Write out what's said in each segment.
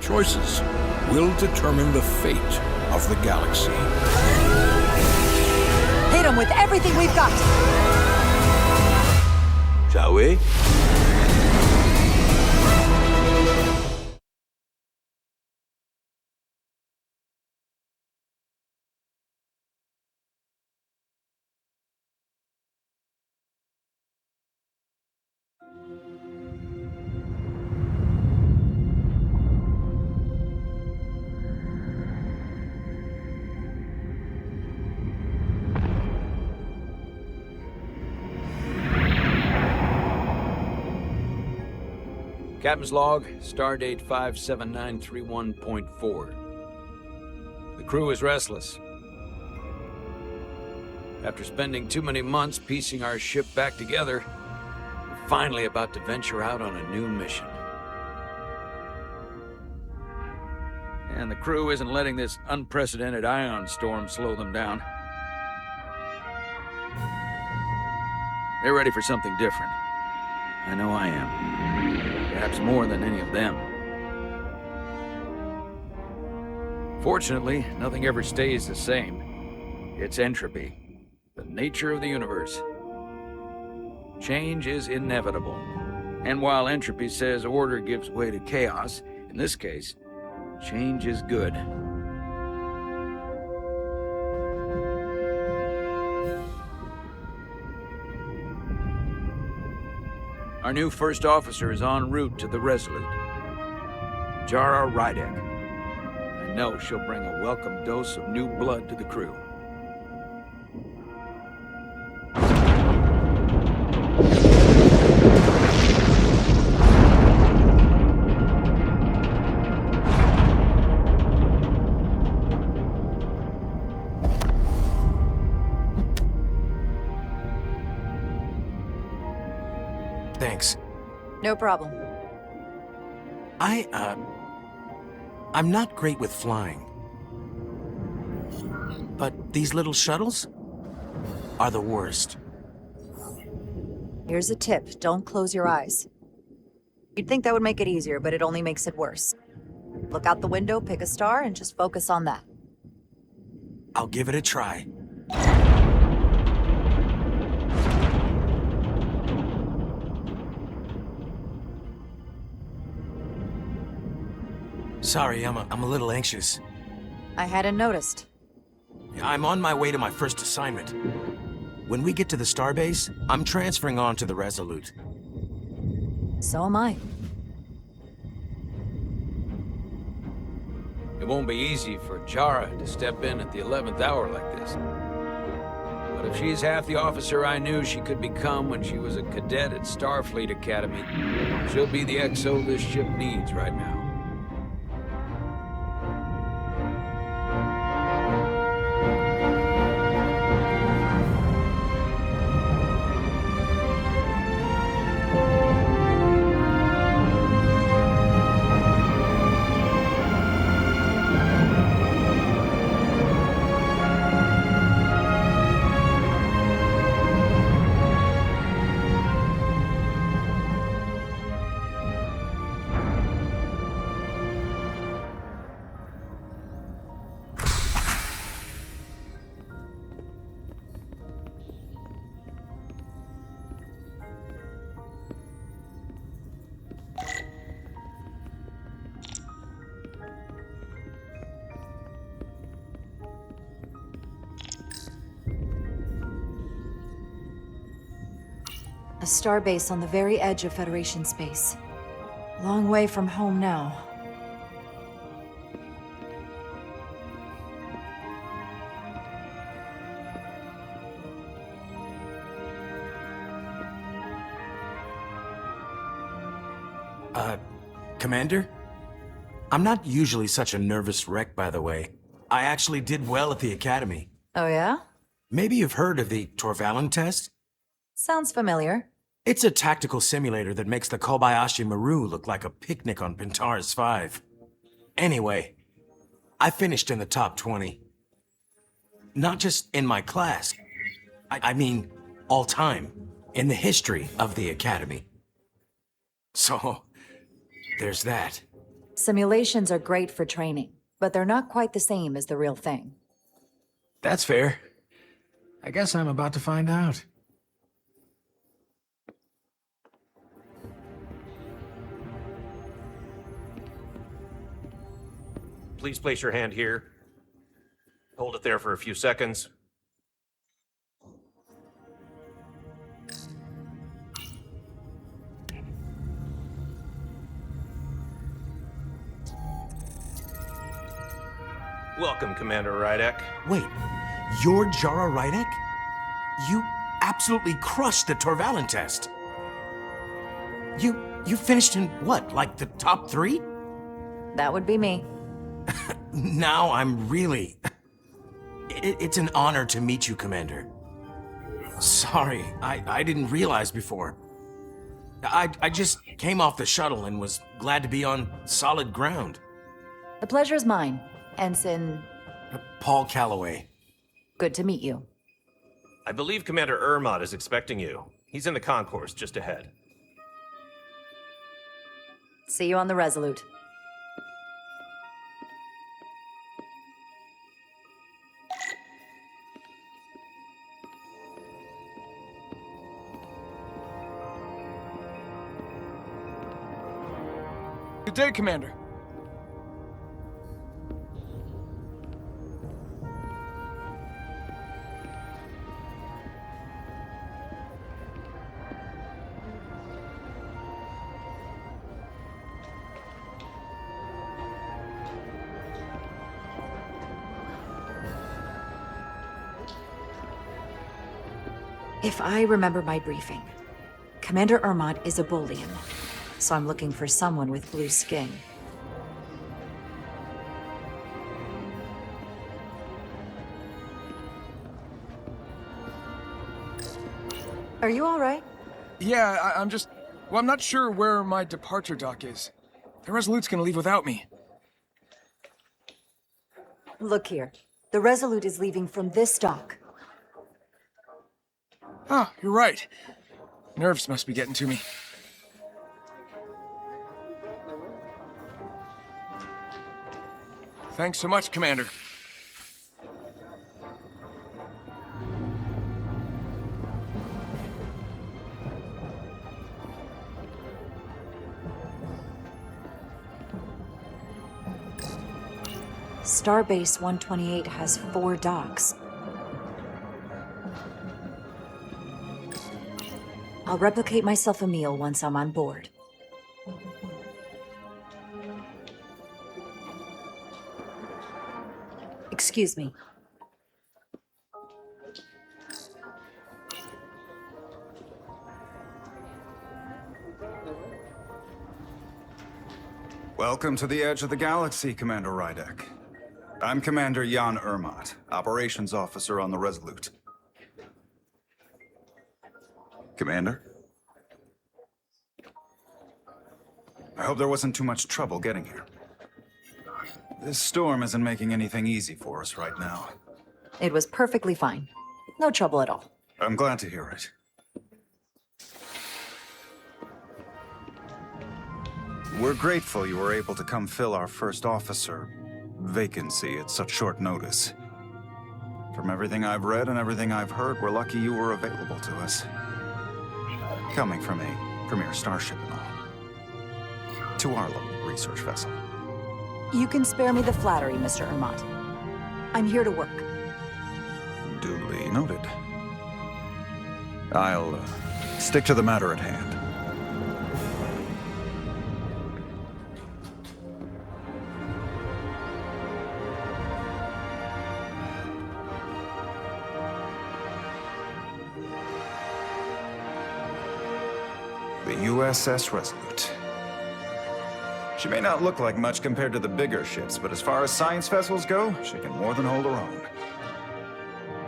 choices will determine the fate of the galaxy. Hit him with everything we've got! Shall we? Captain's log, stardate 57931.4. The crew is restless. After spending too many months piecing our ship back together, we're finally about to venture out on a new mission. And the crew isn't letting this unprecedented ion storm slow them down. They're ready for something different. I know I am. Perhaps more than any of them. Fortunately, nothing ever stays the same. It's entropy, the nature of the universe. Change is inevitable. And while entropy says order gives way to chaos, in this case, change is good. Our new first officer is en route to the Resolute. Jara Rydek. I know she'll bring a welcome dose of new blood to the crew. Thanks. No problem. I'm not great with flying. But these little shuttles are the worst. Here's a tip. Don't close your eyes. You'd think that would make it easier, but it only makes it worse. Look out the window, pick a star, and just focus on that. I'll give it a try. Sorry, I'm a little anxious. I hadn't noticed. I'm on my way to my first assignment. When we get to the starbase, I'm transferring on to the Resolute. So am I. It won't be easy for Jara to step in at the 11th hour like this. But if she's half the officer I knew she could become when she was a cadet at Starfleet Academy, she'll be the XO this ship needs right now. A starbase on the very edge of Federation space. Long way from home now. Commander? I'm not usually such a nervous wreck, by the way. I actually did well at the Academy. Oh yeah? Maybe you've heard of the Torvalen test? Sounds familiar. It's a tactical simulator that makes the Kobayashi Maru look like a picnic on Pintaris 5. Anyway, I finished in the top 20. Not just in my class. I mean, all time. In the history of the Academy. So, there's that. Simulations are great for training, but they're not quite the same as the real thing. That's fair. I guess I'm about to find out. Please place your hand here. Hold it there for a few seconds. Welcome, Commander Rydek. Wait, you're Jara Rydek? You absolutely crushed the Torvalin test. You finished in what, like the top 3? That would be me. Now I'm really... It's an honor to meet you, Commander. Sorry, I didn't realize before. I just came off the shuttle and was glad to be on solid ground. The pleasure's mine, Ensign. Paul Calloway. Good to meet you. I believe Commander Ermot is expecting you. He's in the concourse just ahead. See you on the Resolute. Good day, Commander. If I remember my briefing, Commander Ermot is a Bolian, so I'm looking for someone with blue skin. Are you all right? Yeah, I'm just... Well, I'm not sure where my departure dock is. The Resolute's gonna leave without me. Look here. The Resolute is leaving from this dock. Ah, you're right. Nerves must be getting to me. Thanks so much, Commander. Starbase 128 has 4 docks. I'll replicate myself a meal once I'm on board. Excuse me. Welcome to the edge of the galaxy, Commander Rydek. I'm Commander Jan Ermot, Operations Officer on the Resolute. Commander? I hope there wasn't too much trouble getting here. This storm isn't making anything easy for us right now. It was perfectly fine. No trouble at all. I'm glad to hear it. We're grateful you were able to come fill our first officer vacancy at such short notice. From everything I've read and everything I've heard, we're lucky you were available to us. Coming from a premier starship and all. To our little research vessel. You can spare me the flattery, Mr. Ermot. I'm here to work. Duly noted. I'll stick to the matter at hand. The USS Resolute. She may not look like much compared to the bigger ships, but as far as science vessels go, she can more than hold her own.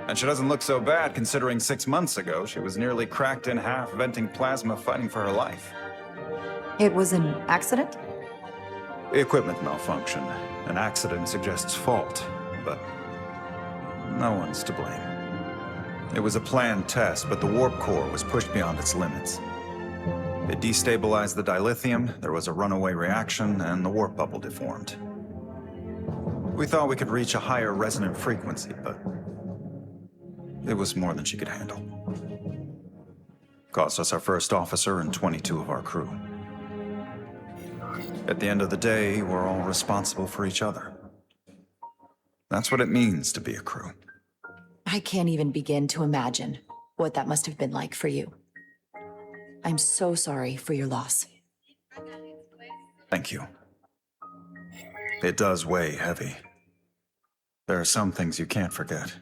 And she doesn't look so bad considering 6 months ago she was nearly cracked in half, venting plasma, fighting for her life. It was an accident? Equipment malfunction. An accident suggests fault, but no one's to blame. It was a planned test, but the warp core was pushed beyond its limits. It destabilized the dilithium, there was a runaway reaction, and the warp bubble deformed. We thought we could reach a higher resonant frequency, but it was more than she could handle. Cost us our first officer and 22 of our crew. At the end of the day, we're all responsible for each other. That's what it means to be a crew. I can't even begin to imagine what that must have been like for you. I'm so sorry for your loss. Thank you. It does weigh heavy. There are some things you can't forget.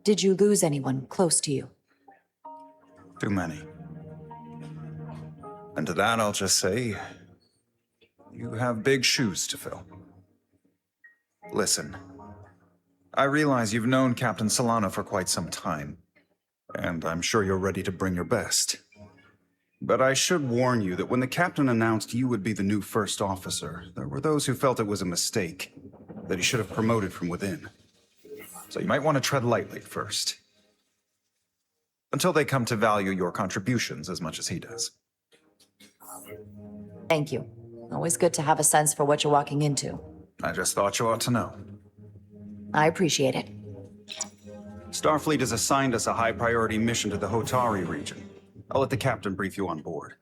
Did you lose anyone close to you? Too many. And to that, I'll just say, you have big shoes to fill. Listen, I realize you've known Captain Solana for quite some time, and I'm sure you're ready to bring your best. But I should warn you that when the captain announced you would be the new first officer, there were those who felt it was a mistake, that he should have promoted from within. So you might want to tread lightly at first. Until they come to value your contributions as much as he does. Thank you. Always good to have a sense for what you're walking into. I just thought you ought to know. I appreciate it. Starfleet has assigned us a high-priority mission to the Hotari region. I'll let the captain brief you on board.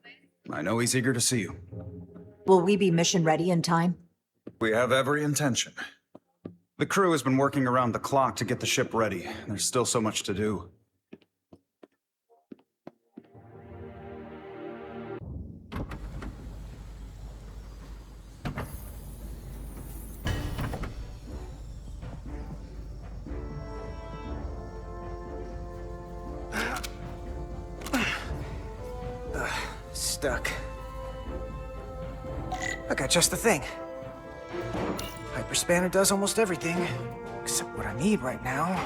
I know he's eager to see you. Will we be mission ready in time? We have every intention. The crew has been working around the clock to get the ship ready. There's still so much to do. Stuck. I got just the thing. Hyperspanner does almost everything, except what I need right now.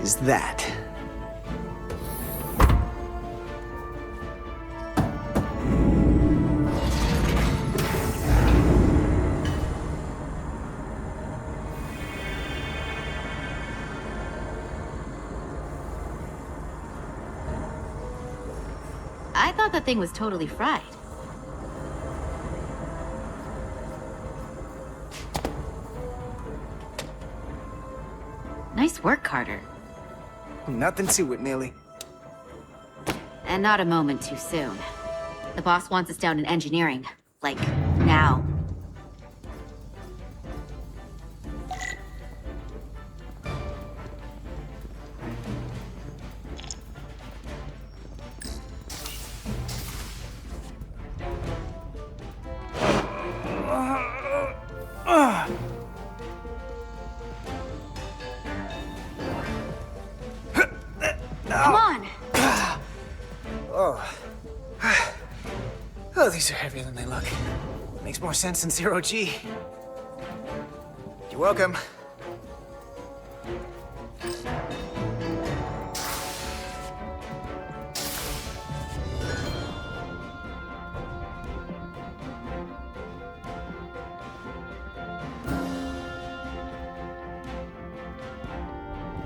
Is that. I thought that thing was totally fried. Nice work, Carter. Nothing to it, Millie. And not a moment too soon. The boss wants us down in engineering. Like, now. Come on! Oh, these are heavier than they look. Makes more sense than zero G. You're welcome.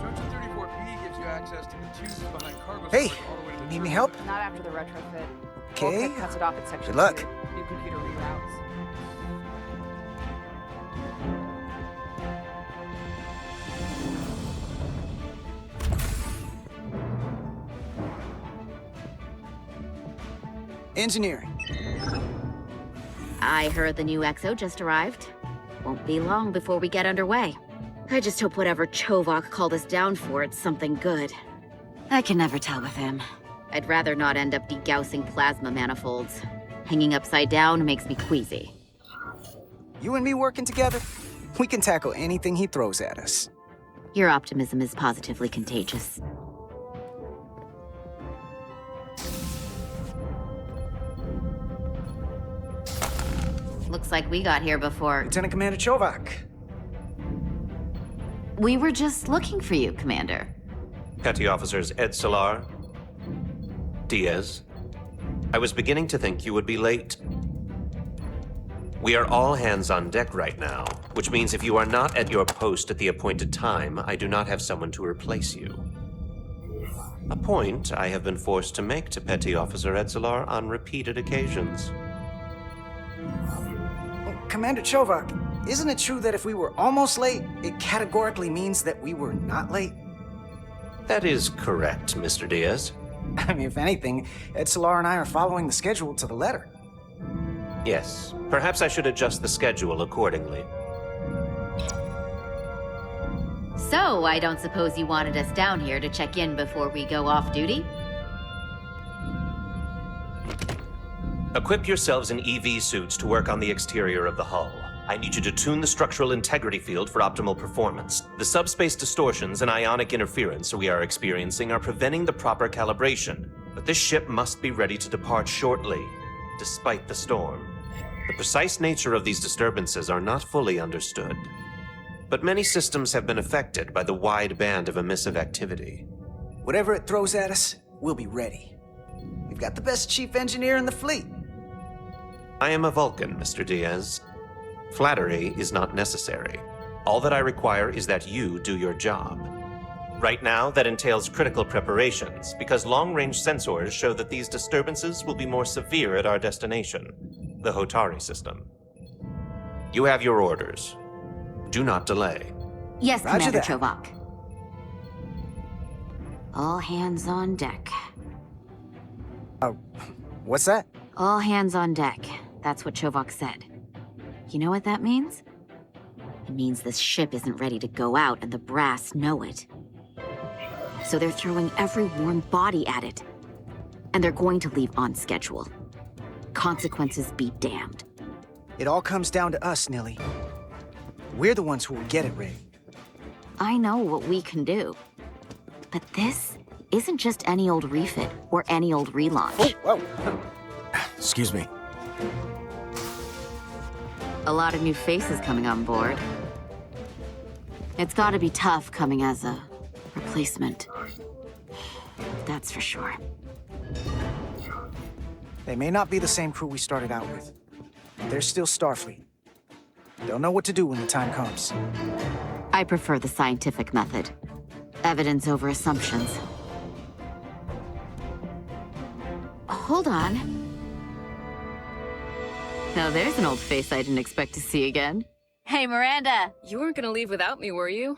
Junction 34P gives you access to the tubes behind cargo Hey, storage all the way to the need any terminal. help? Not after the retrofit. Okay. Bulkhead cuts it off at section Good luck. 2. New computer reroutes. Engineering. I heard the new XO just arrived. Won't be long before we get underway. I just hope whatever Chovok called us down for, it's something good. I can never tell with him. I'd rather not end up degaussing plasma manifolds. Hanging upside down makes me queasy. You and me working together, we can tackle anything he throws at us. Your optimism is positively contagious. Looks like we got here before. Lieutenant Commander Chovok. We were just looking for you, Commander. Petty Officers Ed Salar, Diaz. I was beginning to think you would be late. We are all hands on deck right now, which means if you are not at your post at the appointed time, I do not have someone to replace you. A point I have been forced to make to Petty Officer Edsalar on repeated occasions. Commander Chovok, isn't it true that if we were almost late, it categorically means that we were not late? That is correct, Mr. Diaz. I mean, if anything, Ed Salar and I are following the schedule to the letter. Yes, perhaps I should adjust the schedule accordingly. So, I don't suppose you wanted us down here to check in before we go off duty? Equip yourselves in EV suits to work on the exterior of the hull. I need you to tune the structural integrity field for optimal performance. The subspace distortions and ionic interference we are experiencing are preventing the proper calibration. But this ship must be ready to depart shortly, despite the storm. The precise nature of these disturbances are not fully understood. But many systems have been affected by the wide band of emissive activity. Whatever it throws at us, we'll be ready. We've got the best chief engineer in the fleet. I am a Vulcan, Mr. Diaz. Flattery is not necessary. All that I require is that you do your job. Right now, that entails critical preparations, because long-range sensors show that these disturbances will be more severe at our destination, the Hotari system. You have your orders. Do not delay. Yes, Roger Commander that. Chovok. All hands on deck. What's that? All hands on deck. That's what Chovok said. You know what that means? It means this ship isn't ready to go out and the brass know it. So they're throwing every warm body at it. And they're going to leave on schedule. Consequences be damned. It all comes down to us, Nilly. We're the ones who will get it ready. I know what we can do. But this isn't just any old refit or any old relaunch. Oh, whoa. Excuse me. A lot of new faces coming on board. It's gotta be tough coming as a replacement. That's for sure. They may not be the same crew we started out with. They're still Starfleet. They'll know what to do when the time comes. I prefer the scientific method. Evidence over assumptions. Hold on. Now there's an old face I didn't expect to see again. Hey, Miranda! You weren't gonna leave without me, were you?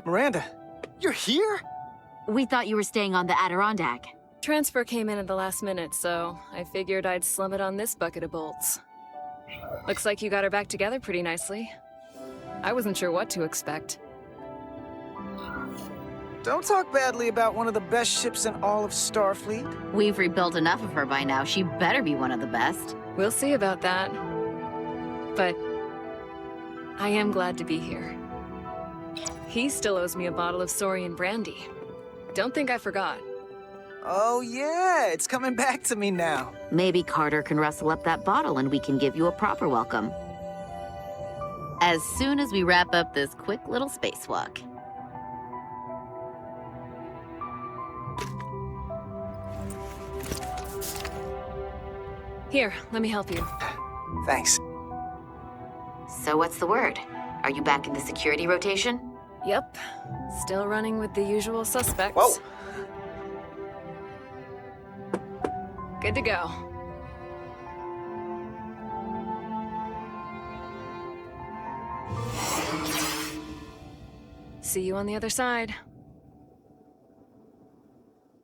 Miranda, you're here? We thought you were staying on the Adirondack. Transfer came in at the last minute, so I figured I'd slum it on this bucket of bolts. Looks like you got her back together pretty nicely. I wasn't sure what to expect. Don't talk badly about one of the best ships in all of Starfleet. We've rebuilt enough of her by now. She better be one of the best. We'll see about that. But I am glad to be here. He still owes me a bottle of Saurian brandy. Don't think I forgot. Oh yeah, it's coming back to me now. Maybe Carter can rustle up that bottle and we can give you a proper welcome. As soon as we wrap up this quick little spacewalk. Here, let me help you. Thanks. So what's the word? Are you back in the security rotation? Yep. Still running with the usual suspects. Whoa! Good to go. See you on the other side.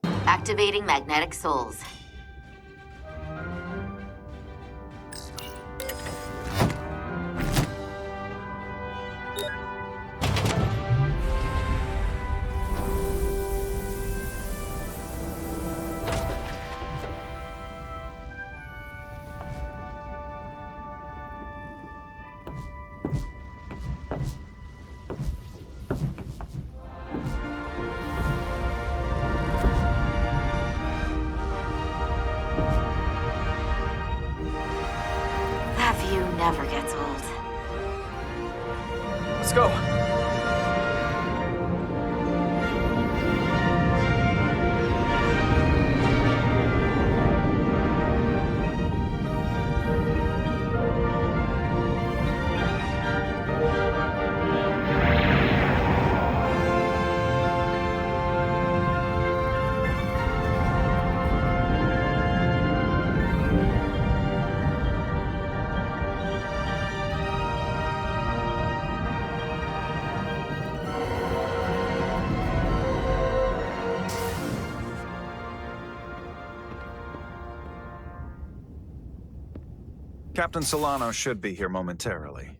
Activating magnetic souls. That view never gets old. Let's go. Captain Solano should be here momentarily.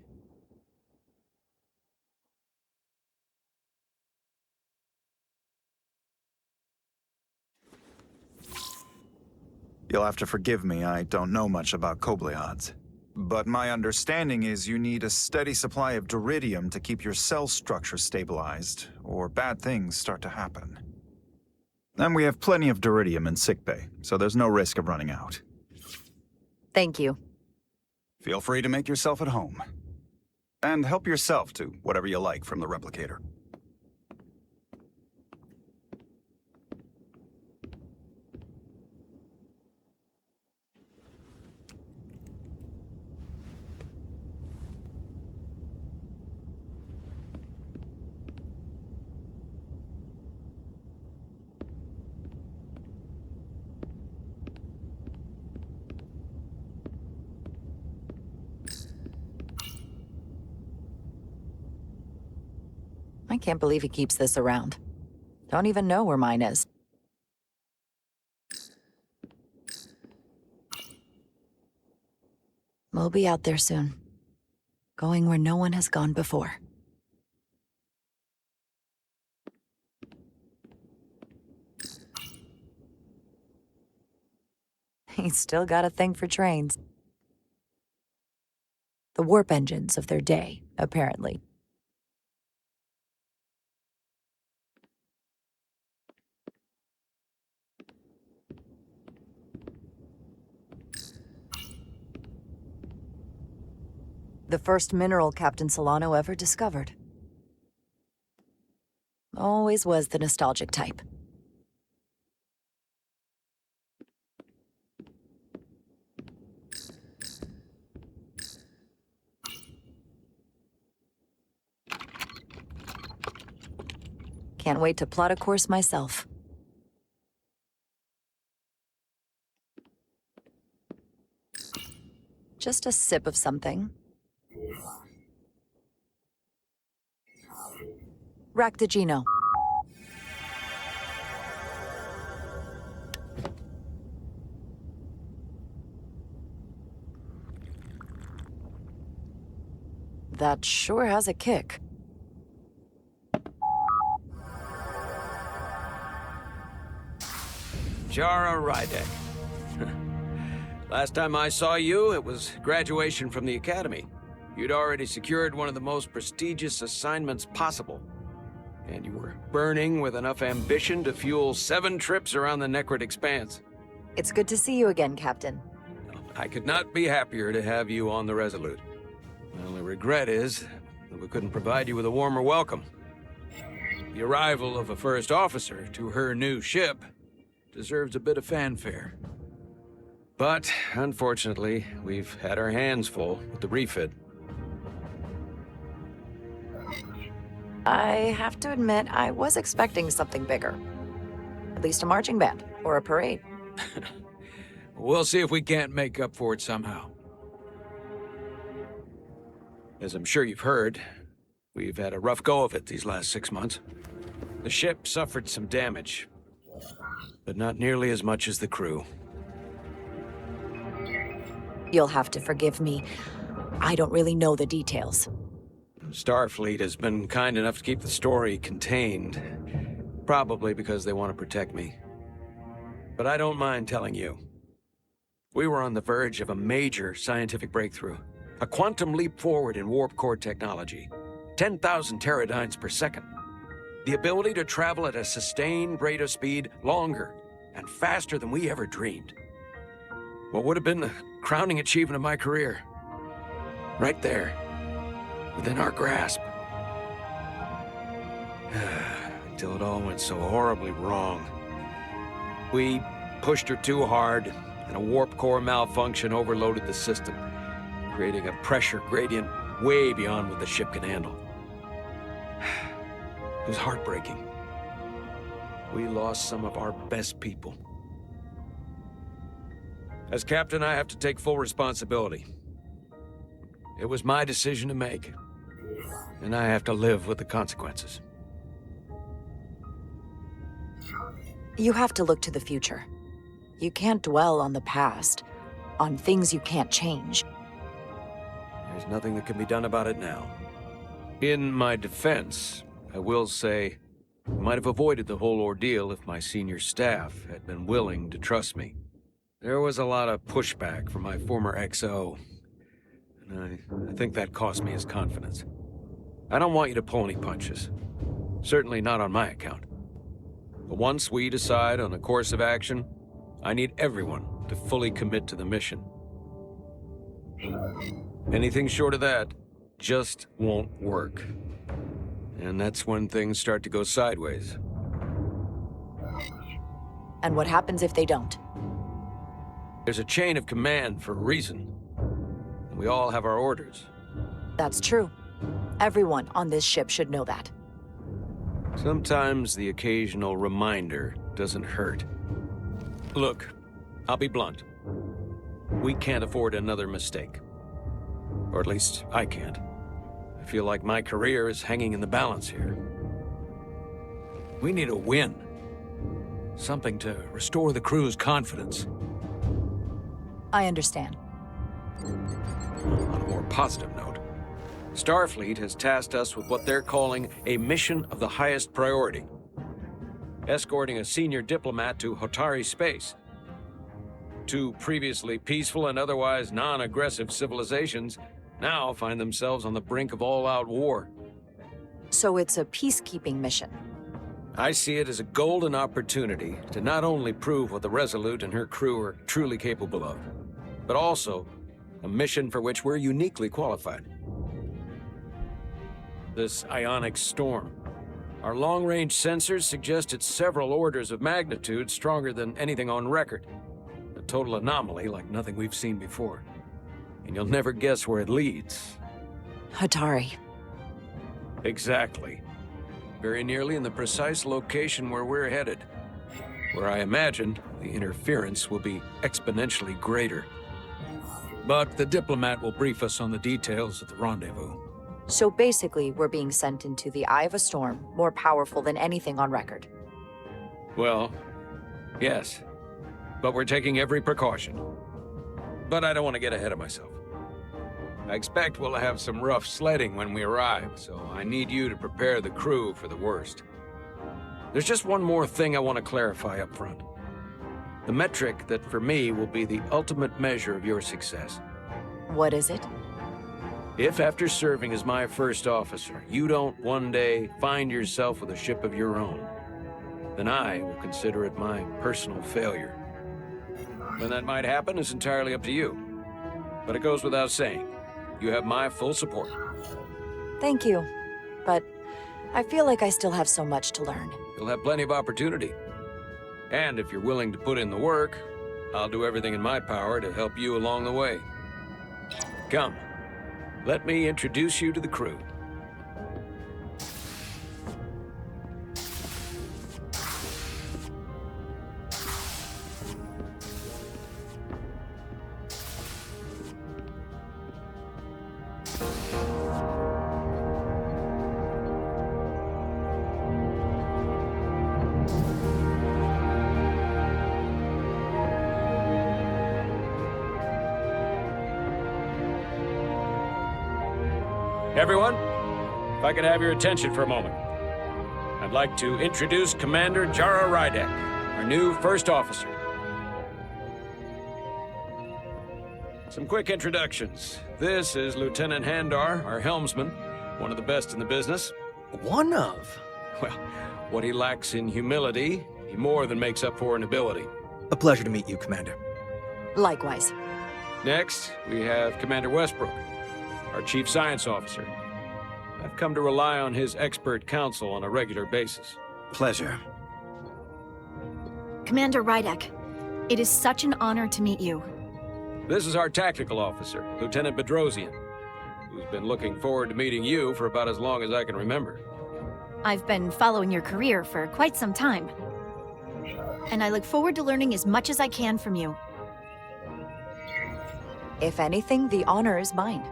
You'll have to forgive me, I don't know much about Kobleods. But my understanding is you need a steady supply of duridium to keep your cell structure stabilized, or bad things start to happen. And we have plenty of duridium in sickbay, so there's no risk of running out. Thank you. Feel free to make yourself at home. And help yourself to whatever you like from the replicator. I can't believe he keeps this around. Don't even know where mine is. We'll be out there soon. Going where no one has gone before. He's still got a thing for trains. The warp engines of their day, apparently. The first mineral Captain Solano ever discovered. Always was the nostalgic type. Can't wait to plot a course myself. Just a sip of something. Ractigino. That sure has a kick. Jara Rydek. Last time I saw you, it was graduation from the Academy. You'd already secured one of the most prestigious assignments possible. And you were burning with enough ambition to fuel 7 trips around the Necrid Expanse. It's good to see you again, Captain. I could not be happier to have you on the Resolute. My only regret is that we couldn't provide you with a warmer welcome. The arrival of a first officer to her new ship deserves a bit of fanfare. But, unfortunately, we've had our hands full with the refit. I have to admit, I was expecting something bigger. At least a marching band, or a parade. We'll see if we can't make up for it somehow. As I'm sure you've heard, we've had a rough go of it these last 6 months. The ship suffered some damage, but not nearly as much as the crew. You'll have to forgive me. I don't really know the details. Starfleet has been kind enough to keep the story contained, probably because they want to protect me. But I don't mind telling you. We were on the verge of a major scientific breakthrough, A quantum leap forward in warp core technology. 10,000 teradynes per second. The ability to travel at a sustained rate of speed longer and faster than we ever dreamed. What would have been the crowning achievement of my career? Right there, within our grasp. Until it all went so horribly wrong. We pushed her too hard, and a warp core malfunction overloaded the system, creating a pressure gradient way beyond what the ship can handle. It was heartbreaking. We lost some of our best people. As captain, I have to take full responsibility. It was my decision to make, and I have to live with the consequences. You have to look to the future. You can't dwell on the past, on things you can't change. There's nothing that can be done about it now. In my defense, I will say, I might have avoided the whole ordeal if my senior staff had been willing to trust me. There was a lot of pushback from my former XO, and I think that cost me his confidence. I don't want you to pull any punches. Certainly not on my account. But once we decide on a course of action, I need everyone to fully commit to the mission. Anything short of that just won't work. And that's when things start to go sideways. And what happens if they don't? There's a chain of command for a reason. And we all have our orders. That's true. Everyone on this ship should know that. Sometimes the occasional reminder doesn't hurt. Look, I'll be blunt. We can't afford another mistake. Or at least, I can't. I feel like my career is hanging in the balance here. We need a win. Something to restore the crew's confidence. I understand. On a more positive note, Starfleet has tasked us with what they're calling a mission of the highest priority. Escorting a senior diplomat to Hotari space. Two previously peaceful and otherwise non-aggressive civilizations now find themselves on the brink of all-out war. So it's a peacekeeping mission. I see it as a golden opportunity to not only prove what the Resolute and her crew are truly capable of, but also a mission for which we're uniquely qualified. This ionic storm. Our long-range sensors suggest it's several orders of magnitude stronger than anything on record. A total anomaly like nothing we've seen before. And you'll never guess where it leads. Hotari. Exactly. Very nearly in the precise location where we're headed. Where I imagine the interference will be exponentially greater. But the diplomat will brief us on the details of the rendezvous. So basically, we're being sent into the eye of a storm, more powerful than anything on record. Well, yes. But we're taking every precaution. But I don't want to get ahead of myself. I expect we'll have some rough sledding when we arrive, so I need you to prepare the crew for the worst. There's just one more thing I want to clarify up front. The metric that for me will be the ultimate measure of your success. What is it? If after serving as my first officer, you don't one day find yourself with a ship of your own, then I will consider it my personal failure. When that might happen is entirely up to you. But it goes without saying, you have my full support. Thank you. But I feel like I still have so much to learn. You'll have plenty of opportunity. And if you're willing to put in the work, I'll do everything in my power to help you along the way. Come, let me introduce you to the crew. Everyone, if I could have your attention for a moment. I'd like to introduce Commander Jara Rydek, our new first officer. Some quick introductions. This is Lieutenant Handar, our helmsman, one of the best in the business. One of? Well, what he lacks in humility, he more than makes up for in ability. A pleasure to meet you, Commander. Likewise. Next, we have Commander Westbrook, our Chief Science Officer. I've come to rely on his expert counsel on a regular basis. Pleasure. Commander Rydek, it is such an honor to meet you. This is our Tactical Officer, Lieutenant Bedrosian, who's been looking forward to meeting you for about as long as I can remember. I've been following your career for quite some time, and I look forward to learning as much as I can from you. If anything, the honor is mine.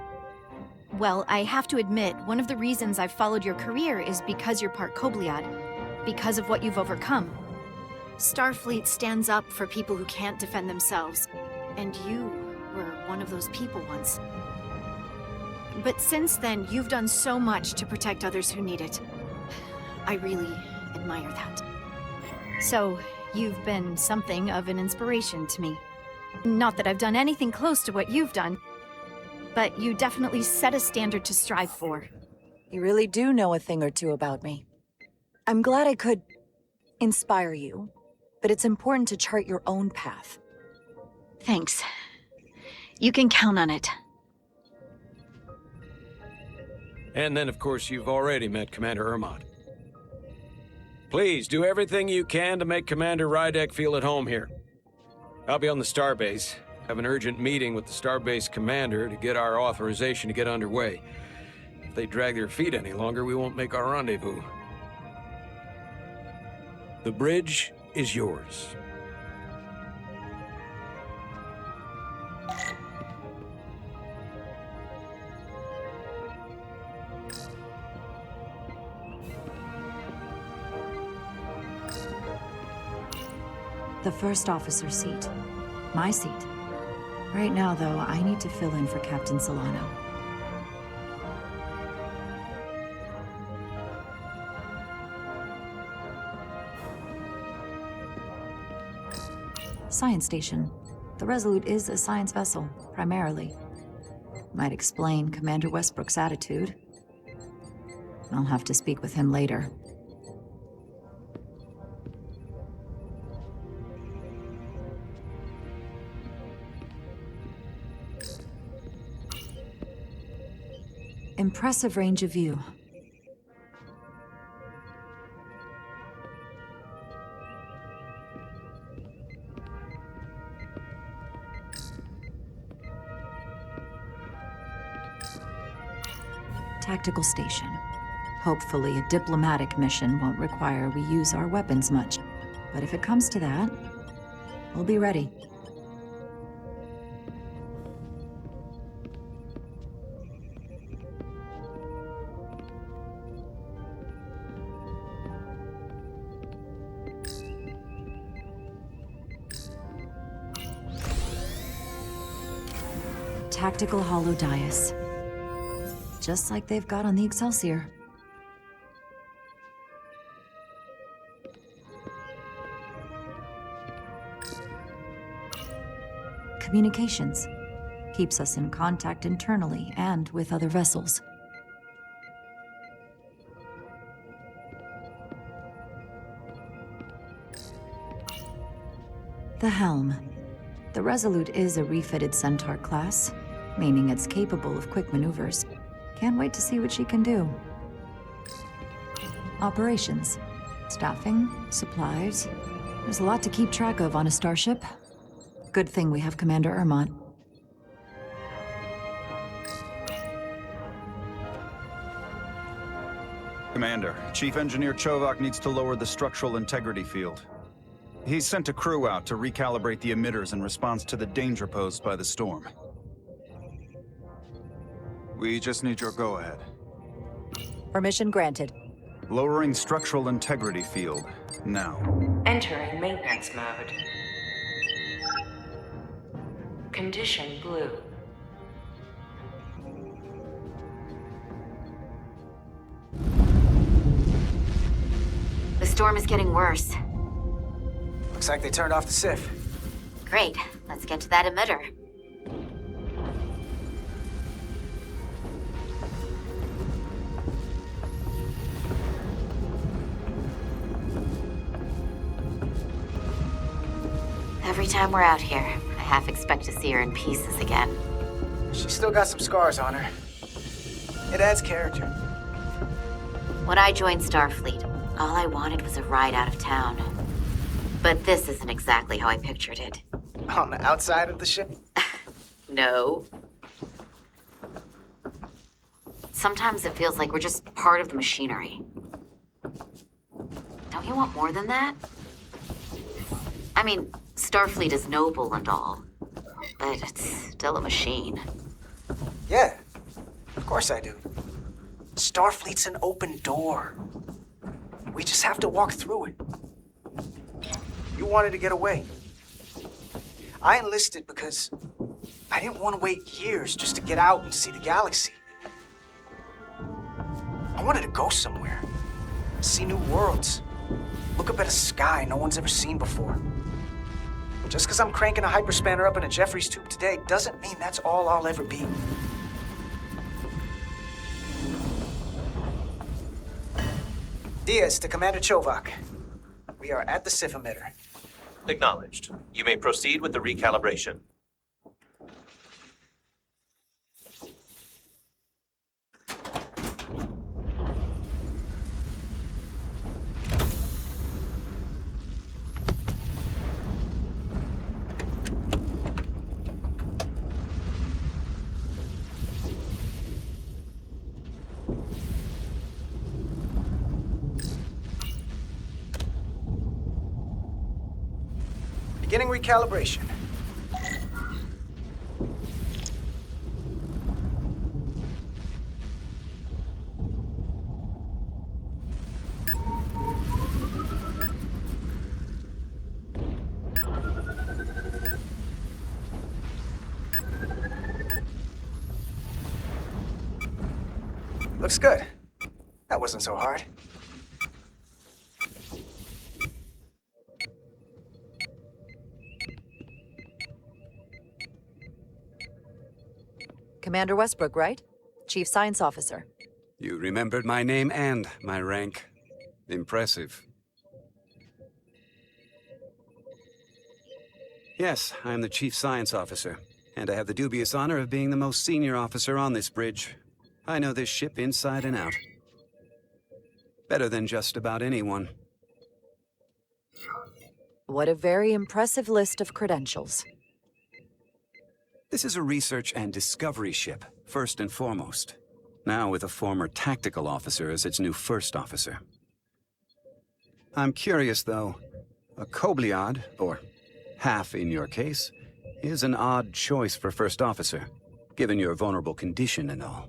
Well, I have to admit, one of the reasons I've followed your career is because you're part Kobliad, because of what you've overcome. Starfleet stands up for people who can't defend themselves, and you were one of those people once. But since then, you've done so much to protect others who need it. I really admire that. So, you've been something of an inspiration to me. Not that I've done anything close to what you've done, but you definitely set a standard to strive for. You really do know a thing or two about me. I'm glad I could inspire you, but it's important to chart your own path. Thanks. You can count on it. And then, of course, you've already met Commander Ermont. Please, do everything you can to make Commander Rydek feel at home here. I'll be on the starbase. Have an urgent meeting with the starbase commander to get our authorization to get underway. If they drag their feet any longer, we won't make our rendezvous. The bridge is yours. The first officer seat. My seat. Right now, though, I need to fill in for Captain Solano. Science station. The Resolute is a science vessel, primarily. Might explain Commander Westbrook's attitude. I'll have to speak with him later. Impressive range of view. Tactical station. Hopefully a diplomatic mission won't require we use our weapons much. But if it comes to that, we'll be ready. Tactical hollow dais. Just like they've got on the Excelsior. Communications. Keeps us in contact internally and with other vessels. The helm. The Resolute is a refitted Centaur class, meaning it's capable of quick maneuvers. Can't wait to see what she can do. Operations. Staffing, supplies. There's a lot to keep track of on a starship. Good thing we have Commander Ermont. Commander, Chief Engineer Chovak needs to lower the structural integrity field. He's sent a crew out to recalibrate the emitters in response to the danger posed by the storm. We just need your go-ahead. Permission granted. Lowering structural integrity field, now. Entering maintenance mode. Condition blue. The storm is getting worse. Looks like they turned off the SIF. Great. Let's get to that emitter. Every time we're out here, I half expect to see her in pieces again. She's still got some scars on her. It adds character. When I joined Starfleet, all I wanted was a ride out of town. But this isn't exactly how I pictured it. On the outside of the ship? No. Sometimes it feels like we're just part of the machinery. Don't you want more than that? I mean, Starfleet is noble and all, but it's still a machine. Yeah, of course I do. Starfleet's an open door. We just have to walk through it. You wanted to get away. I enlisted because I didn't want to wait years just to get out and see the galaxy. I wanted to go somewhere, see new worlds, look up at a sky no one's ever seen before. Just because I'm cranking a hyperspanner up in a Jeffries tube today doesn't mean that's all I'll ever be. Diaz to Commander Chovak. We are at the Sif emitter. Acknowledged. You may proceed with the recalibration. Beginning recalibration. Looks good. That wasn't so hard. Commander Westbrook, right? Chief Science Officer. You remembered my name and my rank. Impressive. Yes, I am the Chief Science Officer, and I have the dubious honor of being the most senior officer on this bridge. I know this ship inside and out. Better than just about anyone. What a very impressive list of credentials. This is a research and discovery ship, first and foremost. Now with a former tactical officer as its new first officer. I'm curious, though. A Kobliad, or half in your case, is an odd choice for first officer, given your vulnerable condition and all.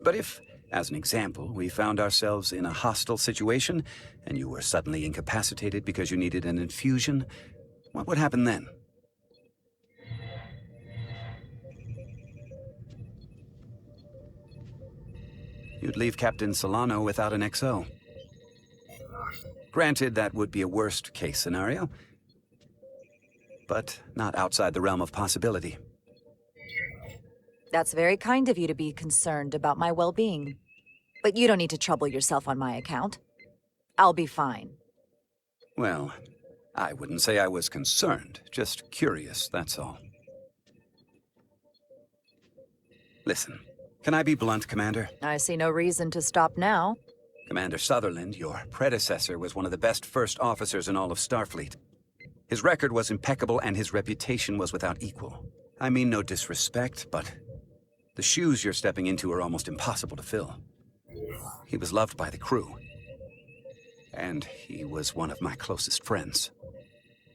But if, as an example, we found ourselves in a hostile situation, and you were suddenly incapacitated because you needed an infusion, what would happen then? You'd leave Captain Solano without an XO. Granted, that would be a worst-case scenario, but not outside the realm of possibility. That's very kind of you to be concerned about my well-being. But you don't need to trouble yourself on my account. I'll be fine. Well, I wouldn't say I was concerned, just curious, that's all. Listen. Can I be blunt, Commander? I see no reason to stop now. Commander Sutherland, your predecessor, was one of the best first officers in all of Starfleet. His record was impeccable and his reputation was without equal. I mean no disrespect, but the shoes you're stepping into are almost impossible to fill. He was loved by the crew. And he was one of my closest friends.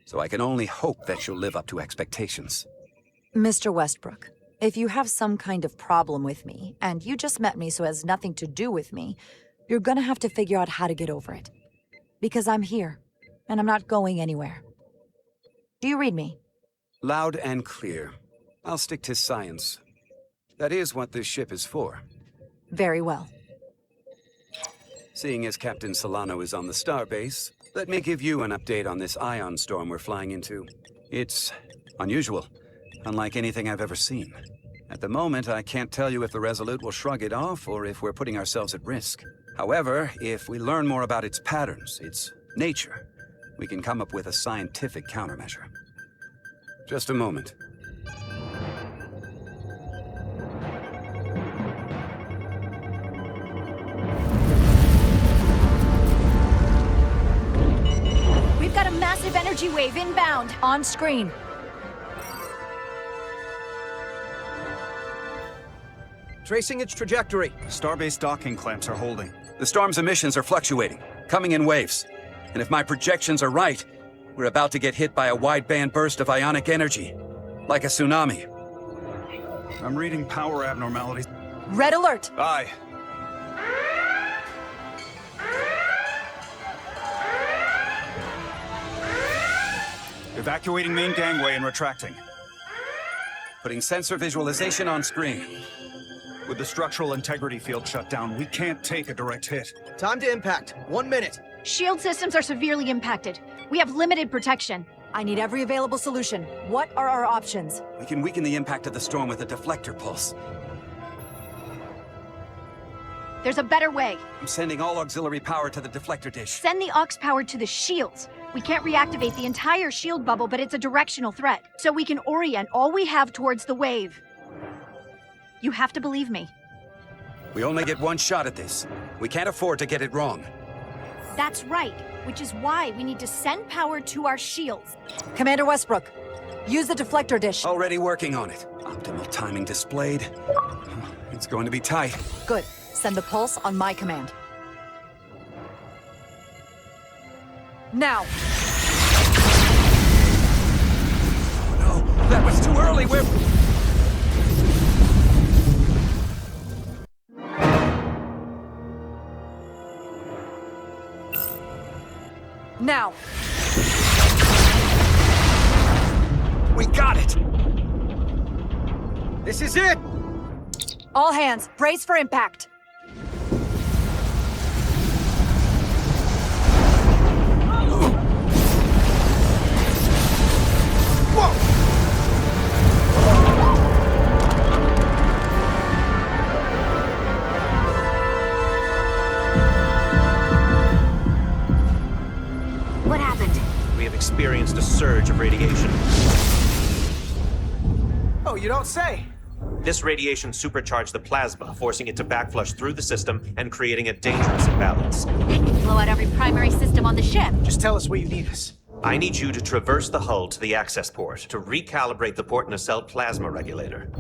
So I can only hope that you'll live up to expectations. Mr. Westbrook. If you have some kind of problem with me, and you just met me so it has nothing to do with me, you're gonna have to figure out how to get over it. Because I'm here, and I'm not going anywhere. Do you read me? Loud and clear. I'll stick to science. That is what this ship is for. Very well. Seeing as Captain Solano is on the starbase, let me give you an update on this ion storm we're flying into. It's unusual. Unlike anything I've ever seen. At the moment, I can't tell you if the Resolute will shrug it off or if we're putting ourselves at risk. However, if we learn more about its patterns, its nature, we can come up with a scientific countermeasure. Just a moment. We've got a massive energy wave inbound. On screen. Tracing its trajectory. Starbase docking clamps are holding. The storm's emissions are fluctuating, coming in waves. And if my projections are right, we're about to get hit by a wideband burst of ionic energy. Like a tsunami. I'm reading power abnormalities. Red alert. Aye. Evacuating main gangway and retracting. Putting sensor visualization on screen. With the structural integrity field shut down, we can't take a direct hit. Time to impact. 1 minute. Shield systems are severely impacted. We have limited protection. I need every available solution. What are our options? We can weaken the impact of the storm with a deflector pulse. There's a better way. I'm sending all auxiliary power to the deflector dish. Send the aux power to the shields. We can't reactivate the entire shield bubble, but it's a directional threat. So we can orient all we have towards the wave. You have to believe me. We only get one shot at this. We can't afford to get it wrong. That's right, which is why we need to send power to our shields. Commander Westbrook, use the deflector dish. Already working on it. Optimal timing displayed. It's going to be tight. Good. Send the pulse on my command. Now! No, that was too early. We're... Now! We got it! This is it! All hands, brace for impact! What happened? We have experienced a surge of radiation. Oh, you don't say. This radiation supercharged the plasma, forcing it to backflush through the system and creating a dangerous imbalance. It could blow out every primary system on the ship. Just tell us where you need us. I need you to traverse the hull to the access port to recalibrate the port nacelle plasma regulator.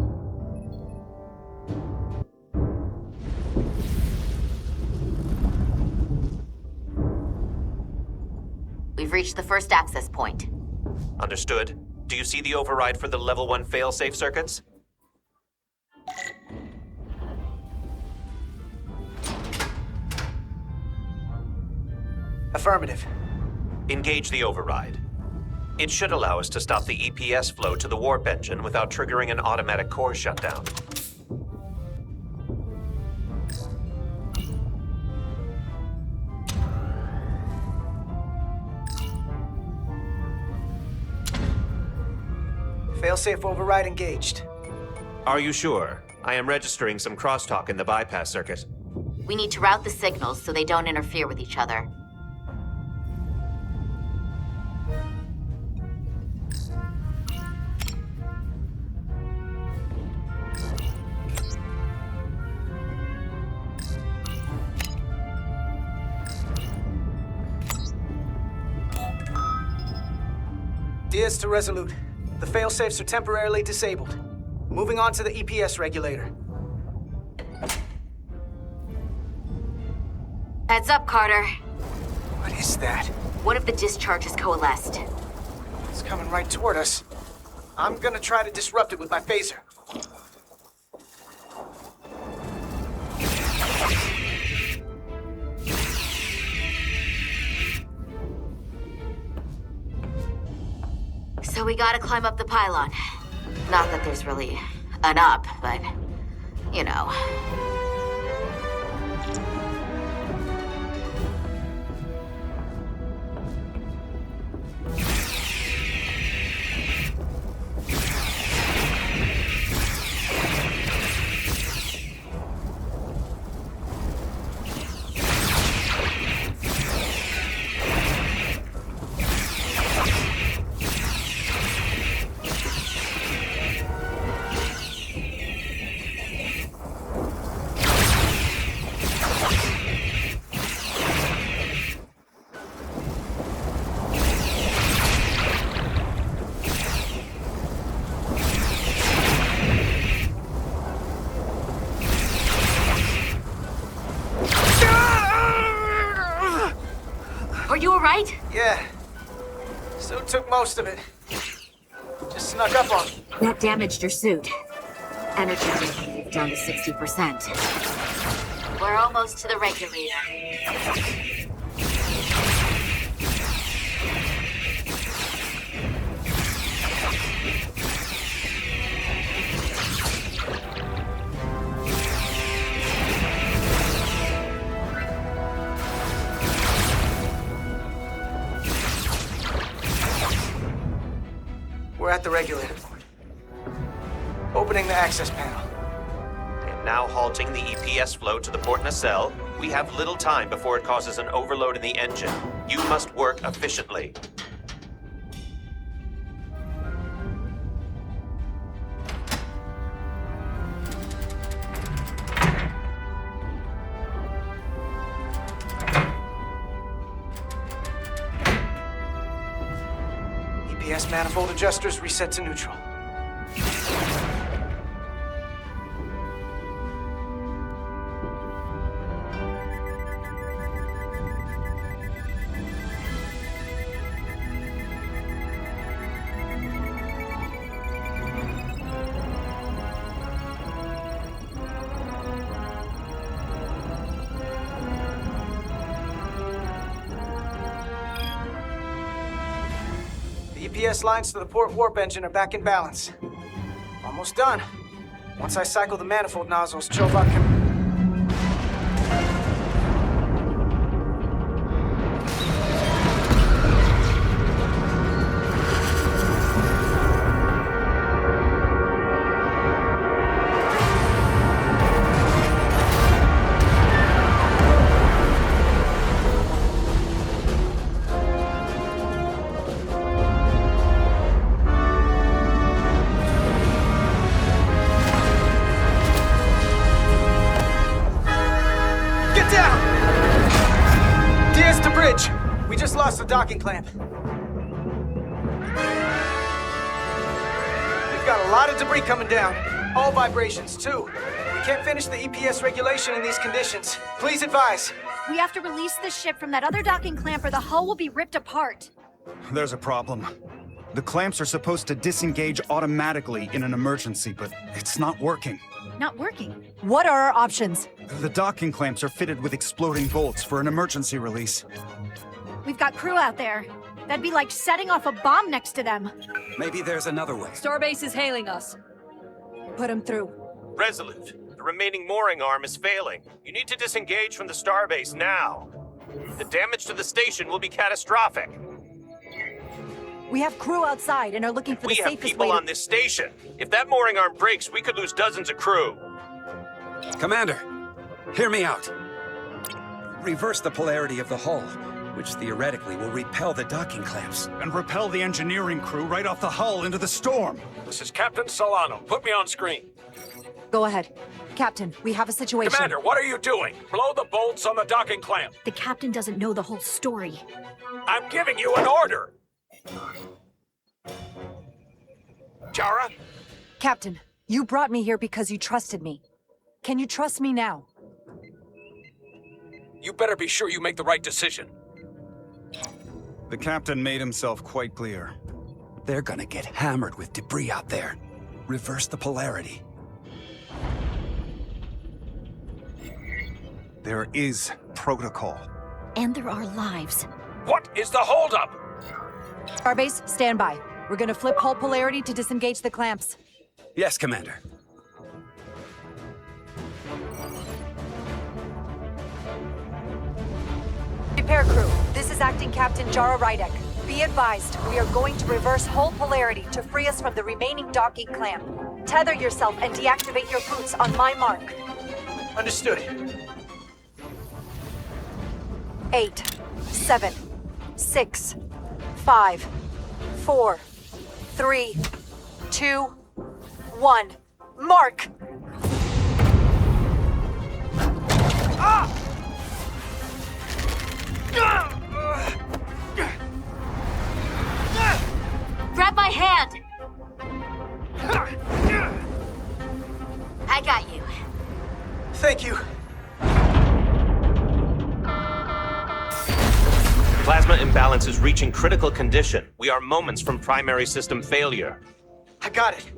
We've reached the first access point. Understood. Do you see the override for the level 1 failsafe circuits? Affirmative. Engage the override. It should allow us to stop the EPS flow to the warp engine without triggering an automatic core shutdown. Failsafe override engaged. Are you sure? I am registering some crosstalk in the bypass circuit. We need to route the signals so they don't interfere with each other. Diaz to Resolute. The failsafes are temporarily disabled. Moving on to the EPS regulator. Heads up, Carter. What is that? One of the discharges coalesced. It's coming right toward us. I'm gonna try to disrupt it with my phaser. So we gotta climb up the pylon. Not that there's really an up, but, you know. you alright? Yeah. So took most of it. Just snuck up on me. That damaged your suit. Energy density down to 60%. We're almost to the regulator. We're at the regulator port. Opening the access panel. And now halting the EPS flow to the port nacelle. We have little time before it causes an overload in the engine. You must work efficiently. EPS manifold adjusters reset to neutral. EPS lines to the port warp engine are back in balance. Almost done. Once I cycle the manifold nozzles, Chovok can... the docking clamp. We've got a lot of debris coming down. All vibrations, too. We can't finish the EPS regulation in these conditions. Please advise. We have to release this ship from that other docking clamp or the hull will be ripped apart. There's a problem. The clamps are supposed to disengage automatically in an emergency, but it's not working. Not working? What are our options? The docking clamps are fitted with exploding bolts for an emergency release. We've got crew out there. That'd be like setting off a bomb next to them. Maybe there's another way. Starbase is hailing us. Put him through. Resolute, the remaining mooring arm is failing. You need to disengage from the starbase now. The damage to the station will be catastrophic. We have crew outside and are looking for the safest way. We have people on this station. If that mooring arm breaks, we could lose dozens of crew. Commander, hear me out. Reverse the polarity of the hull, which theoretically will repel the docking clamps. And repel the engineering crew right off the hull into the storm. This is Captain Solano. Put me on screen. Go ahead. Captain, we have a situation. Commander, what are you doing? Blow the bolts on the docking clamp. The captain doesn't know the whole story. I'm giving you an order. Jara? Captain, you brought me here because you trusted me. Can you trust me now? You better be sure you make the right decision. The captain made himself quite clear. They're gonna get hammered with debris out there. Reverse the polarity. There is protocol. And there are lives. What is the holdup? Starbase, stand by. We're gonna flip hull polarity to disengage the clamps. Yes, Commander. Repair crew, this is Acting Captain Jara Rydek. Be advised, we are going to reverse hull polarity to free us from the remaining docking clamp. Tether yourself and deactivate your boots on my mark. Understood. 8, 7, 6, 5, 4, 3, 2, 1. Mark! Ah! Grab my hand! I got you. Thank you. Plasma imbalance is reaching critical condition. We are moments from primary system failure. I got it.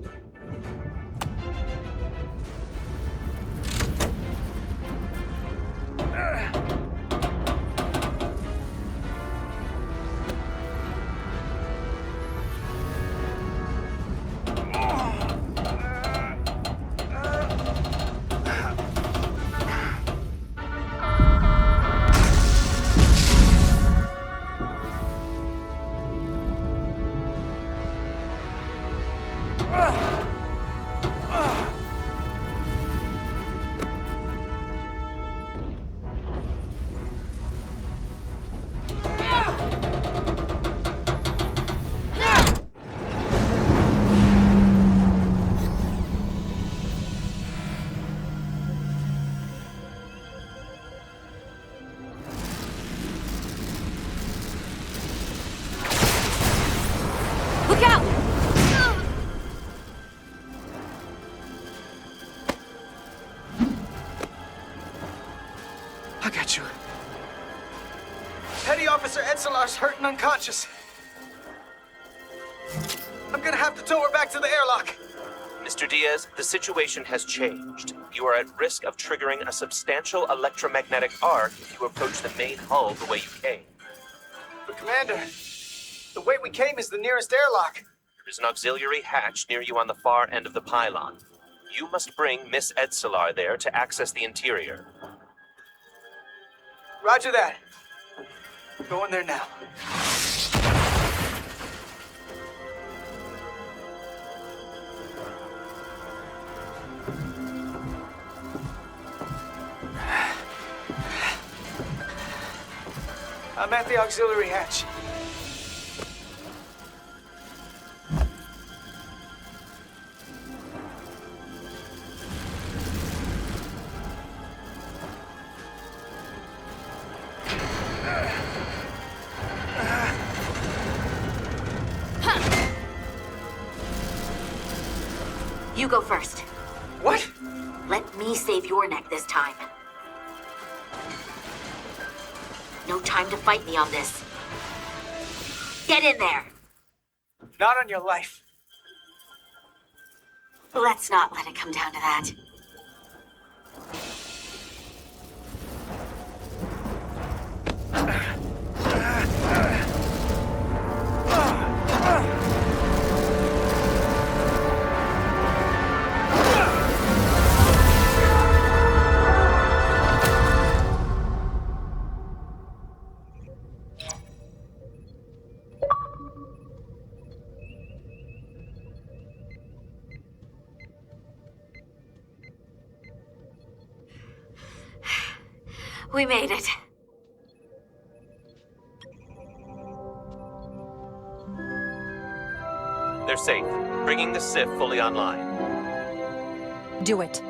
Look out! I got you. Petty Officer Edselar's hurt and unconscious. I'm gonna have to tow her back to the airlock. Mr. Diaz, the situation has changed. You are at risk of triggering a substantial electromagnetic arc if you approach the main hull the way you came. But Commander, the way we came is the nearest airlock. There is an auxiliary hatch near you on the far end of the pylon. You must bring Miss Edselar there to access the interior. Roger that. Go in there now. I'm at the auxiliary hatch. You go first. What? Let me save your neck this time. No time to fight me on this. Get in there! Not on your life. Let's not let it come down to that. We made it. They're safe, bringing the SIF fully online. Do it.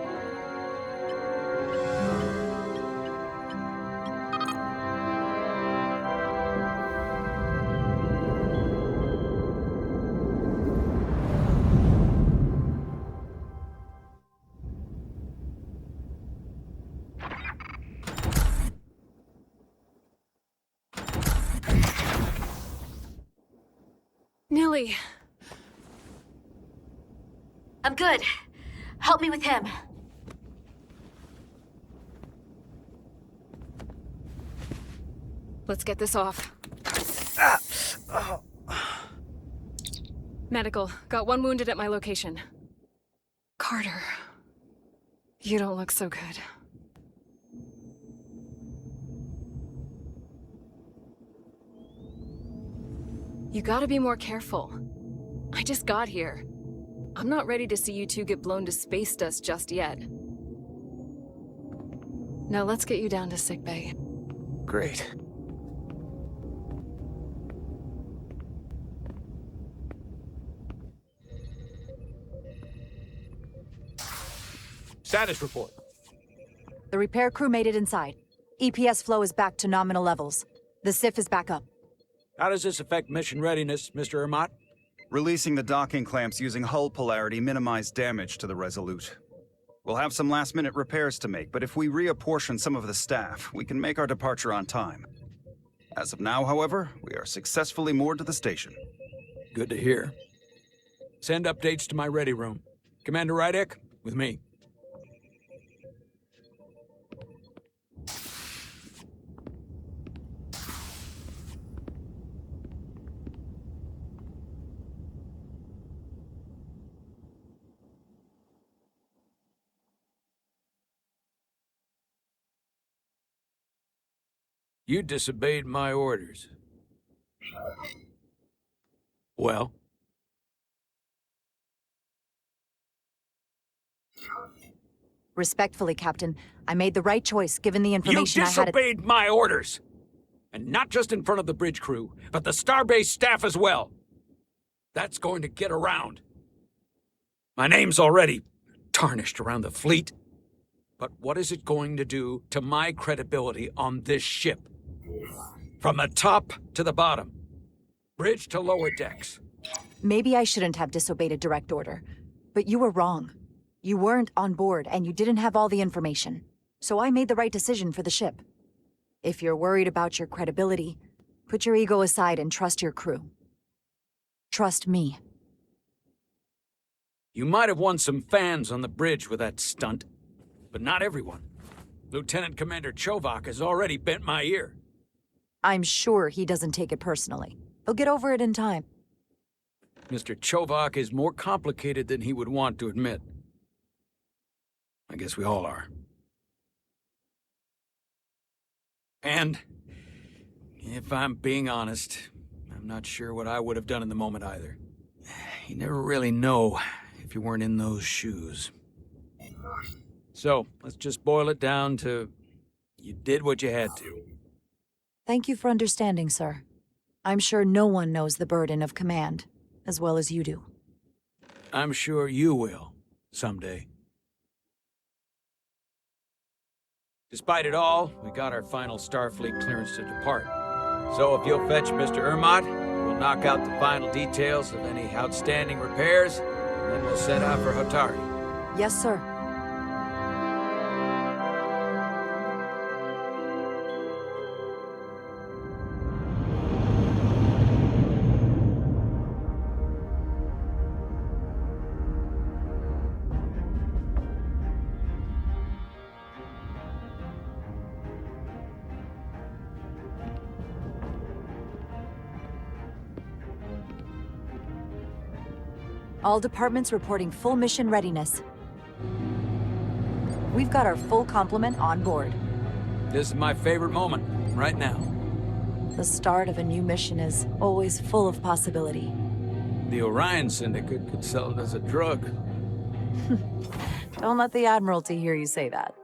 Nilly. I'm good. Help me with him. Let's get this off. Medical. Got one wounded at my location. Carter. You don't look so good. You gotta be more careful. I just got here. I'm not ready to see you two get blown to space dust just yet. Now let's get you down to sickbay. Great. Status report. The repair crew made it inside. EPS flow is back to nominal levels. The SIF is back up. How does this affect mission readiness, Mr. Ermont? Releasing the docking clamps using hull polarity minimized damage to the Resolute. We'll have some last-minute repairs to make, but if we reapportion some of the staff, we can make our departure on time. As of now, however, we are successfully moored to the station. Good to hear. Send updates to my ready room. Commander Rydek, with me. You disobeyed my orders. Well? Respectfully, Captain, I made the right choice given the information You I had. disobeyed my orders! And not just in front of the bridge crew, but the Starbase staff as well. That's going to get around. My name's already tarnished around the fleet. But what is it going to do to my credibility on this ship? From the top to the bottom. Bridge to lower decks. Maybe I shouldn't have disobeyed a direct order, but you were wrong. You weren't on board, and you didn't have all the information. So I made the right decision for the ship. If you're worried about your credibility, put your ego aside and trust your crew. Trust me. You might have won some fans on the bridge with that stunt, but not everyone. Lieutenant Commander Chovak has already bent my ear. I'm sure he doesn't take it personally. He'll get over it in time. Mr. Chovak is more complicated than he would want to admit. I guess we all are. And, if I'm being honest, I'm not sure what I would have done in the moment either. You never really know if you weren't in those shoes. So, let's just boil it down to, you did what you had to. Thank you for understanding, sir. I'm sure no one knows the burden of command as well as you do. I'm sure you will, someday. Despite it all, we got our final Starfleet clearance to depart. So if you'll fetch Mr. Ermot, we'll knock out the final details of any outstanding repairs, and then we'll set out for Hotari. Yes, sir. All departments reporting full mission readiness. We've got our full complement on board. This is my favorite moment, right now. The start of a new mission is always full of possibility. The Orion Syndicate could sell it as a drug. Don't let the Admiralty hear you say that.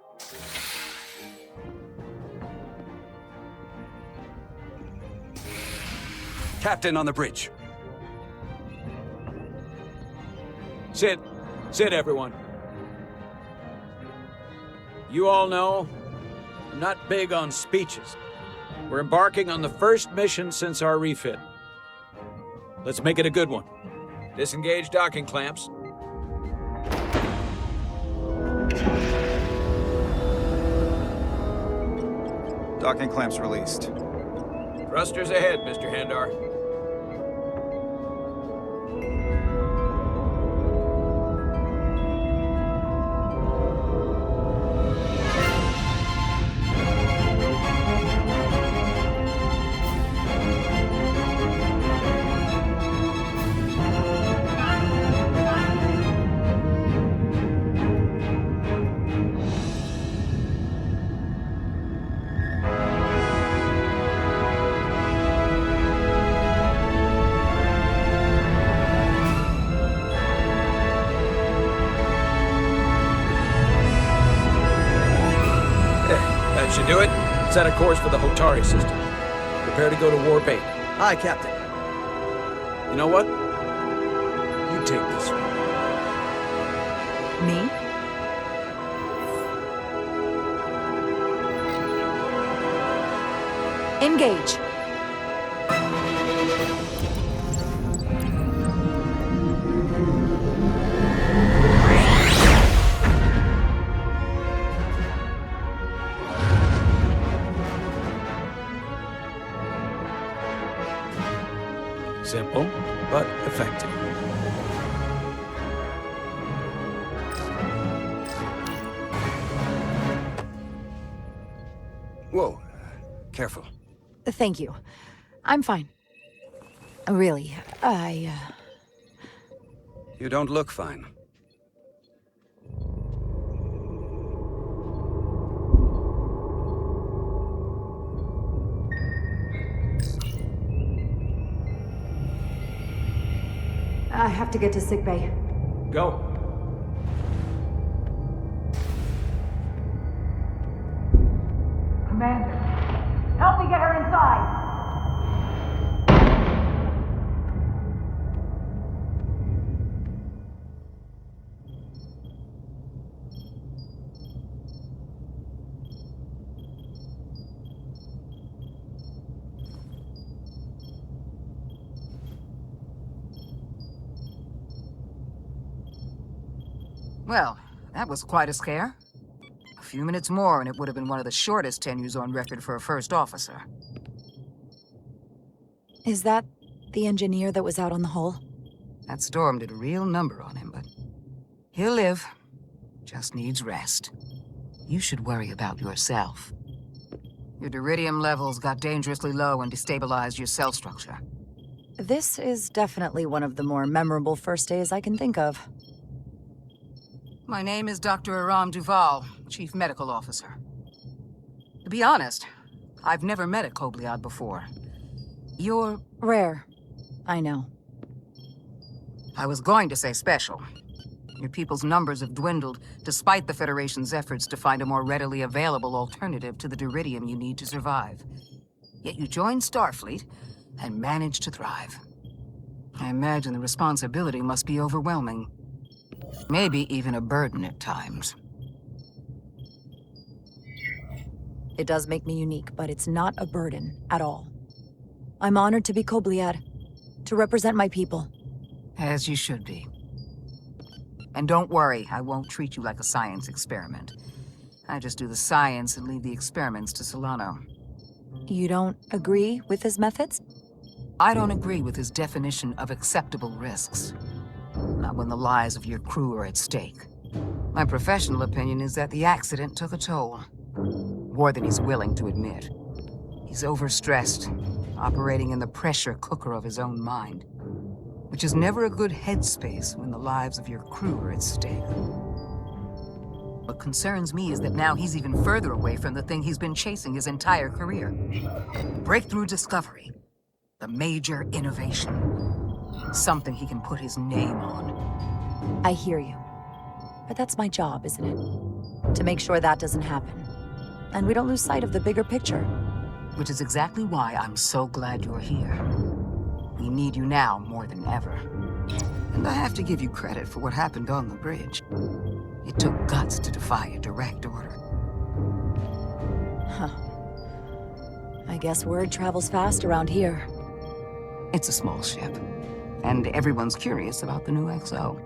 Captain on the bridge. Sit. Sit, everyone. You all know, I'm not big on speeches. We're embarking on the first mission since our refit. Let's make it a good one. Disengage docking clamps. Docking clamps released. Thrusters ahead, Mr. Handar. Should do it. Set a course for the Hotari system. Prepare to go to Warp 8. Aye, Captain. You know what? You take this one. Me? Engage. Simple, but effective. Whoa. Careful. Thank you. I'm fine. Really, You don't look fine. I have to get to sickbay. Go. Commander, help me get her inside! Well, that was quite a scare. A few minutes more and it would have been one of the shortest tenures on record for a first officer. Is that the engineer that was out on the hull? That storm did a real number on him, but he'll live. Just needs rest. You should worry about yourself. Your duridium levels got dangerously low and destabilized your cell structure. This is definitely one of the more memorable first days I can think of. My name is Dr. Aram Duval, Chief Medical Officer. To be honest, I've never met a Kobliad before. You're rare. I know. I was going to say special. Your people's numbers have dwindled, despite the Federation's efforts to find a more readily available alternative to the duridium you need to survive. Yet you joined Starfleet and managed to thrive. I imagine the responsibility must be overwhelming. Maybe even a burden at times. It does make me unique, but it's not a burden at all. I'm honored to be Kobliad, to represent my people. As you should be. And don't worry, I won't treat you like a science experiment. I just do the science and leave the experiments to Solano. You don't agree with his methods? I don't agree with his definition of acceptable risks. Not when the lives of your crew are at stake. My professional opinion is that the accident took a toll. More than he's willing to admit. He's overstressed, operating in the pressure cooker of his own mind. Which is never a good headspace when the lives of your crew are at stake. What concerns me is that now he's even further away from the thing he's been chasing his entire career. Breakthrough discovery. The major innovation. Something he can put his name on. I hear you. But that's my job, isn't it? To make sure that doesn't happen. And we don't lose sight of the bigger picture. Which is exactly why I'm so glad you're here. We need you now more than ever. And I have to give you credit for what happened on the bridge. It took guts to defy a direct order. Huh. I guess word travels fast around here. It's a small ship. And everyone's curious about the new XO.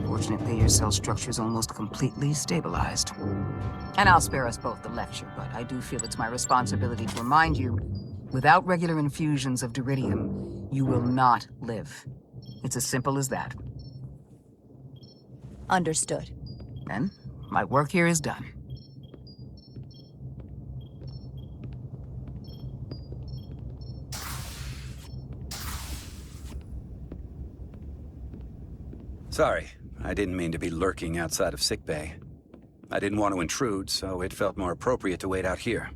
Fortunately, your cell structure is almost completely stabilized. And I'll spare us both the lecture, but I do feel it's my responsibility to remind you, without regular infusions of duridium, you will not live. It's as simple as that. Understood. Then, my work here is done. Sorry, I didn't mean to be lurking outside of sickbay. I didn't want to intrude, so it felt more appropriate to wait out here.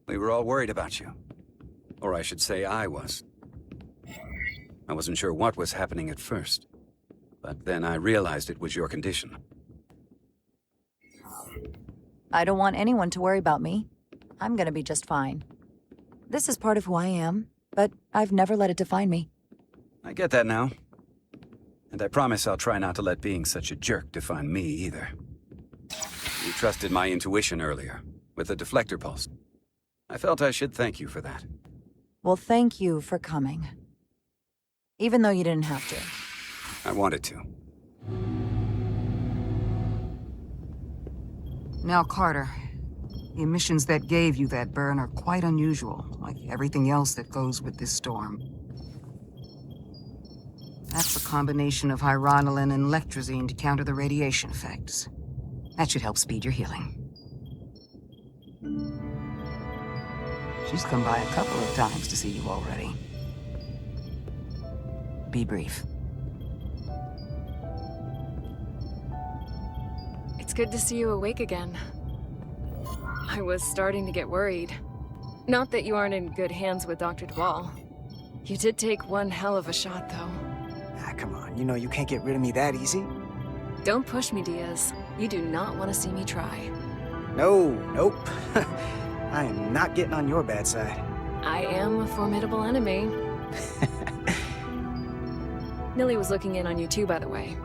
We were all worried about you. Or I should say I was. I wasn't sure what was happening at first. But then I realized it was your condition. I don't want anyone to worry about me. I'm gonna be just fine. This is part of who I am, but I've never let it define me. I get that now. And I promise I'll try not to let being such a jerk define me either. You trusted my intuition earlier, with the deflector pulse. I felt I should thank you for that. Well, thank you for coming. Even though you didn't have to. I wanted to. Now, Carter, the emissions that gave you that burn are quite unusual, like everything else that goes with this storm. That's a combination of hyronolin and lectrazine to counter the radiation effects. That should help speed your healing. She's come by a couple of times to see you already. Be brief. It's good to see you awake again. I was starting to get worried. Not that you aren't in good hands with Dr. Duvall. You did take one hell of a shot, though. Ah, come on. You know you can't get rid of me that easy. Don't push me, Diaz. You do not want to see me try. No, nope. I am not getting on your bad side. I am a formidable enemy. Nilly was looking in on you too, by the way.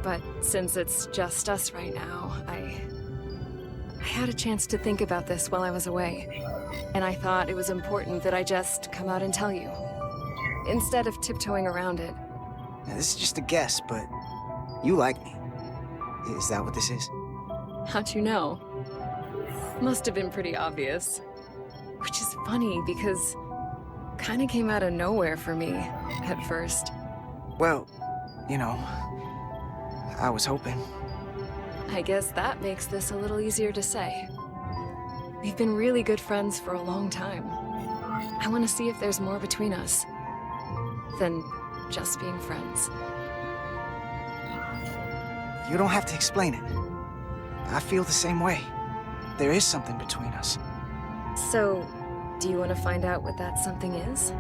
But since it's just us right now, I had a chance to think about this while I was away. And I thought it was important that I just come out and tell you, instead of tiptoeing around it. Now, this is just a guess, but you like me. Is that what this is? How'd you know? Must have been pretty obvious. Which is funny, because kinda came out of nowhere for me, at first. Well, you know, I was hoping. I guess that makes this a little easier to say. We've been really good friends for a long time. I want to see if there's more between us than just being friends. You don't have to explain it. I feel the same way. There is something between us. So, do you want to find out what that something is?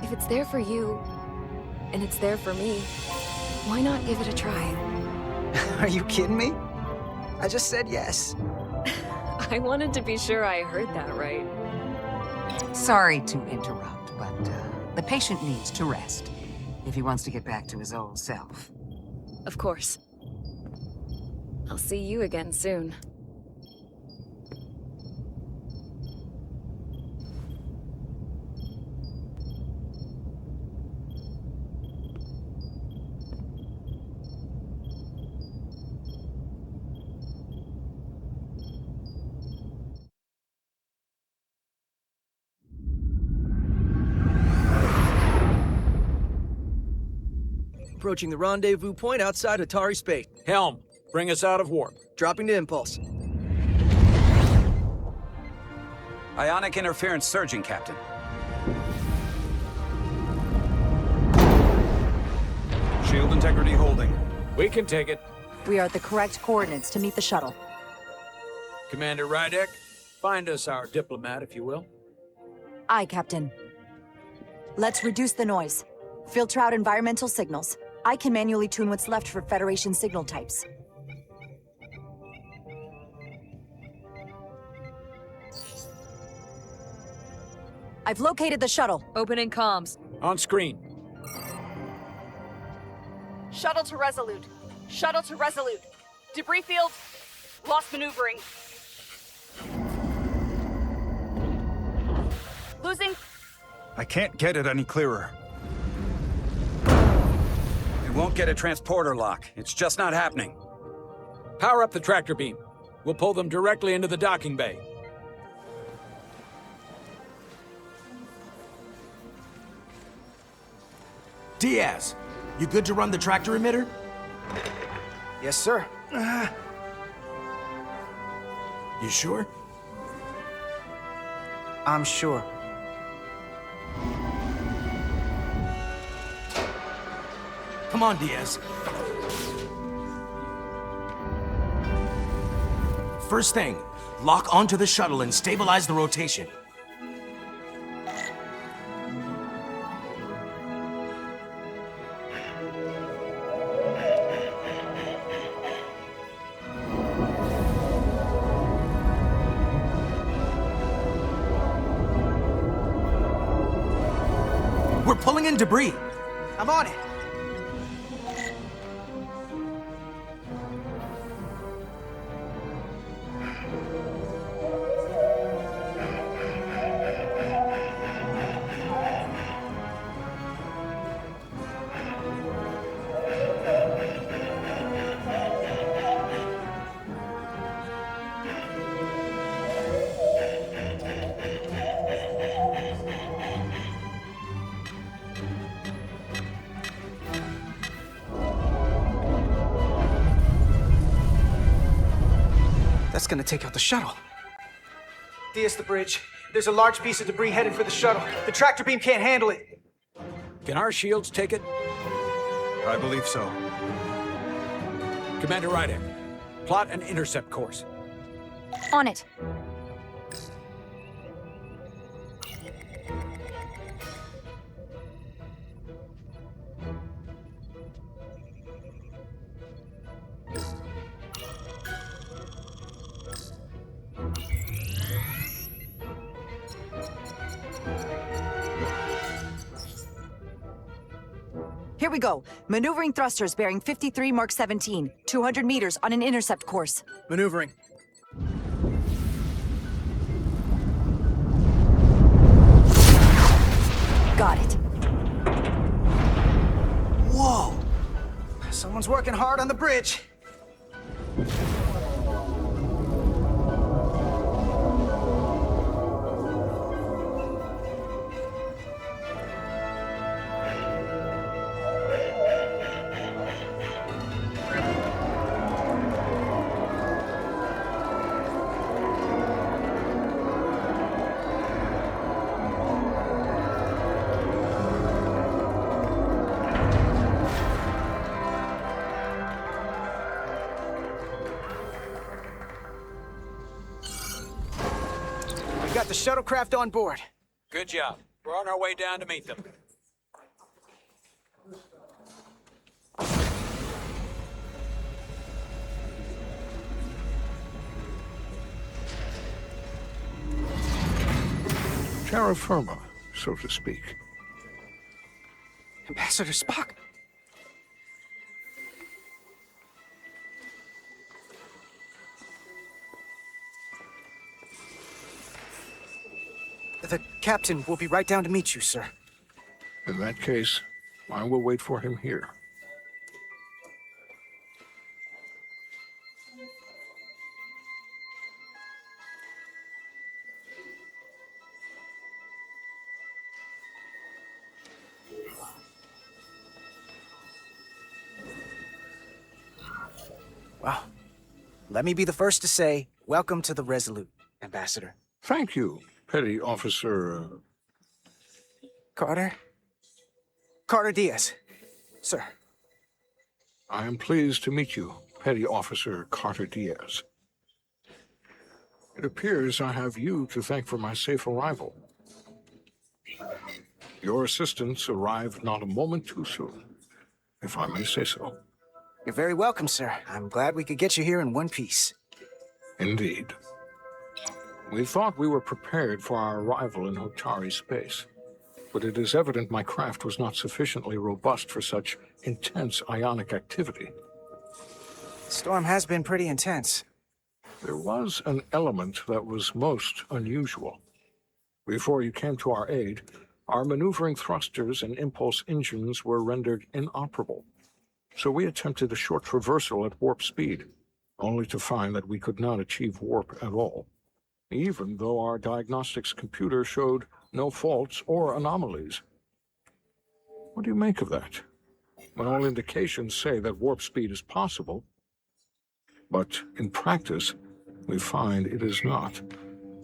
If it's there for you, and it's there for me, why not give it a try? Are you kidding me? I just said yes. I wanted to be sure I heard that right. Sorry to interrupt, but the patient needs to rest if he wants to get back to his old self. Of course. I'll see you again soon. Approaching the rendezvous point outside Atari Space. Helm, bring us out of warp. Dropping to impulse. Ionic interference surging, Captain. Shield integrity holding. We can take it. We are at the correct coordinates to meet the shuttle. Commander Rydek, find us our diplomat, if you will. Aye, Captain. Let's reduce the noise. Filter out environmental signals. I can manually tune what's left for Federation signal types. I've located the shuttle. Opening comms. On screen. Shuttle to Resolute. Shuttle to Resolute. Debris field. Lost maneuvering. Losing. I can't get it any clearer. We won't get a transporter lock. It's just not happening. Power up the tractor beam. We'll pull them directly into the docking bay. Diaz, you good to run the tractor emitter? Yes, sir. You sure? I'm sure. Come on, Diaz. First thing, lock onto the shuttle and stabilize the rotation. We're pulling in debris. I'm on it. gonna take out the shuttle. Diaz, the bridge. There's a large piece of debris headed for the shuttle. The tractor beam can't handle it. Can our shields take it? I believe so. Commander Rydek, plot an intercept course. On it. Here we go. Maneuvering thrusters bearing 53 Mark 17, 200 meters on an intercept course. Maneuvering. Got it. Whoa! Someone's working hard on the bridge. We got the shuttlecraft on board. Good job. We're on our way down to meet them. Terra firma, so to speak. Ambassador Spock. The captain will be right down to meet you, sir. In that case, I will wait for him here. Well, let me be the first to say, welcome to the Resolute, Ambassador. Thank you, Petty Officer... Carter? Carter Diaz, sir. I am pleased to meet you, Petty Officer Carter Diaz. It appears I have you to thank for my safe arrival. Your assistance arrived not a moment too soon, if I may say so. You're very welcome, sir. I'm glad we could get you here in one piece. Indeed. We thought we were prepared for our arrival in Hotari space, but it is evident my craft was not sufficiently robust for such intense ionic activity. The storm has been pretty intense. There was an element that was most unusual. Before you came to our aid, our maneuvering thrusters and impulse engines were rendered inoperable. So we attempted a short traversal at warp speed, only to find that we could not achieve warp at all, even though our diagnostics computer showed no faults or anomalies. What do you make of that? When all indications say that warp speed is possible, but in practice, we find it is not.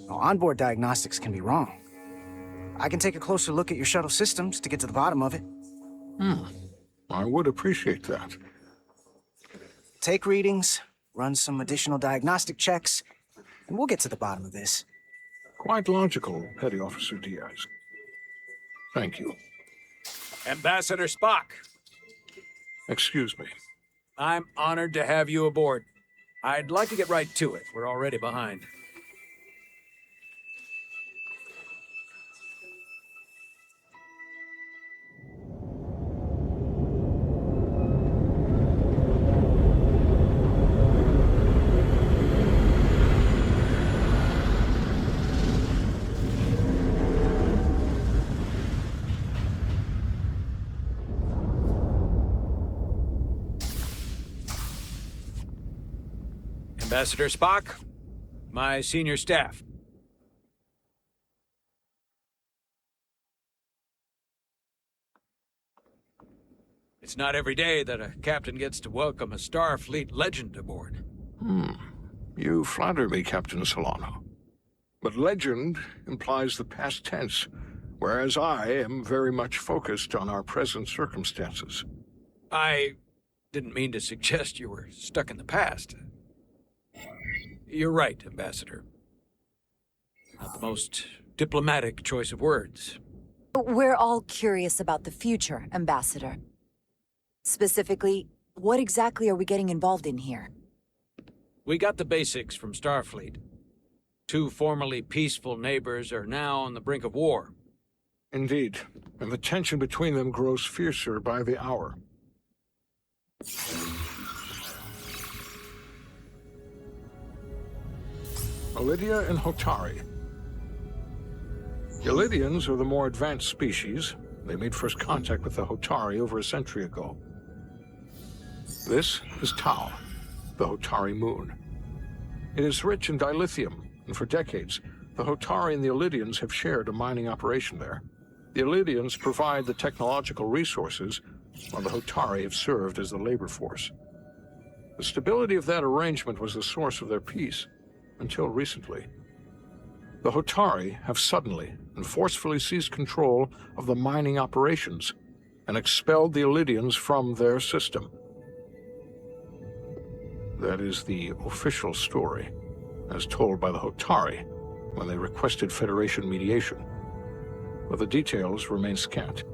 Well, onboard diagnostics can be wrong. I can take a closer look at your shuttle systems to get to the bottom of it. I would appreciate that. Take readings, run some additional diagnostic checks, and we'll get to the bottom of this. Quite logical, Petty Officer Diaz. Thank you. Ambassador Spock. Excuse me. I'm honored to have you aboard. I'd like to get right to it. We're already behind. Ambassador Spock, my senior staff. It's not every day that a captain gets to welcome a Starfleet legend aboard. You flatter me, Captain Solano. But legend implies the past tense, whereas I am very much focused on our present circumstances. I didn't mean to suggest you were stuck in the past. You're right, Ambassador. Not the most diplomatic choice of words. We're all curious about the future, Ambassador. Specifically, what exactly are we getting involved in here? We got the basics from Starfleet. Two formerly peaceful neighbors are now on the brink of war. Indeed, and the tension between them grows fiercer by the hour. Lydia and Hotari. The Lydians are the more advanced species. They made first contact with the Hotari over a century ago. This is Tau, the Hotari moon. It is rich in dilithium, and for decades, the Hotari and the Lydians have shared a mining operation there. The Lydians provide the technological resources, while the Hotari have served as the labor force. The stability of that arrangement was the source of their peace, until recently. The Hotari have suddenly and forcefully seized control of the mining operations and expelled the Lydians from their system. That is the official story, as told by the Hotari when they requested Federation mediation. But the details remain scant.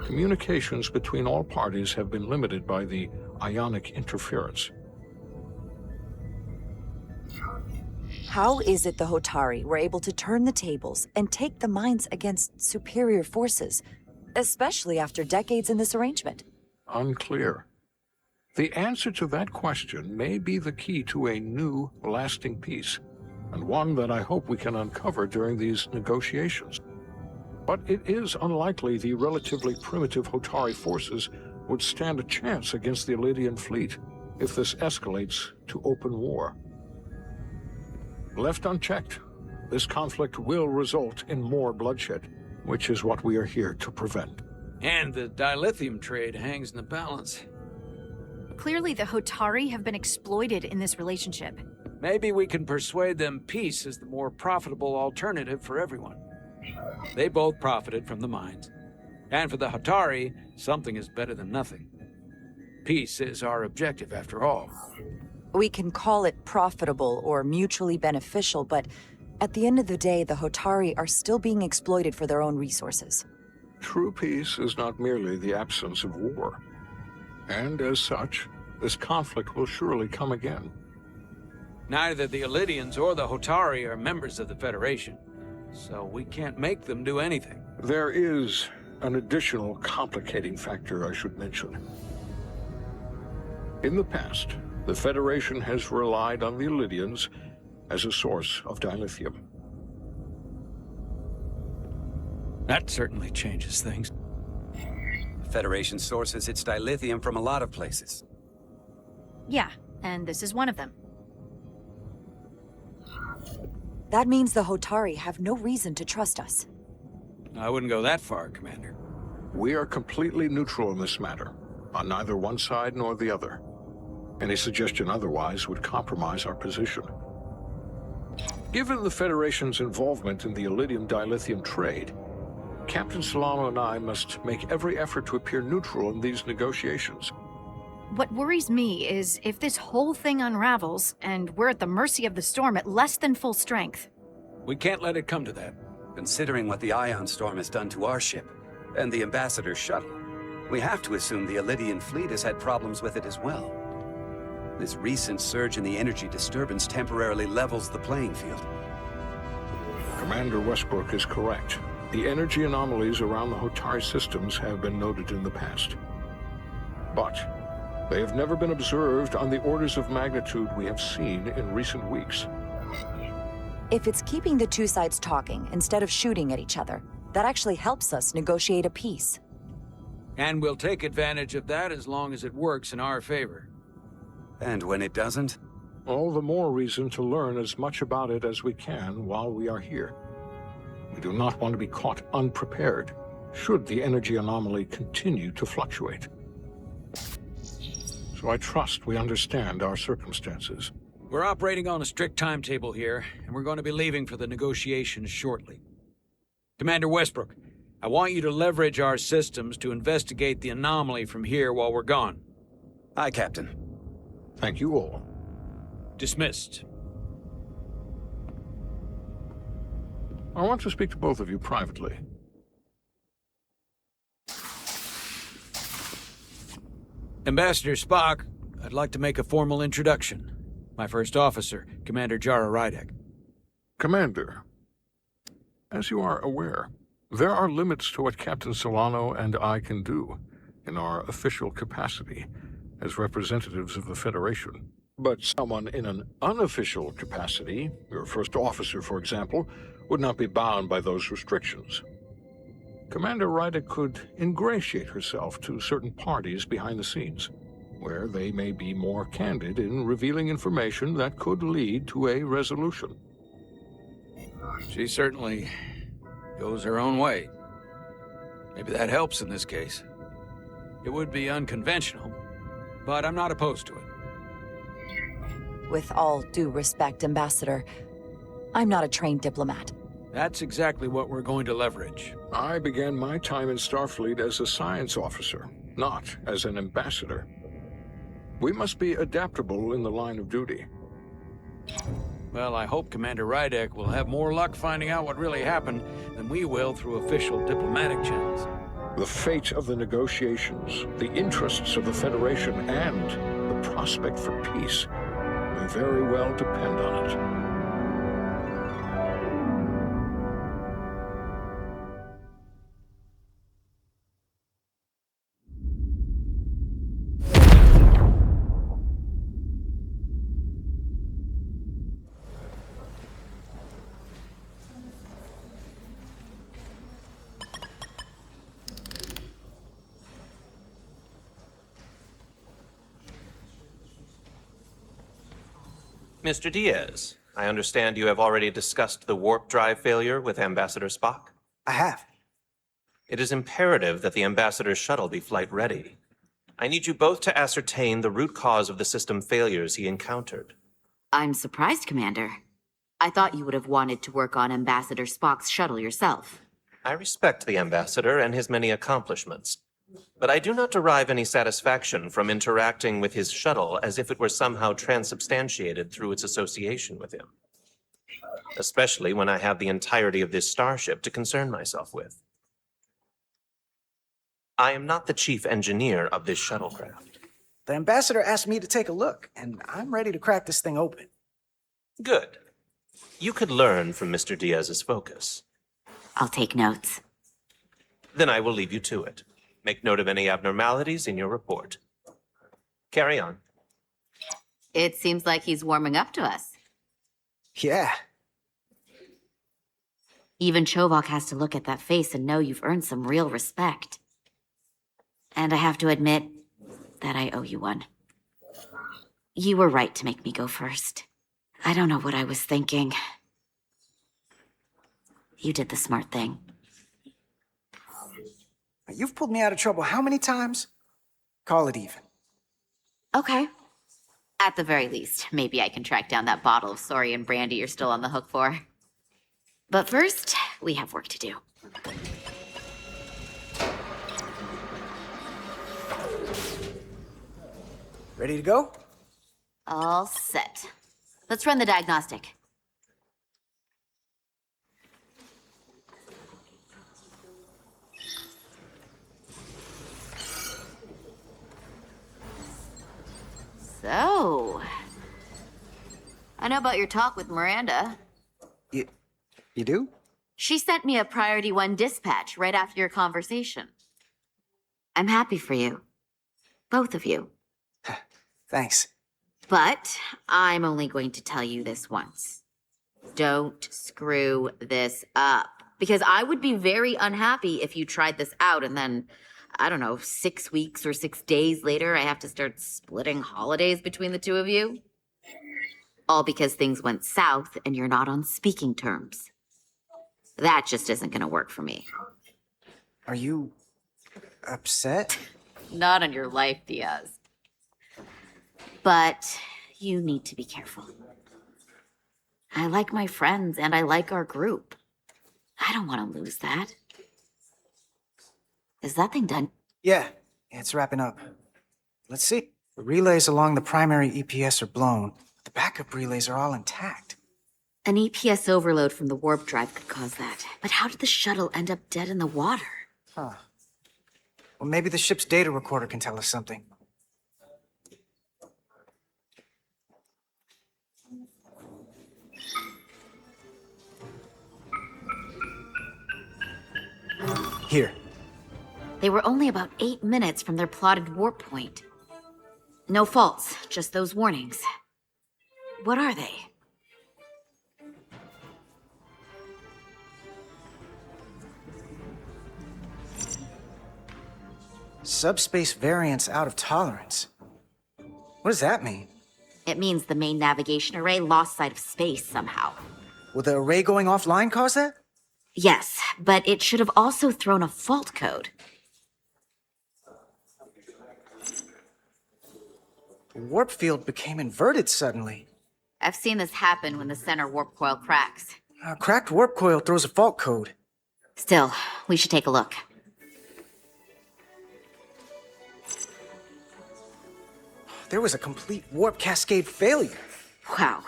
Communications between all parties have been limited by the ionic interference. How is it the Hotari were able to turn the tables and take the mines against superior forces, especially after decades in this arrangement? Unclear. The answer to that question may be the key to a new, lasting peace, and one that I hope we can uncover during these negotiations. But it is unlikely the relatively primitive Hotari forces would stand a chance against the Lydian fleet if this escalates to open war. Left unchecked, this conflict will result in more bloodshed, which is what we are here to prevent. And the dilithium trade hangs in the balance. Clearly, the Hotari have been exploited in this relationship. Maybe we can persuade them peace is the more profitable alternative for everyone. They both profited from the mines. And for the Hotari, something is better than nothing. Peace is our objective, after all. We can call it profitable or mutually beneficial, but at the end of the day, the Hotari are still being exploited for their own resources. True peace is not merely the absence of war. And as such, this conflict will surely come again. Neither the Lydians or the Hotari are members of the Federation, so we can't make them do anything. There is an additional complicating factor I should mention. In the past, the Federation has relied on the Lydians as a source of dilithium. That certainly changes things. The Federation sources its dilithium from a lot of places. Yeah, and this is one of them. That means the Hotari have no reason to trust us. I wouldn't go that far, Commander. We are completely neutral in this matter, on neither one side nor the other. Any suggestion otherwise would compromise our position. Given the Federation's involvement in the Iridium dilithium trade, Captain Solano and I must make every effort to appear neutral in these negotiations. What worries me is if this whole thing unravels, and we're at the mercy of the storm at less than full strength. We can't let it come to that. Considering what the Ion Storm has done to our ship, and the Ambassador's shuttle, we have to assume the Elydian fleet has had problems with it as well. This recent surge in the energy disturbance temporarily levels the playing field. Commander Westbrook is correct. The energy anomalies around the Hotari systems have been noted in the past. But they have never been observed on the orders of magnitude we have seen in recent weeks. If it's keeping the two sides talking instead of shooting at each other, that actually helps us negotiate a peace. And we'll take advantage of that as long as it works in our favor. And when it doesn't? All the more reason to learn as much about it as we can while we are here. We do not want to be caught unprepared, should the energy anomaly continue to fluctuate. So I trust we understand our circumstances. We're operating on a strict timetable here, and we're going to be leaving for the negotiations shortly. Commander Westbrook, I want you to leverage our systems to investigate the anomaly from here while we're gone. Aye, Captain. Thank you all. Dismissed. I want to speak to both of you privately. Ambassador Spock, I'd like to make a formal introduction. My first officer, Commander Jara Rydek. Commander, as you are aware, there are limits to what Captain Solano and I can do in our official capacity as representatives of the Federation. But someone in an unofficial capacity, your first officer, for example, would not be bound by those restrictions. Commander Rydek could ingratiate herself to certain parties behind the scenes, where they may be more candid in revealing information that could lead to a resolution. She certainly goes her own way. Maybe that helps in this case. It would be unconventional, but I'm not opposed to it. With all due respect, Ambassador, I'm not a trained diplomat. That's exactly what we're going to leverage. I began my time in Starfleet as a science officer, not as an ambassador. We must be adaptable in the line of duty. Well, I hope Commander Rydek will have more luck finding out what really happened than we will through official diplomatic channels. The fate of the negotiations, the interests of the Federation, and the prospect for peace may very well depend on it. Mr. Diaz, I understand you have already discussed the warp drive failure with Ambassador Spock? I have. It is imperative that the Ambassador's shuttle be flight ready. I need you both to ascertain the root cause of the system failures he encountered. I'm surprised, Commander. I thought you would have wanted to work on Ambassador Spock's shuttle yourself. I respect the Ambassador and his many accomplishments, but I do not derive any satisfaction from interacting with his shuttle as if it were somehow transubstantiated through its association with him. Especially when I have the entirety of this starship to concern myself with. I am not the chief engineer of this shuttlecraft. The ambassador asked me to take a look, and I'm ready to crack this thing open. Good. You could learn from Mr. Diaz's focus. I'll take notes. Then I will leave you to it. Make note of any abnormalities in your report. Carry on. It seems like he's warming up to us. Yeah. Even Chovok has to look at that face and know you've earned some real respect. And I have to admit that I owe you one. You were right to make me go first. I don't know what I was thinking. You did the smart thing. You've pulled me out of trouble how many times? Call it even. Okay. At the very least, maybe I can track down that bottle of Saurian brandy you're still on the hook for. But first, we have work to do. Ready to go? All set. Let's run the diagnostic. So, I know about your talk with Miranda. You do? She sent me a Priority 1 dispatch right after your conversation. I'm happy for you. Both of you. Thanks. But I'm only going to tell you this once. Don't screw this up. Because I would be very unhappy if you tried this out and then, I don't know, 6 weeks or 6 days later, I have to start splitting holidays between the two of you. All because things went south and you're not on speaking terms. That just isn't going to work for me. Are you upset? Not on your life, Diaz. But You need to be careful. I like my friends and I like our group. I don't want to lose that. Is that thing done? Yeah, it's wrapping up. Let's see. The relays along the primary EPS are blown. The backup relays are all intact. An EPS overload from the warp drive could cause that. But how did the shuttle end up dead in the water? Huh. Well, maybe the ship's data recorder can tell us something. Here. They were only about 8 minutes from their plotted warp point. No faults, just those warnings. What are they? Subspace variance out of tolerance. What does that mean? It means the main navigation array lost sight of space somehow. Will the array going offline cause that? Yes, but it should have also thrown a fault code. The warp field became inverted suddenly. I've seen this happen when the center warp coil cracks. A cracked warp coil throws a fault code. Still, we should take a look. There was a complete warp cascade failure. Wow.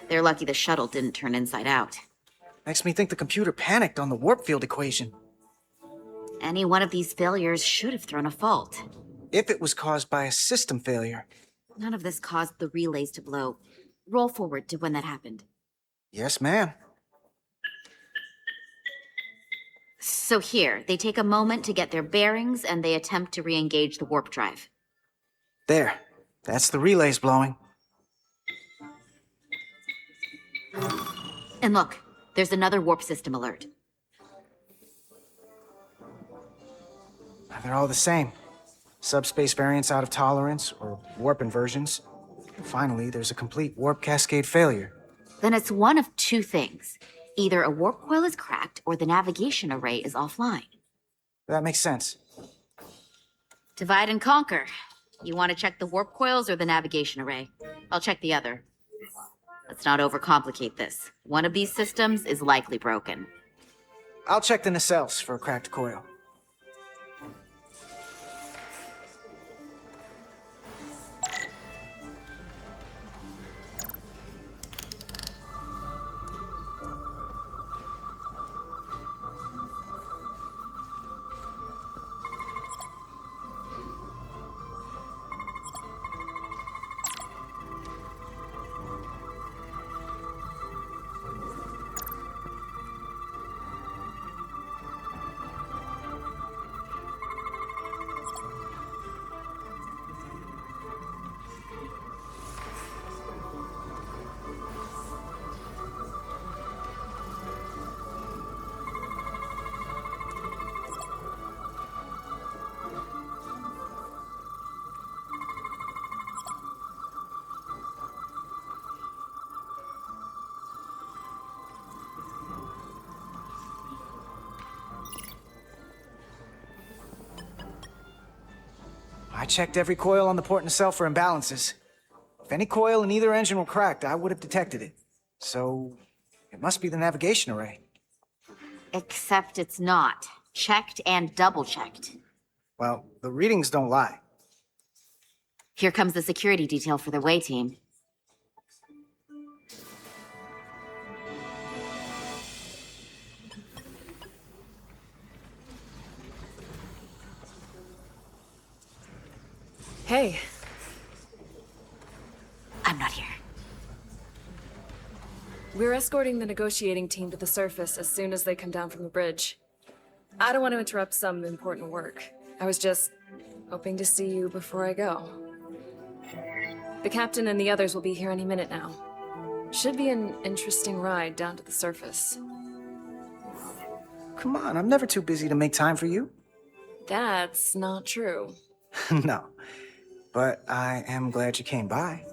They're lucky the shuttle didn't turn inside out. Makes me think the computer panicked on the warp field equation. Any one of these failures should have thrown a fault. If it was caused by a system failure. None of this caused the relays to blow. Roll forward to when that happened. Yes, ma'am. So here, they take a moment to get their bearings and they attempt to re-engage the warp drive. There. That's the relays blowing. And look, there's another warp system alert. They're all the same. Subspace variance out of tolerance, or warp inversions. Finally, there's a complete warp cascade failure. Then it's one of two things. Either a warp coil is cracked or the navigation array is offline. That makes sense. Divide and conquer. You want to check the warp coils or the navigation array? I'll check the other. Let's not overcomplicate this. One of these systems is likely broken. I'll check the nacelles for a cracked coil. I checked every coil on the port nacelle for imbalances. If any coil in either engine were cracked, I would have detected it. So, it must be the navigation array. Except it's not. Checked and double-checked. Well, the readings don't lie. Here comes the security detail for the way team. Hey. I'm not here. We're escorting the negotiating team to the surface as soon as they come down from the bridge. I don't want to interrupt some important work. I was just hoping to see you before I go. The captain and the others will be here any minute now. Should be an interesting ride down to the surface. Come on, I'm never too busy to make time for you. That's not true. No, but I am glad you came by.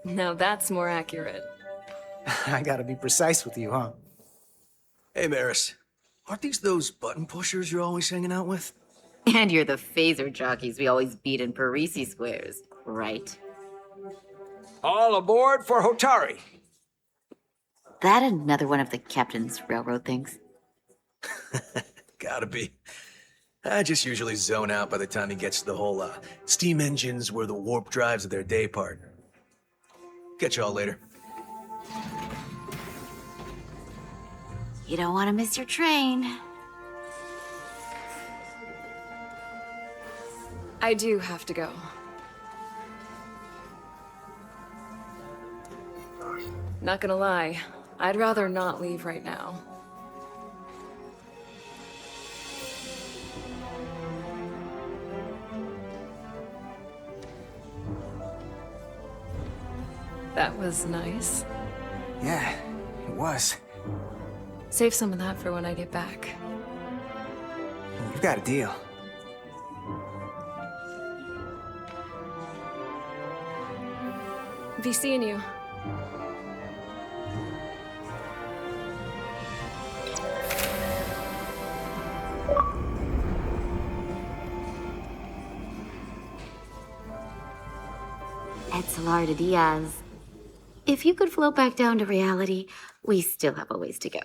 No, that's more accurate. I gotta be precise with you, huh? Hey, Maris. Aren't these those button pushers you're always hanging out with? And you're the phaser jockeys we always beat in Parisi squares, right? All aboard for Hotari. That another one of the captain's railroad things? Gotta be. I just usually zone out by the time he gets to the whole, steam engines were the warp drives of their day part. Catch y'all later. You don't want to miss your train. I do have to go. Not gonna lie, I'd rather not leave right now. That was nice. Yeah, it was. Save some of that for when I get back. You've got a deal. Be seeing you. Etzelar de Diaz. If you could float back down to reality, we still have a ways to go.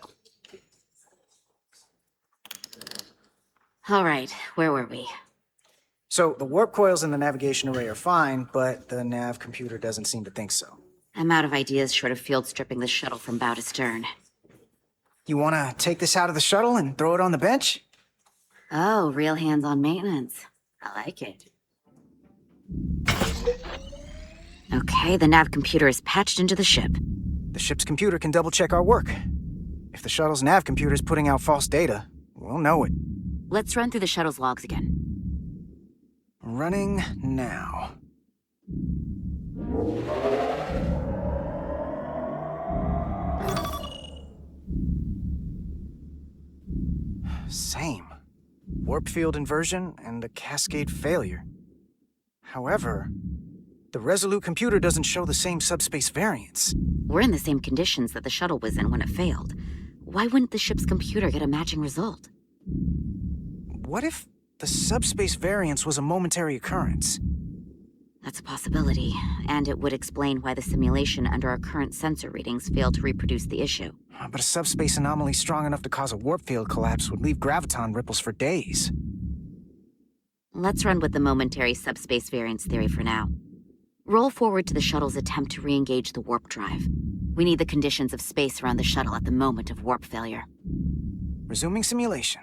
All right, where were we? So, the warp coils in the navigation array are fine, but the nav computer doesn't seem to think so. I'm out of ideas short of field stripping the shuttle from bow to stern. You wanna take this out of the shuttle and throw it on the bench? Oh, real hands-on maintenance. I like it. Okay, the nav computer is patched into the ship. The ship's computer can double-check our work. If the shuttle's nav computer is putting out false data, we'll know it. Let's run through the shuttle's logs again. Running now. Same. Warp field inversion and a cascade failure. However, the Resolute computer doesn't show the same subspace variance. We're in the same conditions that the shuttle was in when it failed. Why wouldn't the ship's computer get a matching result? What if the subspace variance was a momentary occurrence? That's a possibility, and it would explain why the simulation under our current sensor readings failed to reproduce the issue. But a subspace anomaly strong enough to cause a warp field collapse would leave graviton ripples for days. Let's run with the momentary subspace variance theory for now. Roll forward to the shuttle's attempt to re-engage the warp drive. We need the conditions of space around the shuttle at the moment of warp failure. Resuming simulation.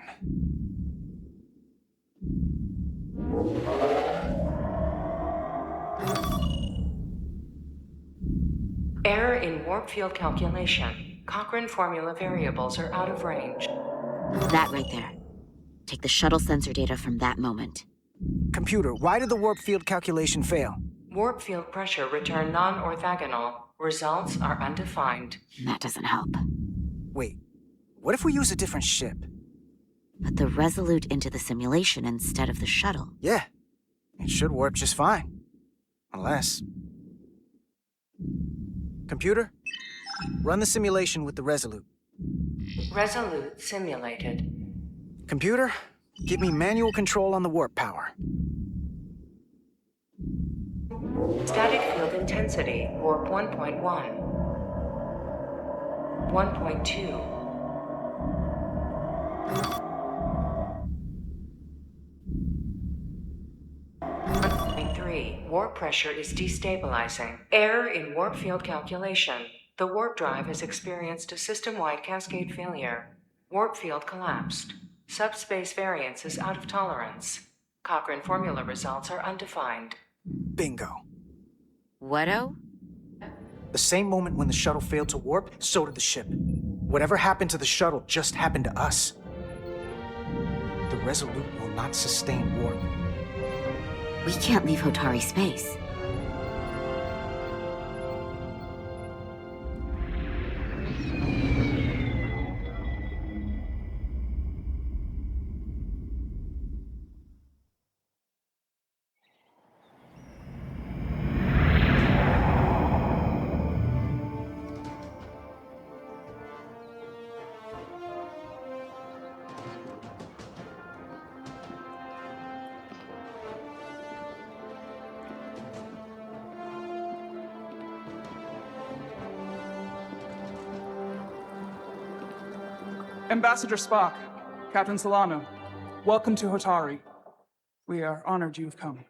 Error in warp field calculation. Cochrane formula variables are out of range. That right there. Take the shuttle sensor data from that moment. Computer, why did the warp field calculation fail? Warp field pressure returned non-orthogonal. Results are undefined. That doesn't help. Wait, what if we use a different ship? Put the Resolute into the simulation instead of the shuttle. Yeah, it should warp just fine. Unless... Computer, run the simulation with the Resolute. Resolute simulated. Computer, give me manual control on the warp power. Static field intensity, warp 1.1. 1.2. 1.3. Warp pressure is destabilizing. Error in warp field calculation. The warp drive has experienced a system-wide cascade failure. Warp field collapsed. Subspace variance is out of tolerance. Cochrane formula results are undefined. Bingo. What-o? The same moment when the shuttle failed to warp, so did the ship. Whatever happened to the shuttle just happened to us. The Resolute will not sustain warp. We can't leave Hotari space. Ambassador Spock, Captain Solano, welcome to Hotari. We are honored you have come.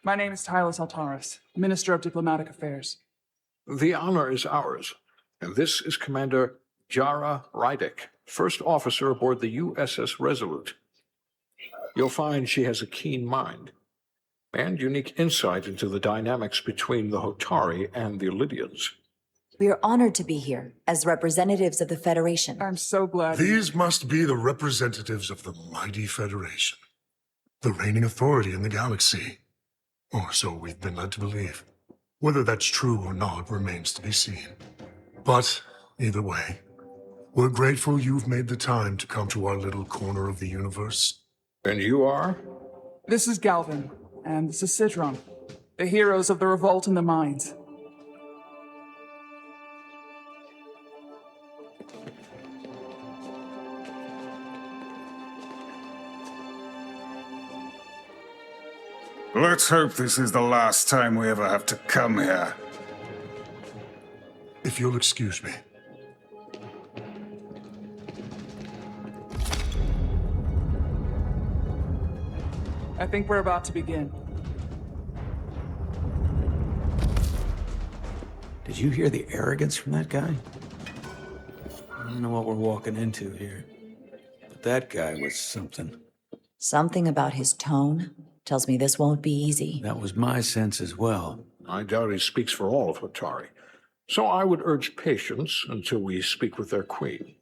My name is Tylos Altaris, Minister of Diplomatic Affairs. The honor is ours, and this is Commander Jara Rydick, first officer aboard the USS Resolute. You'll find she has a keen mind and unique insight into the dynamics between the Hotari and the Lydians. We are honored to be here as representatives of the Federation. I'm so glad. These must be the representatives of the mighty Federation, the reigning authority in the galaxy. Or so we've been led to believe. Whether that's true or not remains to be seen. But either way, we're grateful you've made the time to come to our little corner of the universe. And you are? This is Galvin, and this is Citron, the heroes of the revolt in the mines. Let's hope this is the last time we ever have to come here. If you'll excuse me. I think we're about to begin. Did you hear the arrogance from that guy? I don't know what we're walking into here. But that guy was something. Something about his tone tells me this won't be easy. That was my sense as well. I doubt he speaks for all of Hotari, so I would urge patience until we speak with their queen.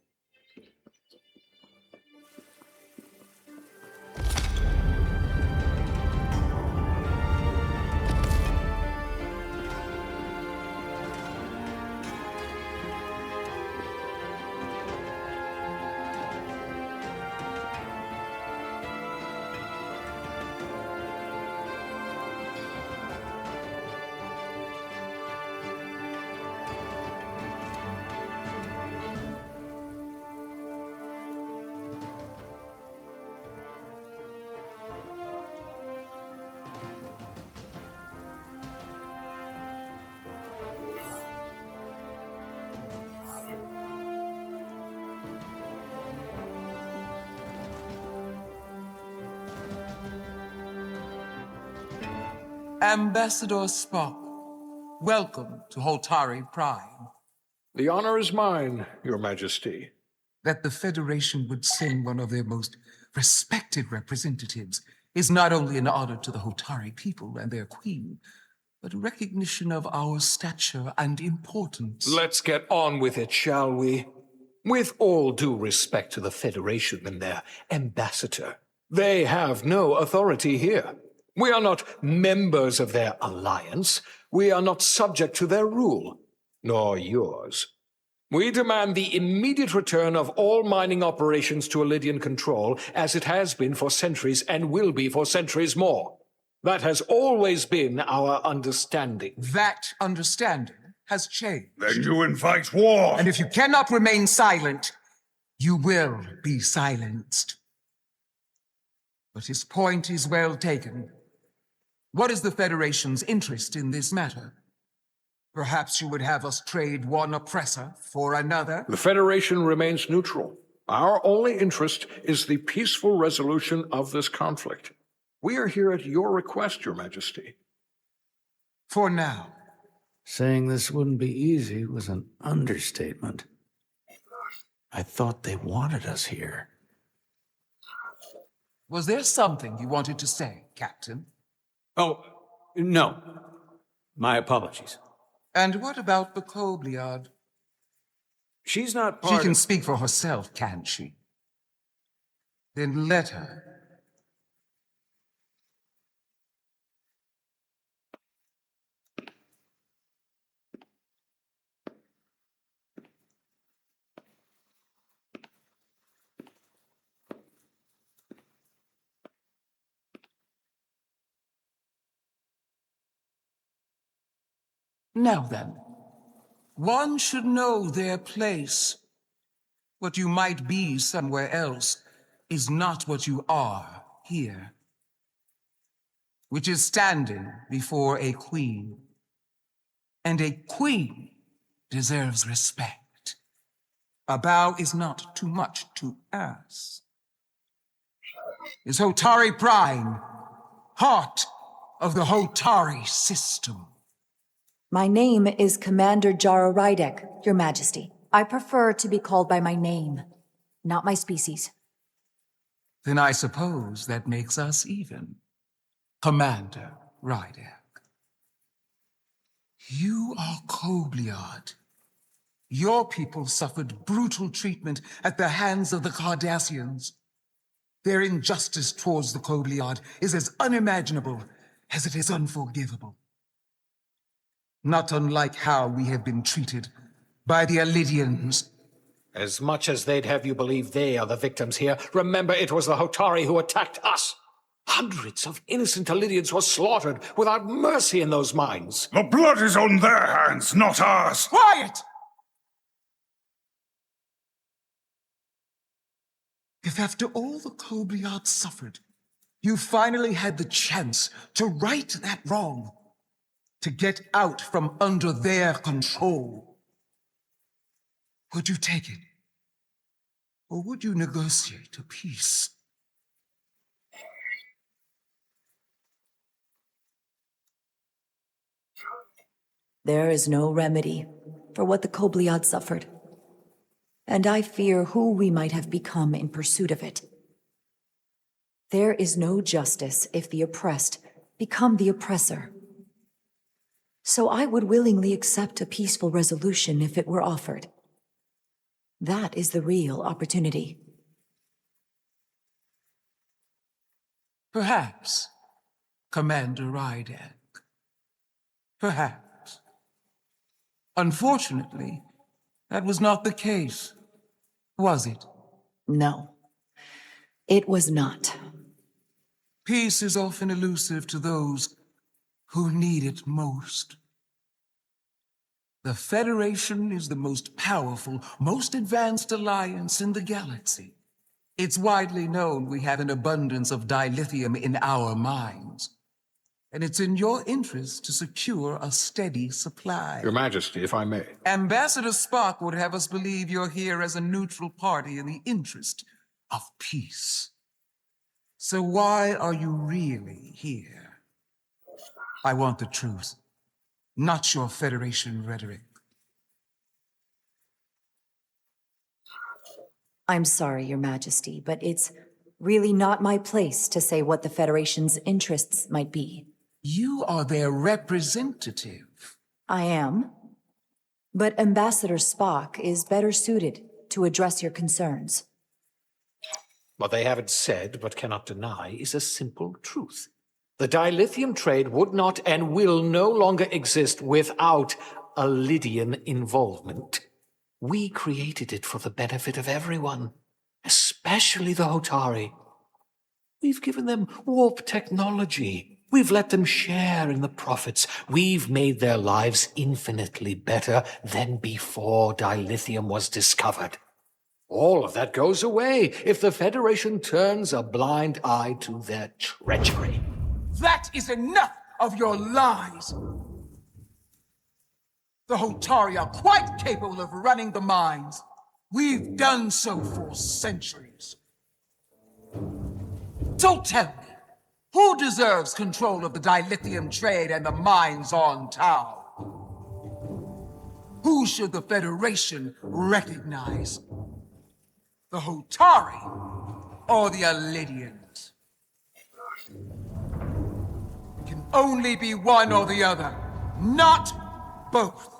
Ambassador Spock, welcome to Hotari Prime. The honor is mine, Your Majesty. That the Federation would send one of their most respected representatives is not only an honor to the Hotari people and their queen, but a recognition of our stature and importance. Let's get on with it, shall we? With all due respect to the Federation and their ambassador, they have no authority here. We are not members of their alliance. We are not subject to their rule, nor yours. We demand the immediate return of all mining operations to Lydian control, as it has been for centuries and will be for centuries more. That has always been our understanding. That understanding has changed. Then you invite war! And if you cannot remain silent, you will be silenced. But his point is well taken. What is the Federation's interest in this matter? Perhaps you would have us trade one oppressor for another? The Federation remains neutral. Our only interest is the peaceful resolution of this conflict. We are here at your request, Your Majesty. For now. Saying this wouldn't be easy was an understatement. I thought they wanted us here. Was there something you wanted to say, Captain? Oh, no. My apologies. And what about the Cobliard? She's not part She can of... speak for herself, can't she? Then let her. Now then, one should know their place. What you might be somewhere else is not what you are here, which is standing before a queen. And a queen deserves respect. A bow is not too much to ask. Is Hotari Prime heart of the Hotari system? My name is Commander Jara Rydek, Your Majesty. I prefer to be called by my name, not my species. Then I suppose that makes us even. Commander Rydek. You are Kobliad. Your people suffered brutal treatment at the hands of the Cardassians. Their injustice towards the Kobliad is as unimaginable as it is unforgivable. Not unlike how we have been treated by the Alidians. As much as they'd have you believe they are the victims here, remember it was the Hotari who attacked us. Hundreds of innocent Alidians were slaughtered without mercy in those mines. The blood is on their hands, not ours! Quiet! If after all the Kobliad suffered, you finally had the chance to right that wrong, to get out from under their control, would you take it? Or would you negotiate a peace? There is no remedy for what the Kobliad suffered, and I fear who we might have become in pursuit of it. There is no justice if the oppressed become the oppressor. So I would willingly accept a peaceful resolution if it were offered. That is the real opportunity. Perhaps, Commander Rydek. Perhaps. Unfortunately, that was not the case, was it? No, it was not. Peace is often elusive to those who need it most. The Federation is the most powerful, most advanced alliance in the galaxy. It's widely known we have an abundance of dilithium in our mines, and it's in your interest to secure a steady supply. Your Majesty, if I may. Ambassador Spock would have us believe you're here as a neutral party in the interest of peace. So why are you really here? I want the truth, not your Federation rhetoric. I'm sorry, Your Majesty, but it's really not my place to say what the Federation's interests might be. You are their representative. I am. But Ambassador Spock is better suited to address your concerns. What they haven't said, but cannot deny, is a simple truth. The dilithium trade would not and will no longer exist without Alidian involvement. We created it for the benefit of everyone, especially the Hotari. We've given them warp technology. We've let them share in the profits. We've made their lives infinitely better than before dilithium was discovered. All of that goes away if the Federation turns a blind eye to their treachery. That is enough of your lies! The Hotari are quite capable of running the mines. We've done so for centuries. So tell me, who deserves control of the dilithium trade and the mines on Tau? Who should the Federation recognize? The Hotari or the Alidians? It can only be one or the other, not both.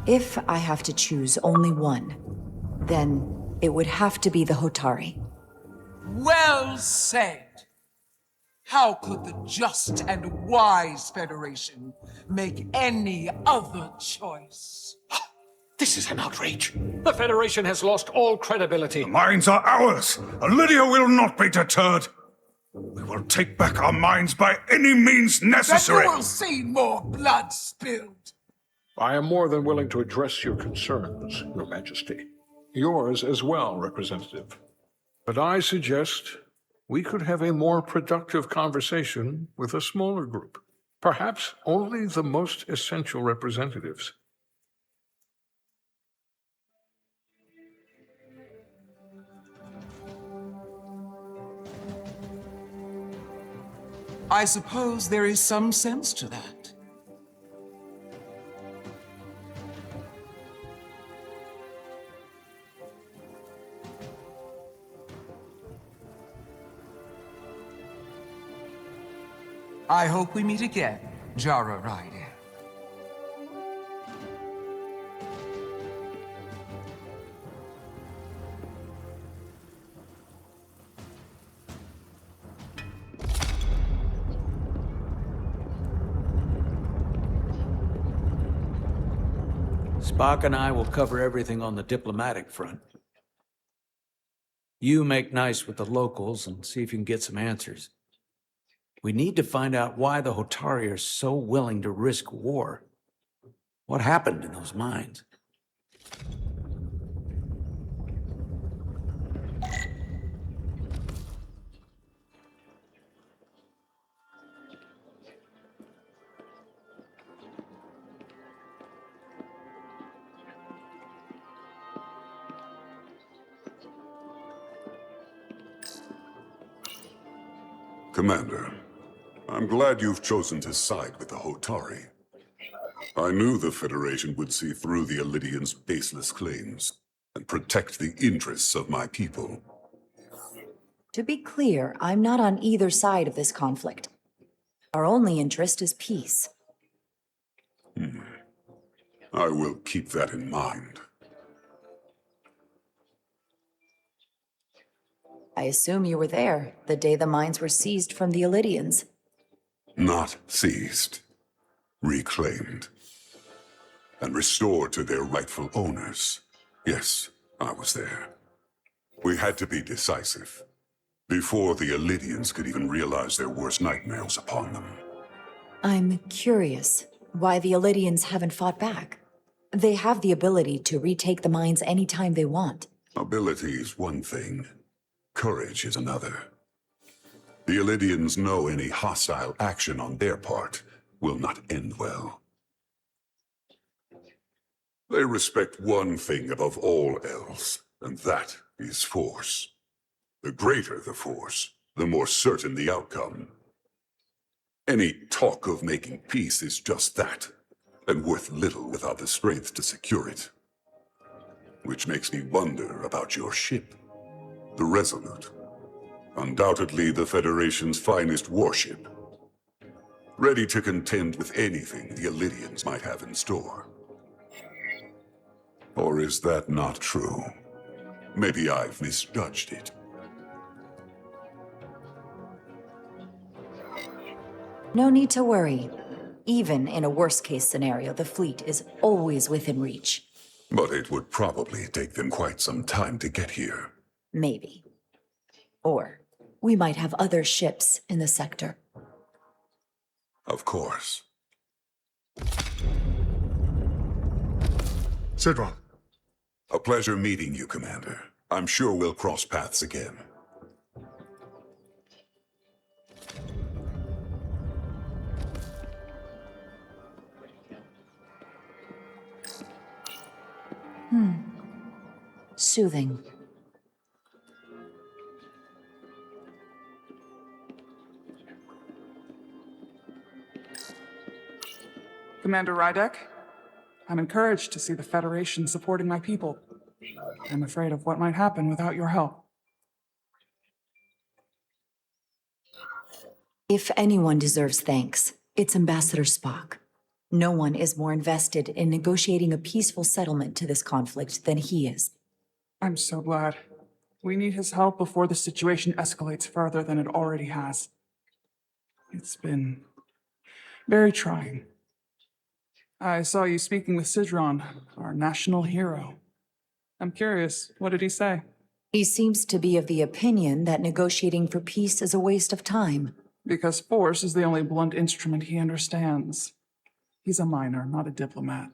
If I have to choose only one, then it would have to be the Hotari. Well said! How could the just and wise Federation make any other choice? This is an outrage. The Federation has lost all credibility. The mines are ours. Lydia will not be deterred. We will take back our mines by any means necessary. Then you will see more blood spilled. I am more than willing to address your concerns, Your Majesty. Yours as well, Representative. But I suggest we could have a more productive conversation with a smaller group. Perhaps only the most essential representatives. I suppose there is some sense to that. I hope we meet again, Jara Ryder. Spock and I will cover everything on the diplomatic front. You make nice with the locals and see if you can get some answers. We need to find out why the Hotari are so willing to risk war. What happened in those mines? Commander, I'm glad you've chosen to side with the Hotari. I knew the Federation would see through the Elidians' baseless claims and protect the interests of my people. To be clear, I'm not on either side of this conflict. Our only interest is peace. I will keep that in mind. I assume you were there the day the mines were seized from the Elidians. Not seized. Reclaimed. And restored to their rightful owners. Yes, I was there. We had to be decisive. Before the Elidians could even realize their worst nightmares upon them. I'm curious why the Elidians haven't fought back. They have the ability to retake the mines anytime they want. Ability is one thing. Courage is another. The Elidians know any hostile action on their part will not end well. They respect one thing above all else, and that is force. The greater the force, the more certain the outcome. Any talk of making peace is just that, and worth little without the strength to secure it. Which makes me wonder about your ship. The Resolute. Undoubtedly the Federation's finest warship. Ready to contend with anything the Elidians might have in store. Or is that not true? Maybe I've misjudged it. No need to worry. Even in a worst-case scenario, the fleet is always within reach. But it would probably take them quite some time to get here. Maybe. Or we might have other ships in the sector. Of course. Sidron. A pleasure meeting you, Commander. I'm sure we'll cross paths again. Soothing. Commander Rydek, I'm encouraged to see the Federation supporting my people. I'm afraid of what might happen without your help. If anyone deserves thanks, it's Ambassador Spock. No one is more invested in negotiating a peaceful settlement to this conflict than he is. I'm so glad. We need his help before the situation escalates further than it already has. It's been very trying. I saw you speaking with Sidron, our national hero. I'm curious, what did he say? He seems to be of the opinion that negotiating for peace is a waste of time. Because force is the only blunt instrument he understands. He's a miner, not a diplomat.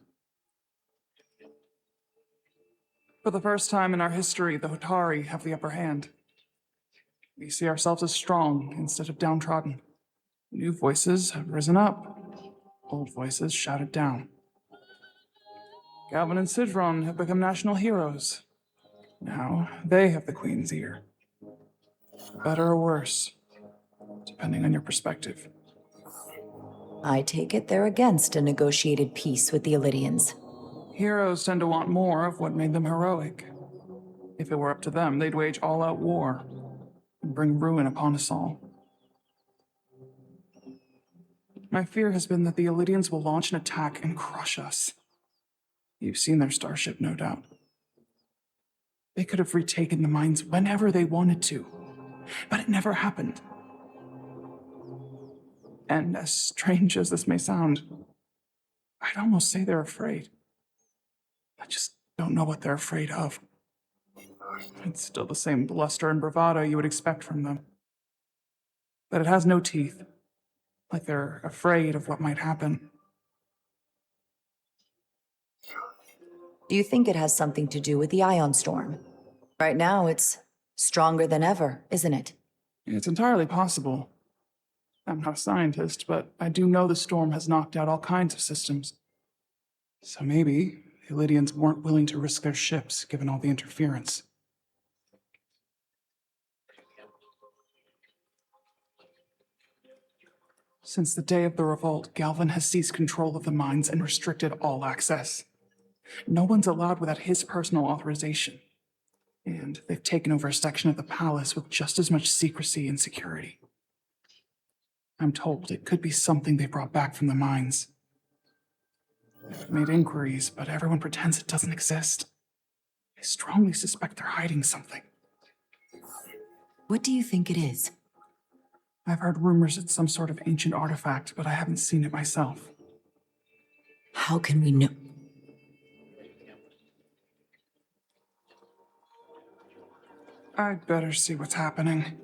For the first time in our history, the Hotari have the upper hand. We see ourselves as strong instead of downtrodden. New voices have risen up. Old voices shouted down. Galvin and Sidron have become national heroes. Now they have the Queen's ear. Better or worse, depending on your perspective. I take it they're against a negotiated peace with the Illidians. Heroes tend to want more of what made them heroic. If it were up to them, they'd wage all-out war and bring ruin upon us all. My fear has been that the Illidians will launch an attack and crush us. You've seen their starship, no doubt. They could have retaken the mines whenever they wanted to, but it never happened. And as strange as this may sound, I'd almost say they're afraid. I just don't know what they're afraid of. It's still the same bluster and bravado you would expect from them. But it has no teeth, like they're afraid of what might happen. Do you think it has something to do with the ion storm? Right now, it's stronger than ever, isn't it? It's entirely possible. I'm not a scientist, but I do know the storm has knocked out all kinds of systems. So maybe the Illidians weren't willing to risk their ships, given all the interference. Since the day of the revolt, Galvin has seized control of the mines and restricted all access. No one's allowed without his personal authorization. And they've taken over a section of the palace with just as much secrecy and security. I'm told it could be something they brought back from the mines. I've made inquiries, but everyone pretends it doesn't exist. I strongly suspect they're hiding something. What do you think it is? I've heard rumors it's some sort of ancient artifact, but I haven't seen it myself. How can we know? I'd better see what's happening.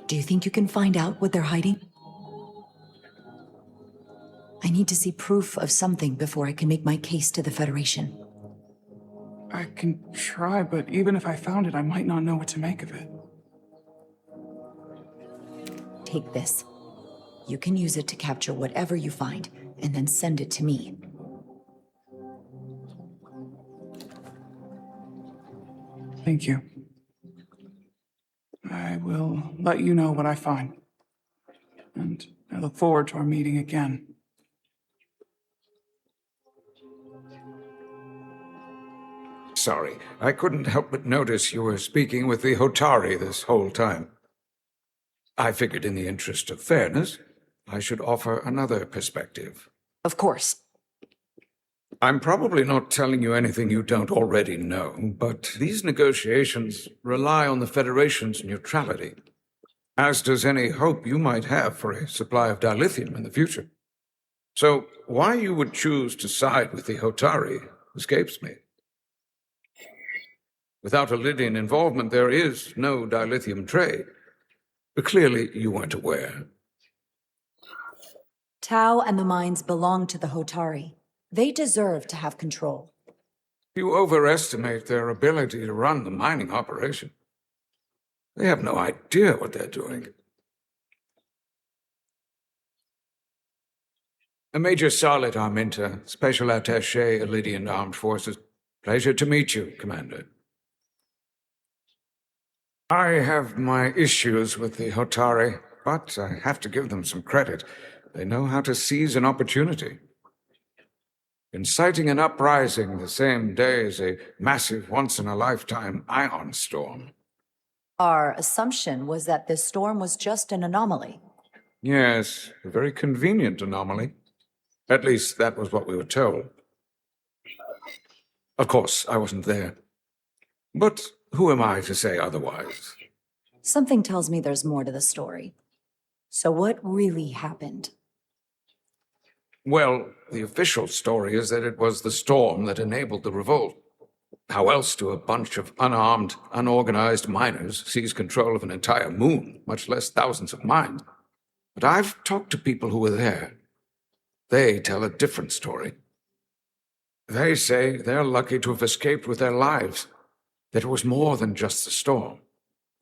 Do you think you can find out what they're hiding? I need to see proof of something before I can make my case to the Federation. I can try, but even if I found it, I might not know what to make of it. Take this. You can use it to capture whatever you find, and then send it to me. Thank you. I will let you know what I find. And I look forward to our meeting again. Sorry, I couldn't help but notice you were speaking with the Hotari this whole time. I figured in the interest of fairness, I should offer another perspective. Of course. I'm probably not telling you anything you don't already know, but these negotiations rely on the Federation's neutrality, as does any hope you might have for a supply of dilithium in the future. So why you would choose to side with the Hotari escapes me. Without Illidian involvement, there is no dilithium trade. But clearly, you weren't aware. Tau and the mines belong to the Hotari. They deserve to have control. You overestimate their ability to run the mining operation. They have no idea what they're doing. Major Salit Arminta, Special Attaché, Illidian Armed Forces. Pleasure to meet you, Commander. I have my issues with the Hotari, but I have to give them some credit. They know how to seize an opportunity. Inciting an uprising the same day as a massive once-in-a-lifetime ion storm. Our assumption was that this storm was just an anomaly. Yes, a very convenient anomaly. At least that was what we were told. Of course, I wasn't there. But who am I to say otherwise? Something tells me there's more to the story. So what really happened? Well, the official story is that it was the storm that enabled the revolt. How else do a bunch of unarmed, unorganized miners seize control of an entire moon, much less thousands of mines? But I've talked to people who were there. They tell a different story. They say they're lucky to have escaped with their lives, that it was more than just the storm,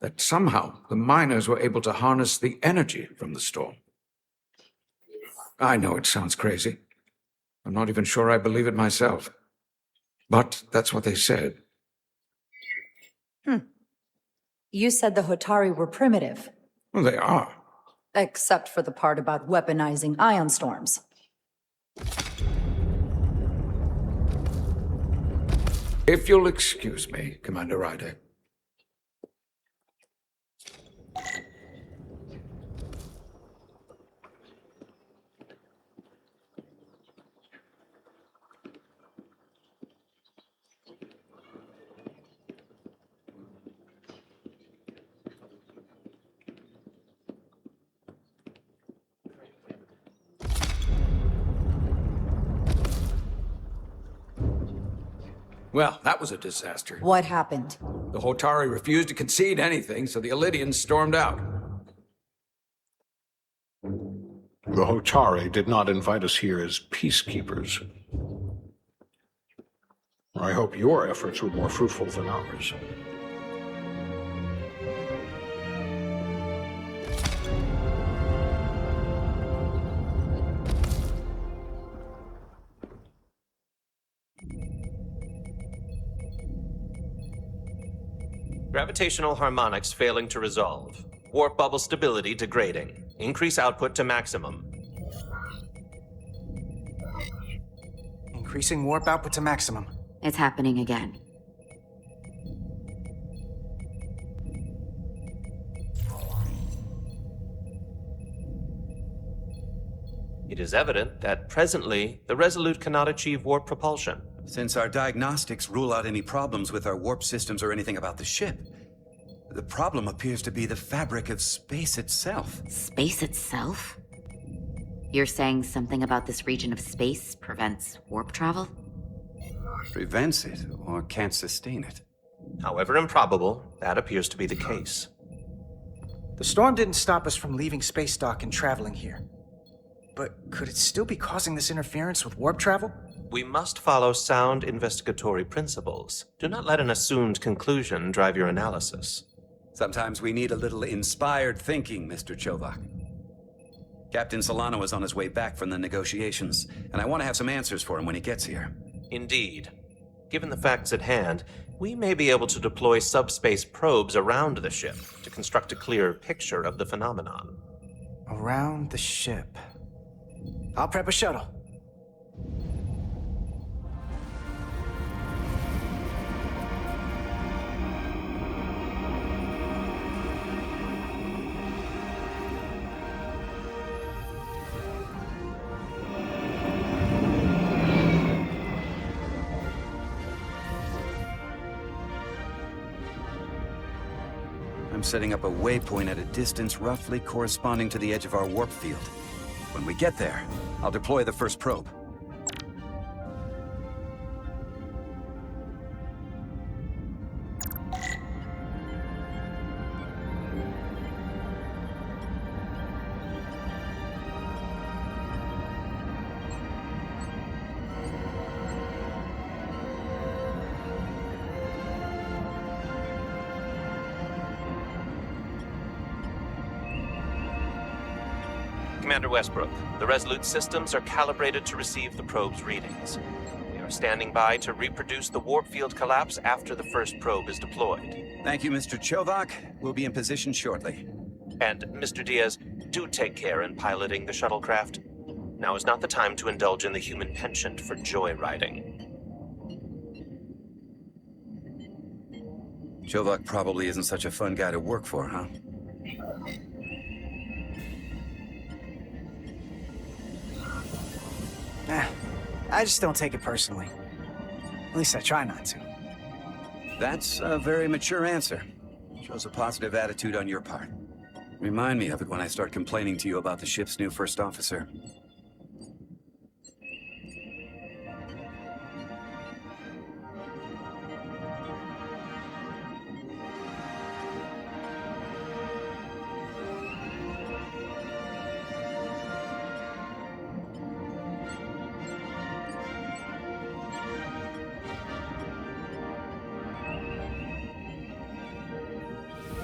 that somehow the miners were able to harness the energy from the storm. I know it sounds crazy. I'm not even sure I believe it myself. But that's what they said. You said the Hotari were primitive. Well, they are. Except for the part about weaponizing ion storms. If you'll excuse me, Commander Ryder. Well, that was a disaster. What happened? The Hotari refused to concede anything, so the Elydians stormed out. The Hotari did not invite us here as peacekeepers. I hope your efforts were more fruitful than ours. Gravitational harmonics failing to resolve. Warp bubble stability degrading. Increase output to maximum. Increasing warp output to maximum. It's happening again. It is evident that presently the Resolute cannot achieve warp propulsion. Since our diagnostics rule out any problems with our warp systems or anything about the ship, the problem appears to be the fabric of space itself. Space itself? You're saying something about this region of space prevents warp travel? Prevents it, or can't sustain it. However improbable, that appears to be the case. The storm didn't stop us from leaving space dock and traveling here. But could it still be causing this interference with warp travel? We must follow sound investigatory principles. Do not let an assumed conclusion drive your analysis. Sometimes we need a little inspired thinking, Mr. Chovak. Captain Solano is on his way back from the negotiations, and I want to have some answers for him when he gets here. Indeed. Given the facts at hand, we may be able to deploy subspace probes around the ship to construct a clearer picture of the phenomenon. Around the ship. I'll prep a shuttle. I'm setting up a waypoint at a distance roughly corresponding to the edge of our warp field. When we get there, I'll deploy the first probe. Commander Westbrook, the Resolute systems are calibrated to receive the probe's readings. We are standing by to reproduce the warp field collapse after the first probe is deployed. Thank you, Mr. Chovak. We'll be in position shortly. And, Mr. Diaz, do take care in piloting the shuttlecraft. Now is not the time to indulge in the human penchant for joyriding. Chovak probably isn't such a fun guy to work for, huh? I just don't take it personally. At least I try not to. That's a very mature answer. Shows a positive attitude on your part. Remind me of it when I start complaining to you about the ship's new first officer.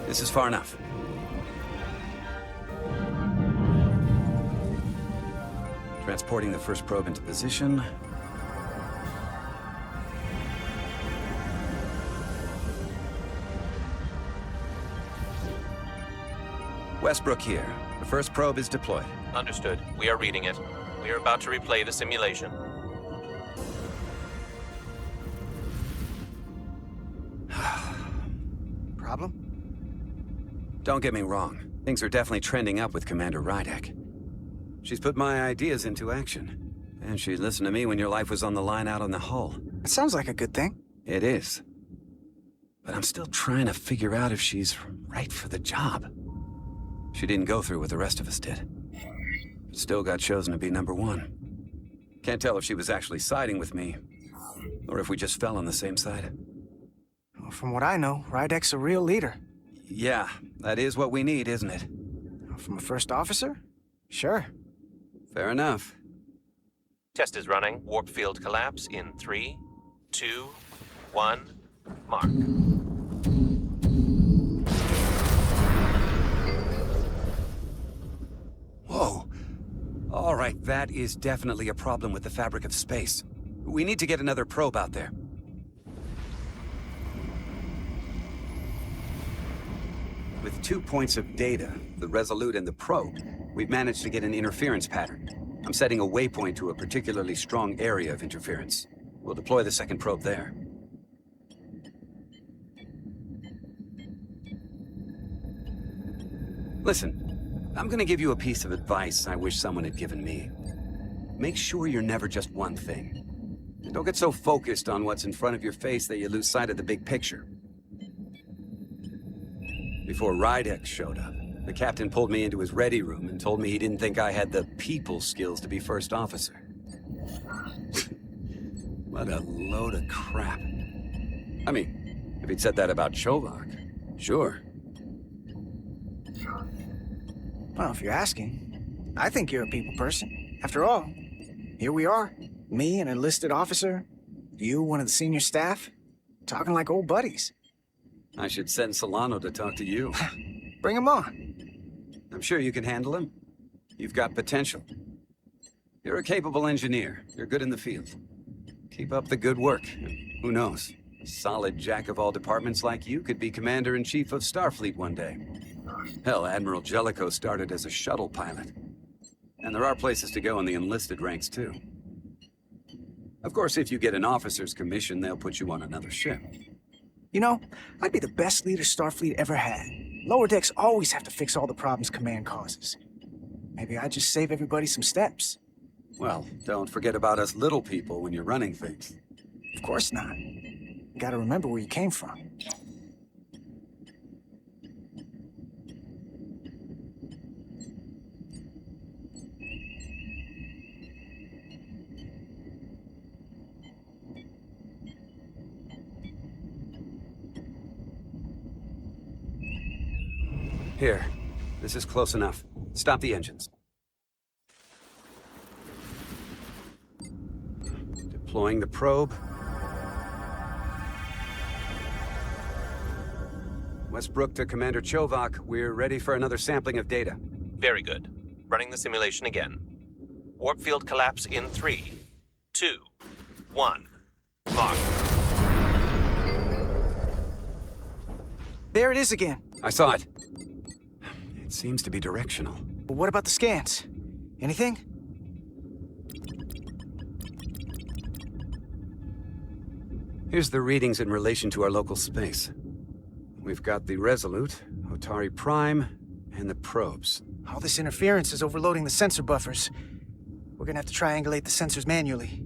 This is far enough. Transporting the first probe into position. Westbrook here. The first probe is deployed. Understood. We are reading it. We are about to replay the simulation. Problem? Don't get me wrong. Things are definitely trending up with Commander Rydek. She's put my ideas into action. And she listened to me when your life was on the line out on the hull. That sounds like a good thing. It is. But I'm still trying to figure out if she's right for the job. She didn't go through what the rest of us did. Still got chosen to be #1. Can't tell if she was actually siding with me, or if we just fell on the same side. Well, from what I know, Rydek's a real leader. Yeah, that is what we need, isn't it? From a first officer? Sure. Fair enough. Test is running. Warp field collapse in 3, 2, 1, mark. Whoa. All right, that is definitely a problem with the fabric of space. We need to get another probe out there. With 2 points of data, the Resolute and the probe, we've managed to get an interference pattern. I'm setting a waypoint to a particularly strong area of interference. We'll deploy the second probe there. Listen, I'm gonna give you a piece of advice I wish someone had given me. Make sure you're never just one thing. And don't get so focused on what's in front of your face that you lose sight of the big picture. Before Rydek showed up, the captain pulled me into his ready room and told me he didn't think I had the people skills to be first officer. What a load of crap. I mean, if he'd said that about Chovak, sure. Well, if you're asking, I think you're a people person. After all, here we are. Me, an enlisted officer. You, one of the senior staff. Talking like old buddies. I should send Solano to talk to you. Bring him on. I'm sure you can handle him. You've got potential. You're a capable engineer. You're good in the field. Keep up the good work. Who knows? A solid jack of all departments like you could be Commander-in-Chief of Starfleet one day. Hell, Admiral Jellicoe started as a shuttle pilot. And there are places to go in the enlisted ranks, too. Of course, if you get an officer's commission, they'll put you on another ship. You know, I'd be the best leader Starfleet ever had. Lower decks always have to fix all the problems Command causes. Maybe I'd just save everybody some steps. Well, don't forget about us little people when you're running things. Of course not. You gotta remember where you came from. Here. This is close enough. Stop the engines. Deploying the probe. Westbrook to Commander Chovak. We're ready for another sampling of data. Very good. Running the simulation again. Warp field collapse in 3, 2, 1, mark. There it is again. I saw it. It seems to be directional. But what about the scans? Anything? Here's the readings in relation to our local space. We've got the Resolute, Otari Prime, and the probes. All this interference is overloading the sensor buffers. We're gonna have to triangulate the sensors manually.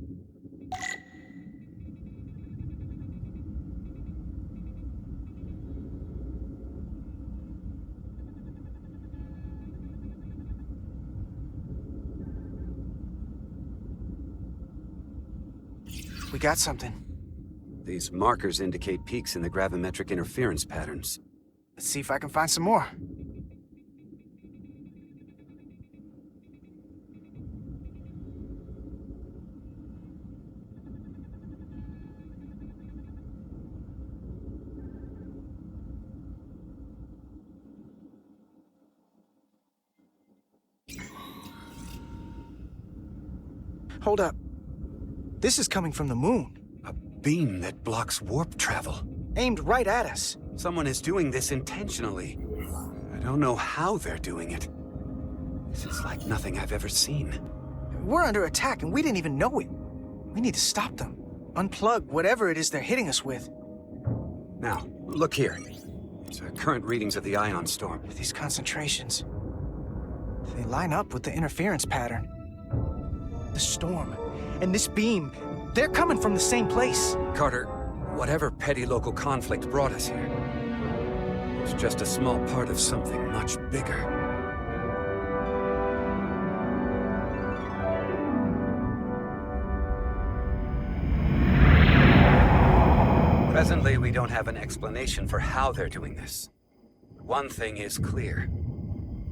We got something. These markers indicate peaks in the gravimetric interference patterns. Let's see if I can find some more. Hold up. This is coming from the moon. A beam that blocks warp travel. Aimed right at us. Someone is doing this intentionally. I don't know how they're doing it. This is like nothing I've ever seen. We're under attack and we didn't even know it. We need to stop them. Unplug whatever it is they're hitting us with. Now, look here. These are current readings of the ion storm. These concentrations, they line up with the interference pattern. The storm and this beam, they're coming from the same place. Carter, whatever petty local conflict brought us here, it's just a small part of something much bigger. Presently, we don't have an explanation for how they're doing this. One thing is clear.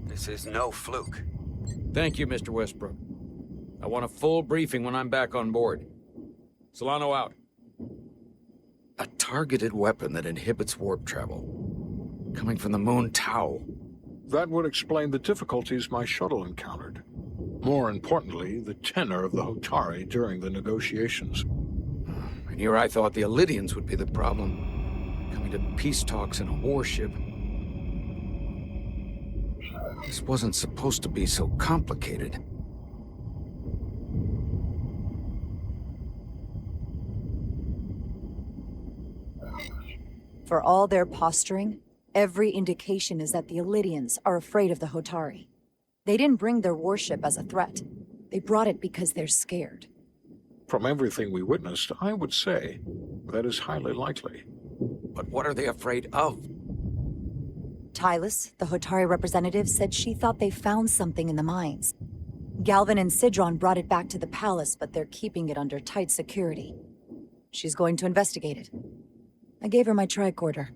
This is no fluke. Thank you, Mr. Westbrook. I want a full briefing when I'm back on board. Solano out. A targeted weapon that inhibits warp travel. Coming from the moon Tau. That would explain the difficulties my shuttle encountered. More importantly, the tenor of the Hotari during the negotiations. And here I thought the Elydians would be the problem. Coming to peace talks in a warship. This wasn't supposed to be so complicated. For all their posturing, every indication is that the Elydians are afraid of the Hotari. They didn't bring their warship as a threat. They brought it because they're scared. From everything we witnessed, I would say that is highly likely. But what are they afraid of? Tylus, the Hotari representative, said she thought they found something in the mines. Galvin and Sidron brought it back to the palace, but they're keeping it under tight security. She's going to investigate it. I gave her my tricorder.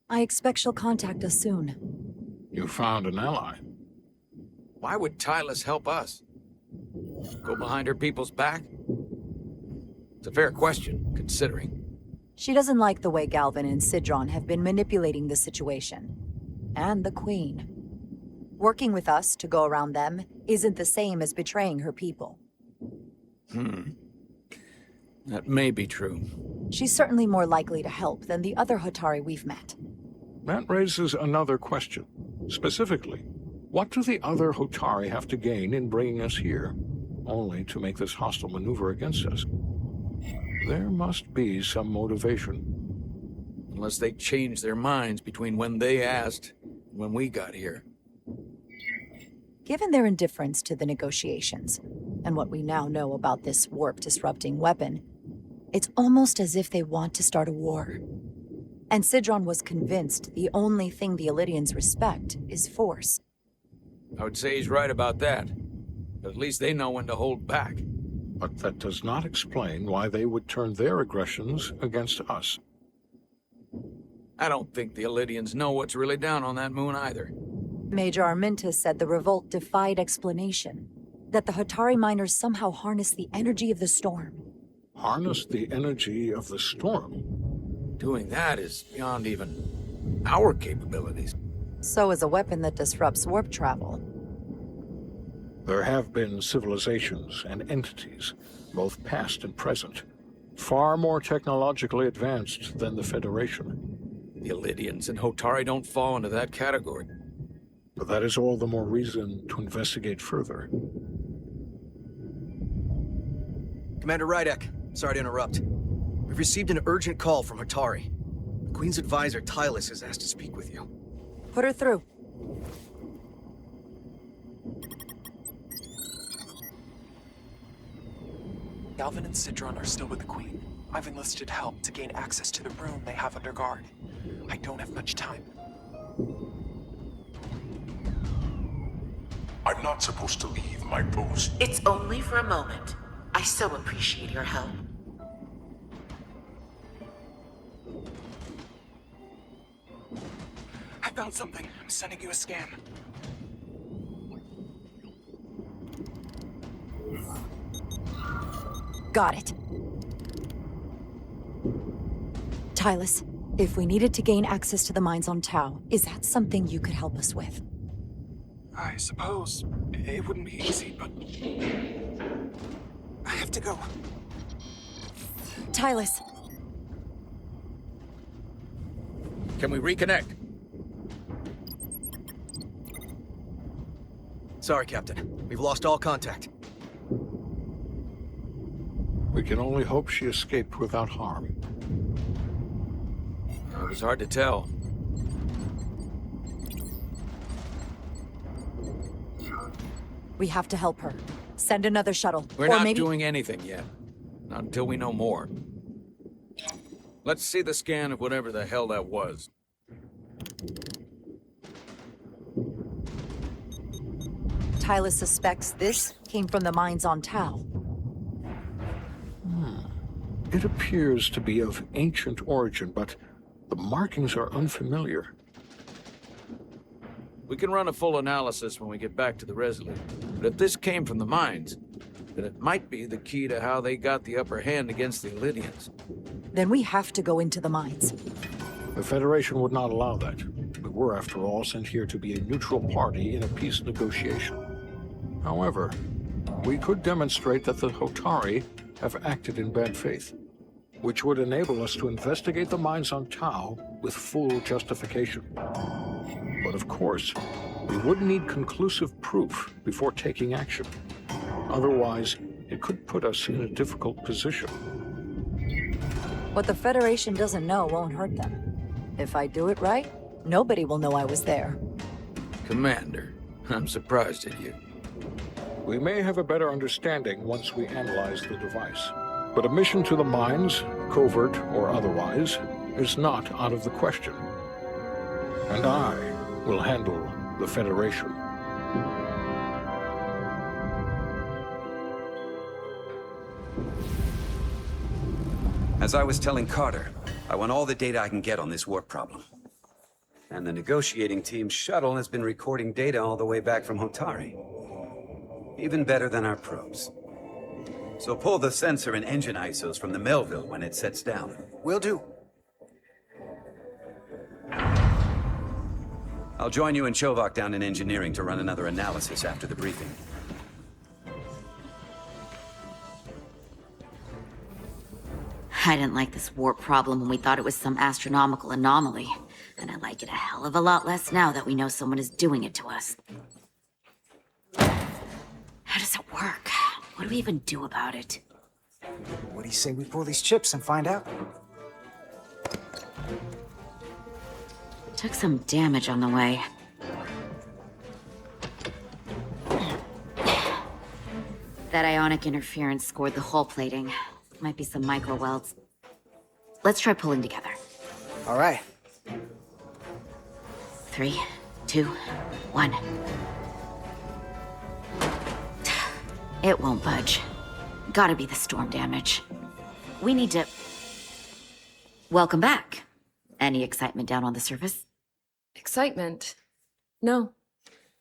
I expect she'll contact us soon. You found an ally. Why would Tylus help us? Go behind her people's back? It's a fair question, considering. She doesn't like the way Galvin and Sidron have been manipulating the situation. And the Queen. Working with us to go around them isn't the same as betraying her people. That may be true. She's certainly more likely to help than the other Hotari we've met. That raises another question. Specifically, what do the other Hotari have to gain in bringing us here, only to make this hostile maneuver against us? There must be some motivation. Unless they changed their minds between when they asked and when we got here. Given their indifference to the negotiations, and what we now know about this warp-disrupting weapon, it's almost as if they want to start a war. And Sidron was convinced the only thing the Elydians respect is force. I would say he's right about that. But at least they know when to hold back. But that does not explain why they would turn their aggressions against us. I don't think the Elydians know what's really down on that moon either. Major Arminta said the revolt defied explanation. That the Hotari miners somehow harnessed the energy of the storm. Harnessed the energy of the storm? Doing that is beyond even our capabilities. So is a weapon that disrupts warp travel. There have been civilizations and entities, both past and present, far more technologically advanced than the Federation. The Elydians and Hotari don't fall into that category. But that is all the more reason to investigate further. Commander Rydek, sorry to interrupt. We've received an urgent call from Hotari. The Queen's advisor, Tylus, has asked to speak with you. Put her through. Galvin and Sidron are still with the Queen. I've enlisted help to gain access to the room they have under guard. I don't have much time. I'm not supposed to leave my post. It's only for a moment. I so appreciate your help. I found something. I'm sending you a scan. Got it. Tylus, if we needed to gain access to the mines on Tau, is that something you could help us with? I suppose it wouldn't be easy, but I have to go. Tylus. Can we reconnect? Sorry, Captain. We've lost all contact. We can only hope she escaped without harm. It was hard to tell. We have to help her. Send another shuttle. We're or not maybe... doing anything yet. Not until we know more. Let's see the scan of whatever the hell that was. Tylus suspects this came from the mines on Tau. It appears to be of ancient origin, but the markings are unfamiliar. We can run a full analysis when we get back to the Resolute. But if this came from the mines, then it might be the key to how they got the upper hand against the Illydians. Then we have to go into the mines. The Federation would not allow that. We were, after all, sent here to be a neutral party in a peace negotiation. However, we could demonstrate that the Hotari have acted in bad faith, which would enable us to investigate the mines on Tau with full justification. But of course, we would need conclusive proof before taking action. Otherwise, it could put us in a difficult position. What the Federation doesn't know won't hurt them. If I do it right, nobody will know I was there. Commander, I'm surprised at you. We may have a better understanding once we analyze the device. But a mission to the mines, covert or otherwise, is not out of the question. And I will handle the Federation. As I was telling Carter, I want all the data I can get on this warp problem. And the negotiating team's shuttle has been recording data all the way back from Hotari. Even better than our probes. So pull the sensor and engine ISOs from the Melville when it sets down. Will do. I'll join you and Chovak down in engineering to run another analysis after the briefing. I didn't like this warp problem when we thought it was some astronomical anomaly. And I like it a hell of a lot less now that we know someone is doing it to us. How does it work? What do we even do about it? What do you say we pull these chips and find out? Took some damage on the way. That ionic interference scored the hull plating. Might be some micro welds. Let's try pulling together. All right. 3, 2, 1. It won't budge. Gotta be the storm damage. We need to... Welcome back. Any excitement down on the surface? Excitement? No.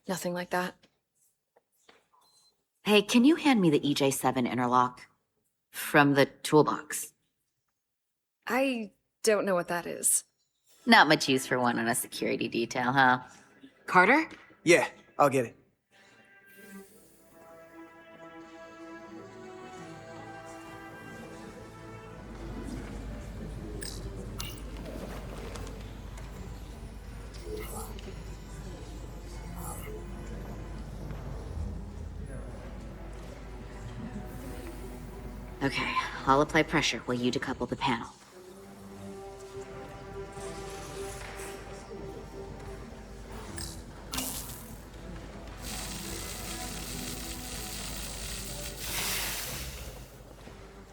Nothing like that. Hey, can you hand me the EJ7 interlock? From the toolbox. I don't know what that is. Not much use for one on a security detail, huh? Carter? Yeah, I'll get it. Okay, I'll apply pressure while you decouple the panel.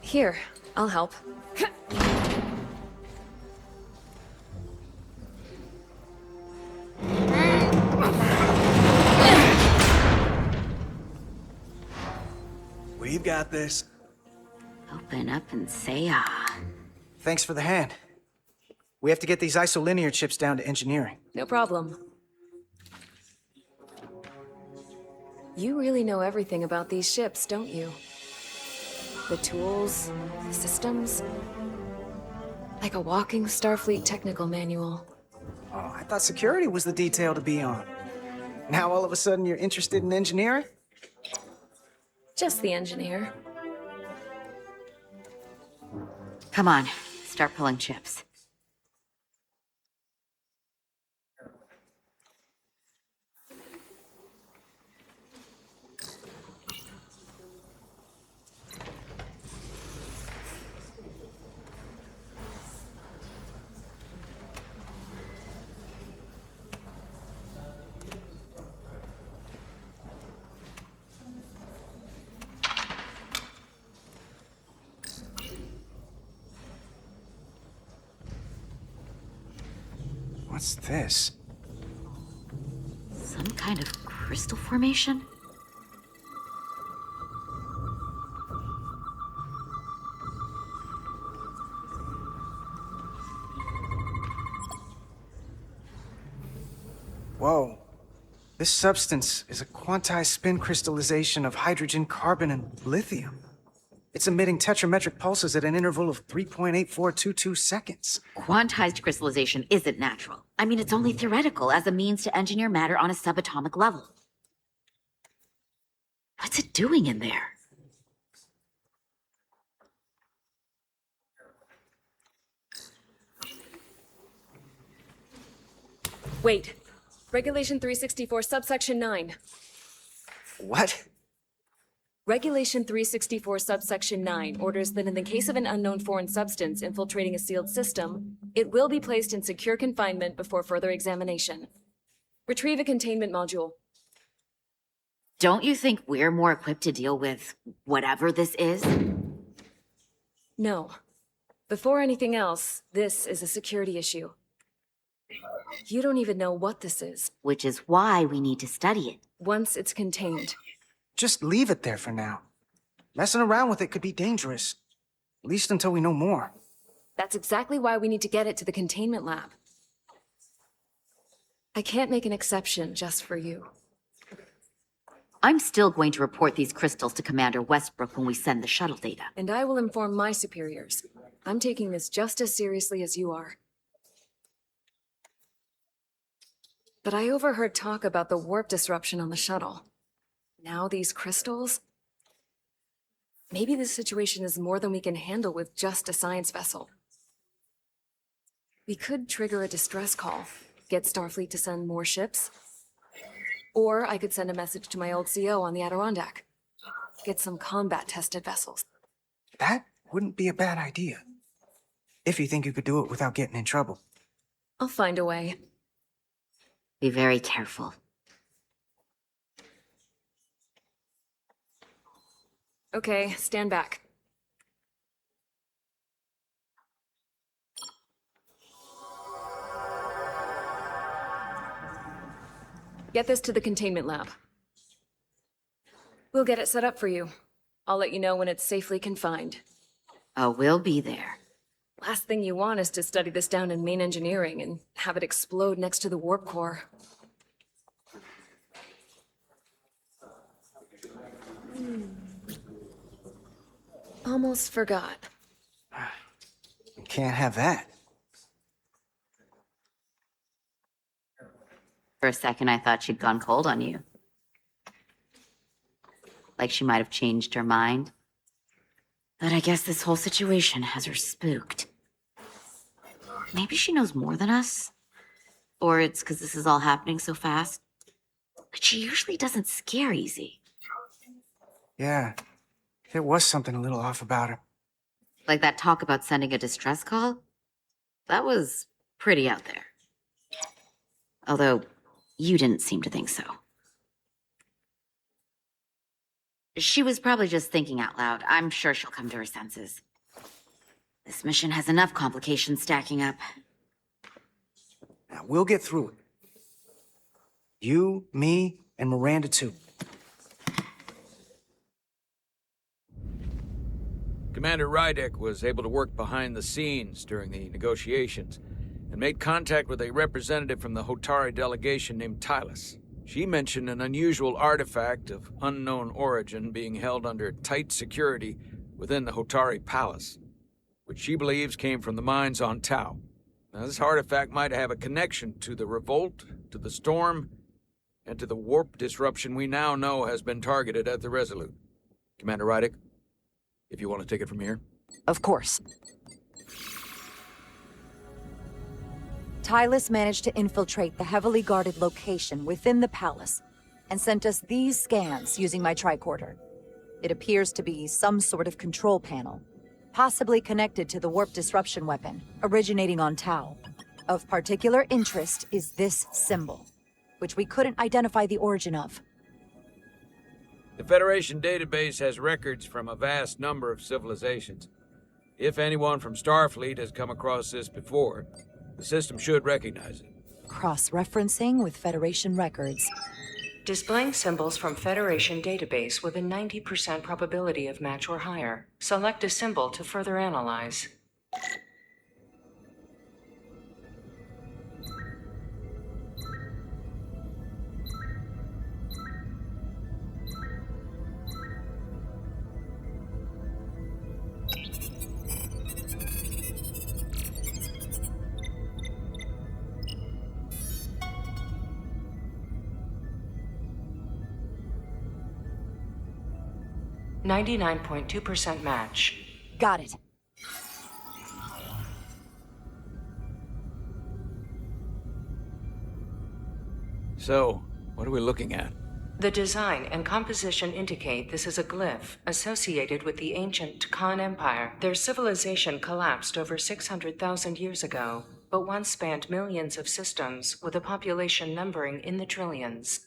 Here, I'll help. We've got this. Open up and say ah. Thanks for the hand. We have to get these isolinear chips down to engineering. No problem. You really know everything about these ships, don't you? The tools, the systems. Like a walking Starfleet technical manual. Oh, I thought security was the detail to be on. Now all of a sudden you're interested in engineering? Just the engineer. Come on, start pulling chips. What's this? Some kind of crystal formation? Whoa. This substance is a quantized-spin crystallization of hydrogen, carbon, and lithium. It's emitting tetrametric pulses at an interval of 3.8422 seconds. Quantized crystallization isn't natural. I mean, it's only theoretical as a means to engineer matter on a subatomic level. What's it doing in there? Wait. Regulation 364, subsection 9. What? Regulation 364, subsection 9 orders that in the case of an unknown foreign substance infiltrating a sealed system, it will be placed in secure confinement before further examination. Retrieve a containment module. Don't you think we're more equipped to deal with whatever this is? No. Before anything else, this is a security issue. You don't even know what this is. Which is why we need to study it. Once it's contained. Just leave it there for now. Messing around with it could be dangerous. At least until we know more. That's exactly why we need to get it to the containment lab. I can't make an exception just for you. I'm still going to report these crystals to Commander Westbrook when we send the shuttle data. And I will inform my superiors. I'm taking this just as seriously as you are. But I overheard talk about the warp disruption on the shuttle. Now these crystals? Maybe this situation is more than we can handle with just a science vessel. We could trigger a distress call, get Starfleet to send more ships. Or I could send a message to my old CO on the Adirondack. Get some combat-tested vessels. That wouldn't be a bad idea. If you think you could do it without getting in trouble. I'll find a way. Be very careful. Okay, stand back. Get this to the containment lab. We'll get it set up for you. I'll let you know when it's safely confined. Oh, we'll be there. Last thing you want is to study this down in main engineering and have it explode next to the warp core. Almost forgot. Can't have that. For a second, I thought she'd gone cold on you. Like she might have changed her mind. But I guess this whole situation has her spooked. Maybe she knows more than us? Or it's because this is all happening so fast. But she usually doesn't scare easy. Yeah, there was something a little off about her. Like that talk about sending a distress call? That was pretty out there. Although, you didn't seem to think so. She was probably just thinking out loud. I'm sure she'll come to her senses. This mission has enough complications stacking up. Now, we'll get through it. You, me, and Miranda too. Commander Rydek was able to work behind the scenes during the negotiations and made contact with a representative from the Hotari delegation named Tylus. She mentioned an unusual artifact of unknown origin being held under tight security within the Hotari Palace, which she believes came from the mines on Tau. Now, this artifact might have a connection to the revolt, to the storm, and to the warp disruption we now know has been targeted at the Resolute. Commander Rydek, if you want to take it from here. Of course. Tylus managed to infiltrate the heavily guarded location within the palace and sent us these scans using my tricorder. It appears to be some sort of control panel, possibly connected to the warp disruption weapon originating on Tau. Of particular interest is this symbol, which we couldn't identify the origin of. The Federation database has records from a vast number of civilizations. If anyone from Starfleet has come across this before, the system should recognize it. Cross-referencing with Federation records. Displaying symbols from Federation database with a 90% probability of match or higher. Select a symbol to further analyze. .2% match. Got it. So, what are we looking at? The design and composition indicate this is a glyph associated with the ancient Khan Empire. Their civilization collapsed over 600,000 years ago, but once spanned millions of systems with a population numbering in the trillions.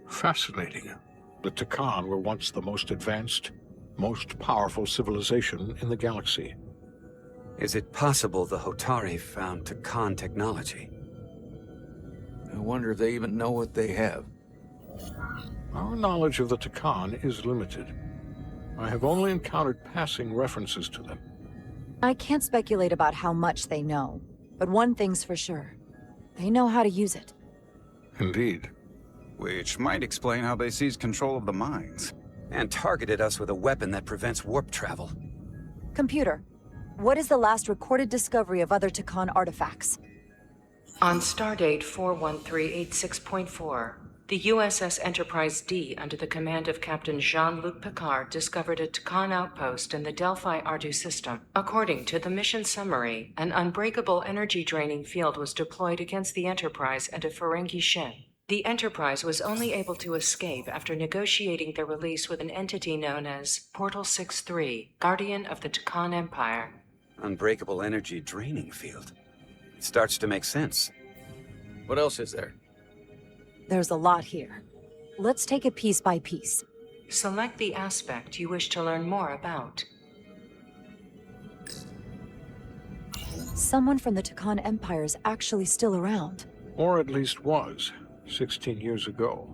Fascinating. The Takan were once the most advanced, most powerful civilization in the galaxy. Is it possible the Hotari found Takan technology? I wonder if they even know what they have. Our knowledge of the Takan is limited. I have only encountered passing references to them. I can't speculate about how much they know, but one thing's for sure. They know how to use it. Indeed. Which might explain how they seized control of the mines. And targeted us with a weapon that prevents warp travel. Computer, what is the last recorded discovery of other Takan artifacts? On Stardate 41386.4, the USS Enterprise D, under the command of Captain Jean-Luc Picard, discovered a Takan outpost in the Delphi Ardu system. According to the mission summary, an unbreakable energy-draining field was deployed against the Enterprise and a Ferengi ship. The Enterprise was only able to escape after negotiating their release with an entity known as Portal 63, Guardian of the Takan Empire. Unbreakable energy draining field. It starts to make sense. What else is there? There's a lot here. Let's take it piece by piece. Select the aspect you wish to learn more about. Someone from the Takan Empire is actually still around. Or at least was, 16 years ago.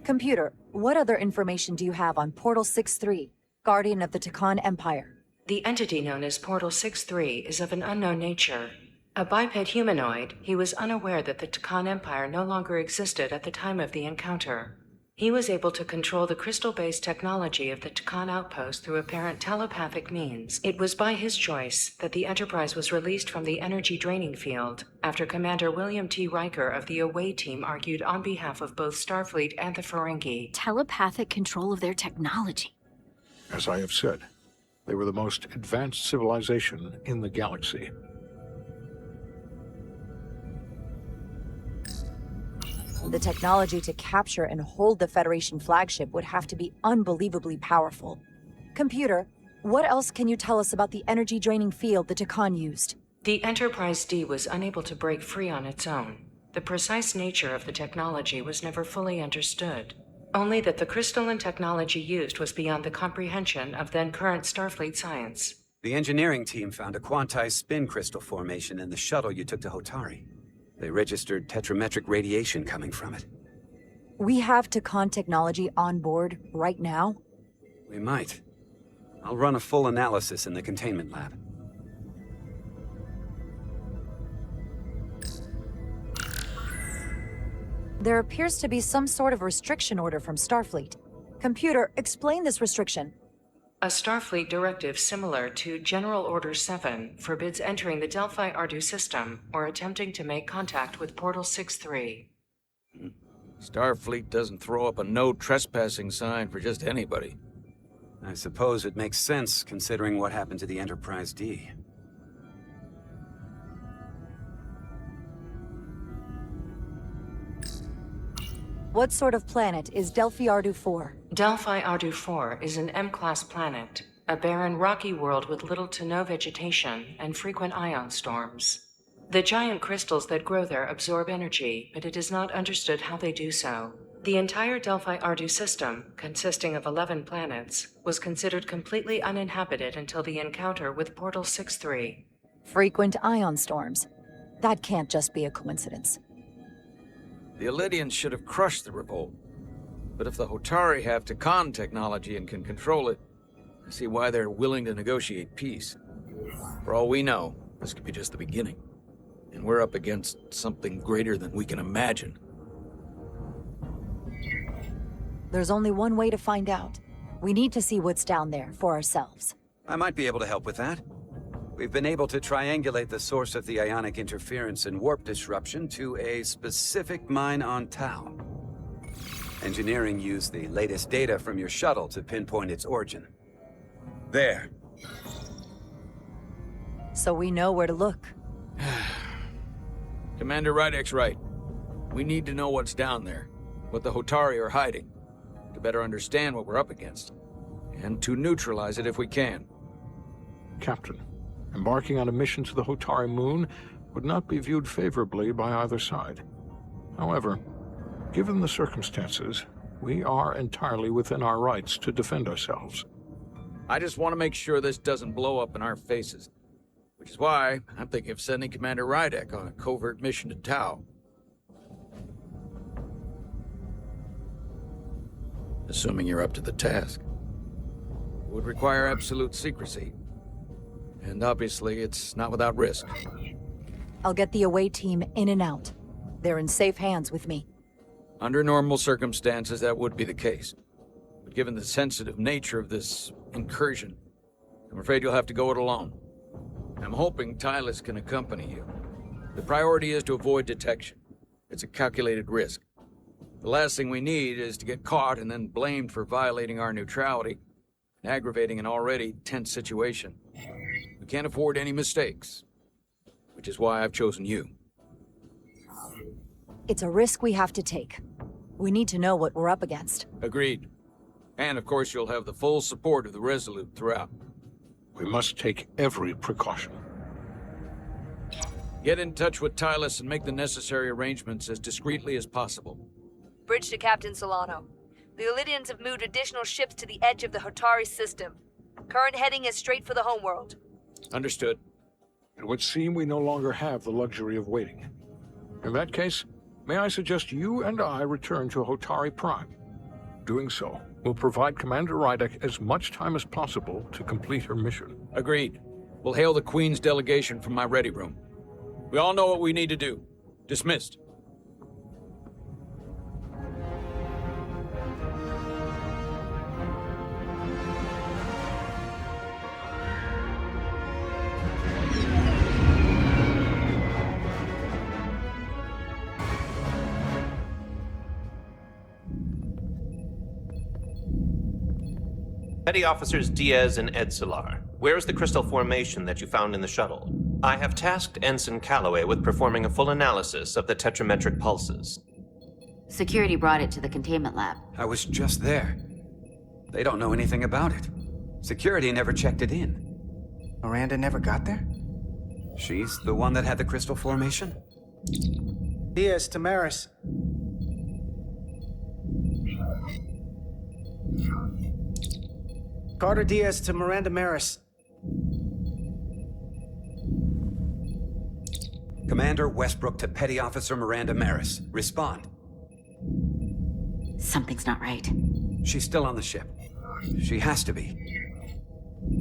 Computer, what other information do you have on Portal 63, Guardian of the Takan Empire? The entity known as Portal 63 is of an unknown nature. A biped humanoid, he was unaware that the Takan Empire no longer existed at the time of the encounter. He was able to control the crystal-based technology of the Takan outpost through apparent telepathic means. It was by his choice that the Enterprise was released from the energy draining field, after Commander William T. Riker of the Away Team argued on behalf of both Starfleet and the Ferengi. Telepathic control of their technology. As I have said, they were the most advanced civilization in the galaxy. The technology to capture and hold the Federation flagship would have to be unbelievably powerful. Computer, what else can you tell us about the energy-draining field the Takan used? The Enterprise D was unable to break free on its own. The precise nature of the technology was never fully understood. Only that the crystalline technology used was beyond the comprehension of then-current Starfleet science. The engineering team found a quantized spin crystal formation in the shuttle you took to Hotari. They registered tetrametric radiation coming from it. We have Takan technology on board right now? We might. I'll run a full analysis in the containment lab. There appears to be some sort of restriction order from Starfleet. Computer, explain this restriction. A Starfleet directive similar to General Order 7 forbids entering the Delphi Ardu system or attempting to make contact with Portal 63. Starfleet doesn't throw up a no trespassing sign for just anybody. I suppose it makes sense considering what happened to the Enterprise D. What sort of planet is Delphi Ardu 4? Delphi Ardu 4 is an M-class planet, a barren rocky world with little to no vegetation and frequent ion storms. The giant crystals that grow there absorb energy, but it is not understood how they do so. The entire Delphi Ardu system, consisting of 11 planets, was considered completely uninhabited until the encounter with Portal 6-3. Frequent ion storms. That can't just be a coincidence. The Elydians should have crushed the revolt. But if the Hotari have Takan technology and can control it, I see why they're willing to negotiate peace. For all we know, this could be just the beginning. And we're up against something greater than we can imagine. There's only one way to find out. We need to see what's down there for ourselves. I might be able to help with that. We've been able to triangulate the source of the ionic interference and warp disruption to a specific mine on Tau. Engineering used the latest data from your shuttle to pinpoint its origin. There. So we know where to look. Commander Rydek's right. We need to know what's down there, what the Hotari are hiding, to better understand what we're up against, and to neutralize it if we can. Captain, embarking on a mission to the Hotari moon would not be viewed favorably by either side. However, given the circumstances, we are entirely within our rights to defend ourselves. I just want to make sure this doesn't blow up in our faces. Which is why I'm thinking of sending Commander Rydek on a covert mission to Tau. Assuming you're up to the task. It would require absolute secrecy. And obviously, it's not without risk. I'll get the away team in and out. They're in safe hands with me. Under normal circumstances, that would be the case. But given the sensitive nature of this incursion, I'm afraid you'll have to go it alone. I'm hoping Tylus can accompany you. The priority is to avoid detection. It's a calculated risk. The last thing we need is to get caught and then blamed for violating our neutrality and aggravating an already tense situation. We can't afford any mistakes, which is why I've chosen you. It's a risk we have to take. We need to know what we're up against. Agreed. And of course you'll have the full support of the Resolute throughout. We must take every precaution. Get in touch with Tylus and make the necessary arrangements as discreetly as possible. Bridge to Captain Solano. The Elydians have moved additional ships to the edge of the Hotari system. Current heading is straight for the homeworld. Understood. It would seem we no longer have the luxury of waiting. In that case, may I suggest you and I return to Hotari Prime? Doing so will provide Commander Rydek as much time as possible to complete her mission. Agreed. We'll hail the Queen's delegation from my ready room. We all know what we need to do. Dismissed. Petty Officers Diaz and Edsolar, where is the crystal formation that you found in the shuttle? I have tasked Ensign Calloway with performing a full analysis of the tetrametric pulses. Security brought it to the containment lab. I was just there. They don't know anything about it. Security never checked it in. Miranda never got there? She's the one that had the crystal formation? Diaz, Tamaris. Carter Diaz to Miranda Maris. Commander Westbrook to Petty Officer Miranda Maris. Respond. Something's not right. She's still on the ship. She has to be.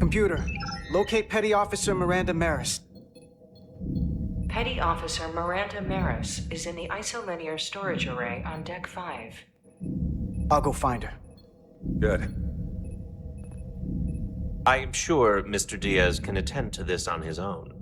Computer, locate Petty Officer Miranda Maris. Petty Officer Miranda Maris is in the isolinear storage array on Deck 5. I'll go find her. Good. I am sure Mr. Diaz can attend to this on his own.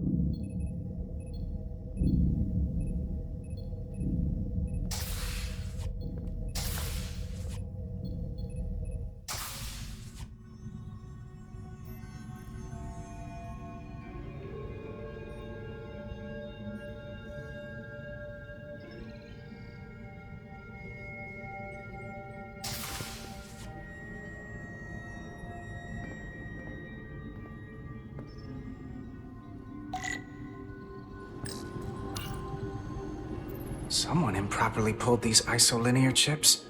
Someone improperly pulled these isolinear chips.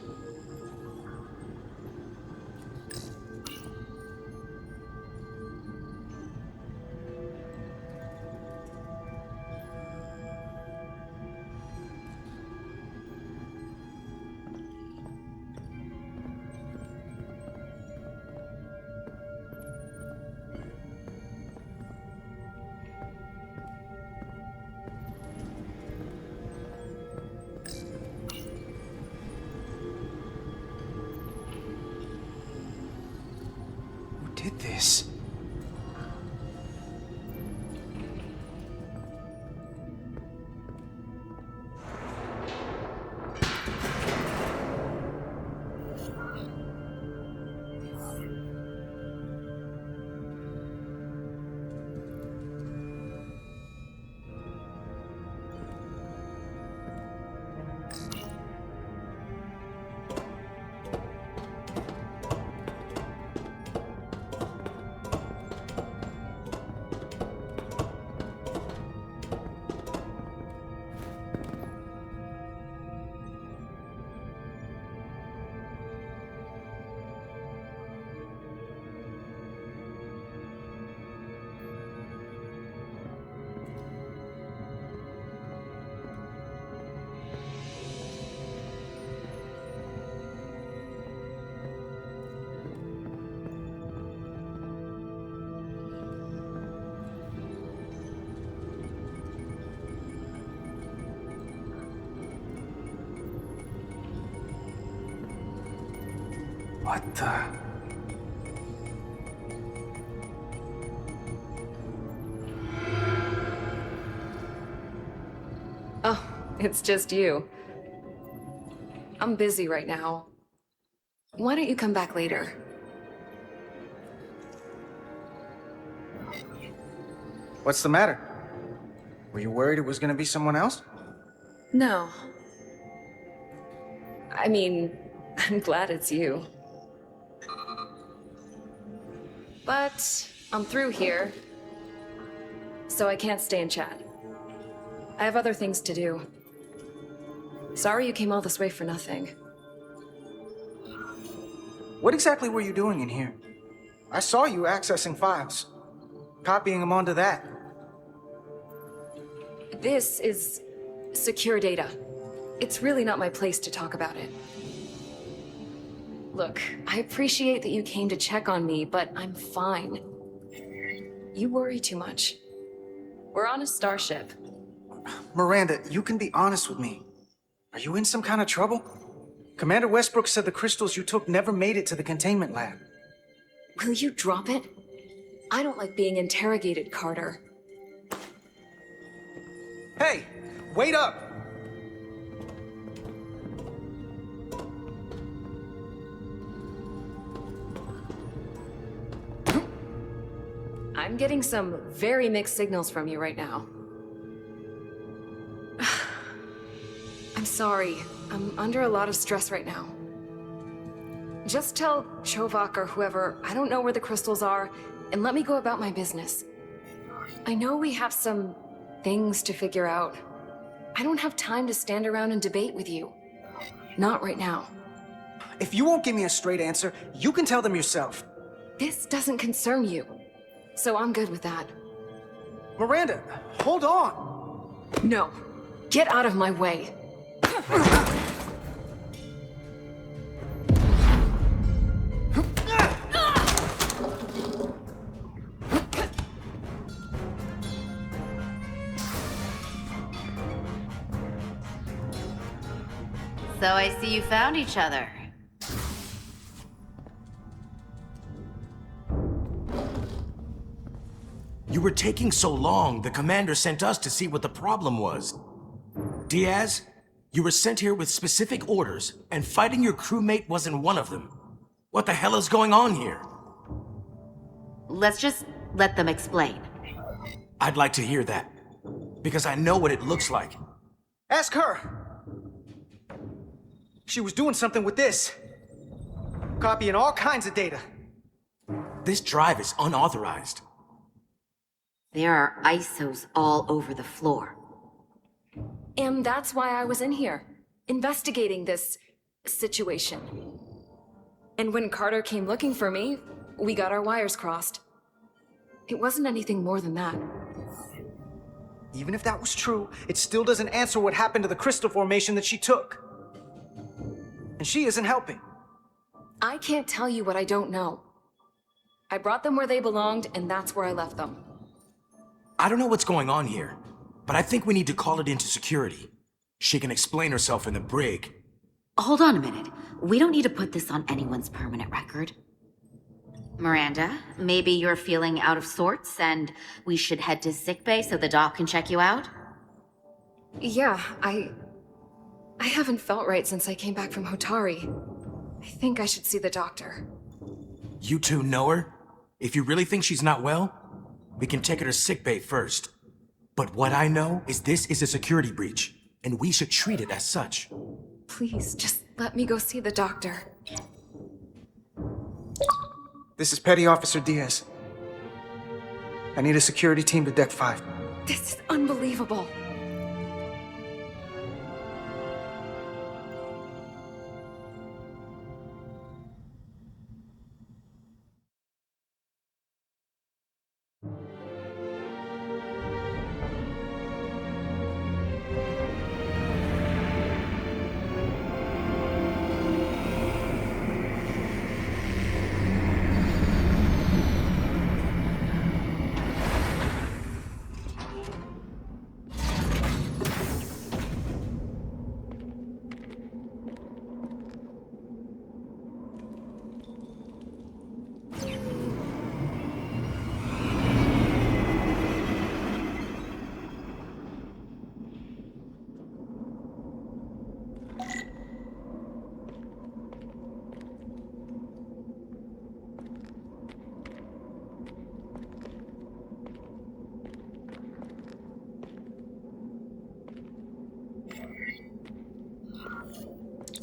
Did this? What the? Oh, it's just you. I'm busy right now. Why don't you come back later? What's the matter? Were you worried it was gonna be someone else? No. I mean, I'm glad it's you. But I'm through here, so I can't stay and chat. I have other things to do. Sorry you came all this way for nothing. What exactly were you doing in here? I saw you accessing files, copying them onto that. This is secure data. It's really not my place to talk about it. Look, I appreciate that you came to check on me, but I'm fine. You worry too much. We're on a starship. Miranda, you can be honest with me. Are you in some kind of trouble? Commander Westbrook said the crystals you took never made it to the containment lab. Will you drop it? I don't like being interrogated, Carter. Hey, wait up! I'm getting some very mixed signals from you right now. I'm sorry. I'm under a lot of stress right now. Just tell Chovak or whoever I don't know where the crystals are, and let me go about my business. I know we have some things to figure out. I don't have time to stand around and debate with you. Not right now. If you won't give me a straight answer, you can tell them yourself. This doesn't concern you, so I'm good with that. Miranda, hold on! No. Get out of my way. So I see you found each other. You were taking so long, the commander sent us to see what the problem was. Diaz, you were sent here with specific orders, and fighting your crewmate wasn't one of them. What the hell is going on here? Let's just let them explain. I'd like to hear that, because I know what it looks like. Ask her! She was doing something with this. Copying all kinds of data. This drive is unauthorized. There are ISOs all over the floor. And that's why I was in here, investigating this situation. And when Carter came looking for me, we got our wires crossed. It wasn't anything more than that. Even if that was true, it still doesn't answer what happened to the crystal formation that she took. And she isn't helping. I can't tell you what I don't know. I brought them where they belonged, and that's where I left them. I don't know what's going on here, but I think we need to call it into security. She can explain herself in the brig. Hold on a minute. We don't need to put this on anyone's permanent record. Miranda, maybe you're feeling out of sorts and we should head to sickbay so the doc can check you out? Yeah, I haven't felt right since I came back from Hotari. I think I should see the doctor. You two know her? If you really think she's not well, we can take her to sickbay first. But what I know is this is a security breach, and we should treat it as such. Please, just let me go see the doctor. This is Petty Officer Diaz. I need a security team to Deck 5. This is unbelievable.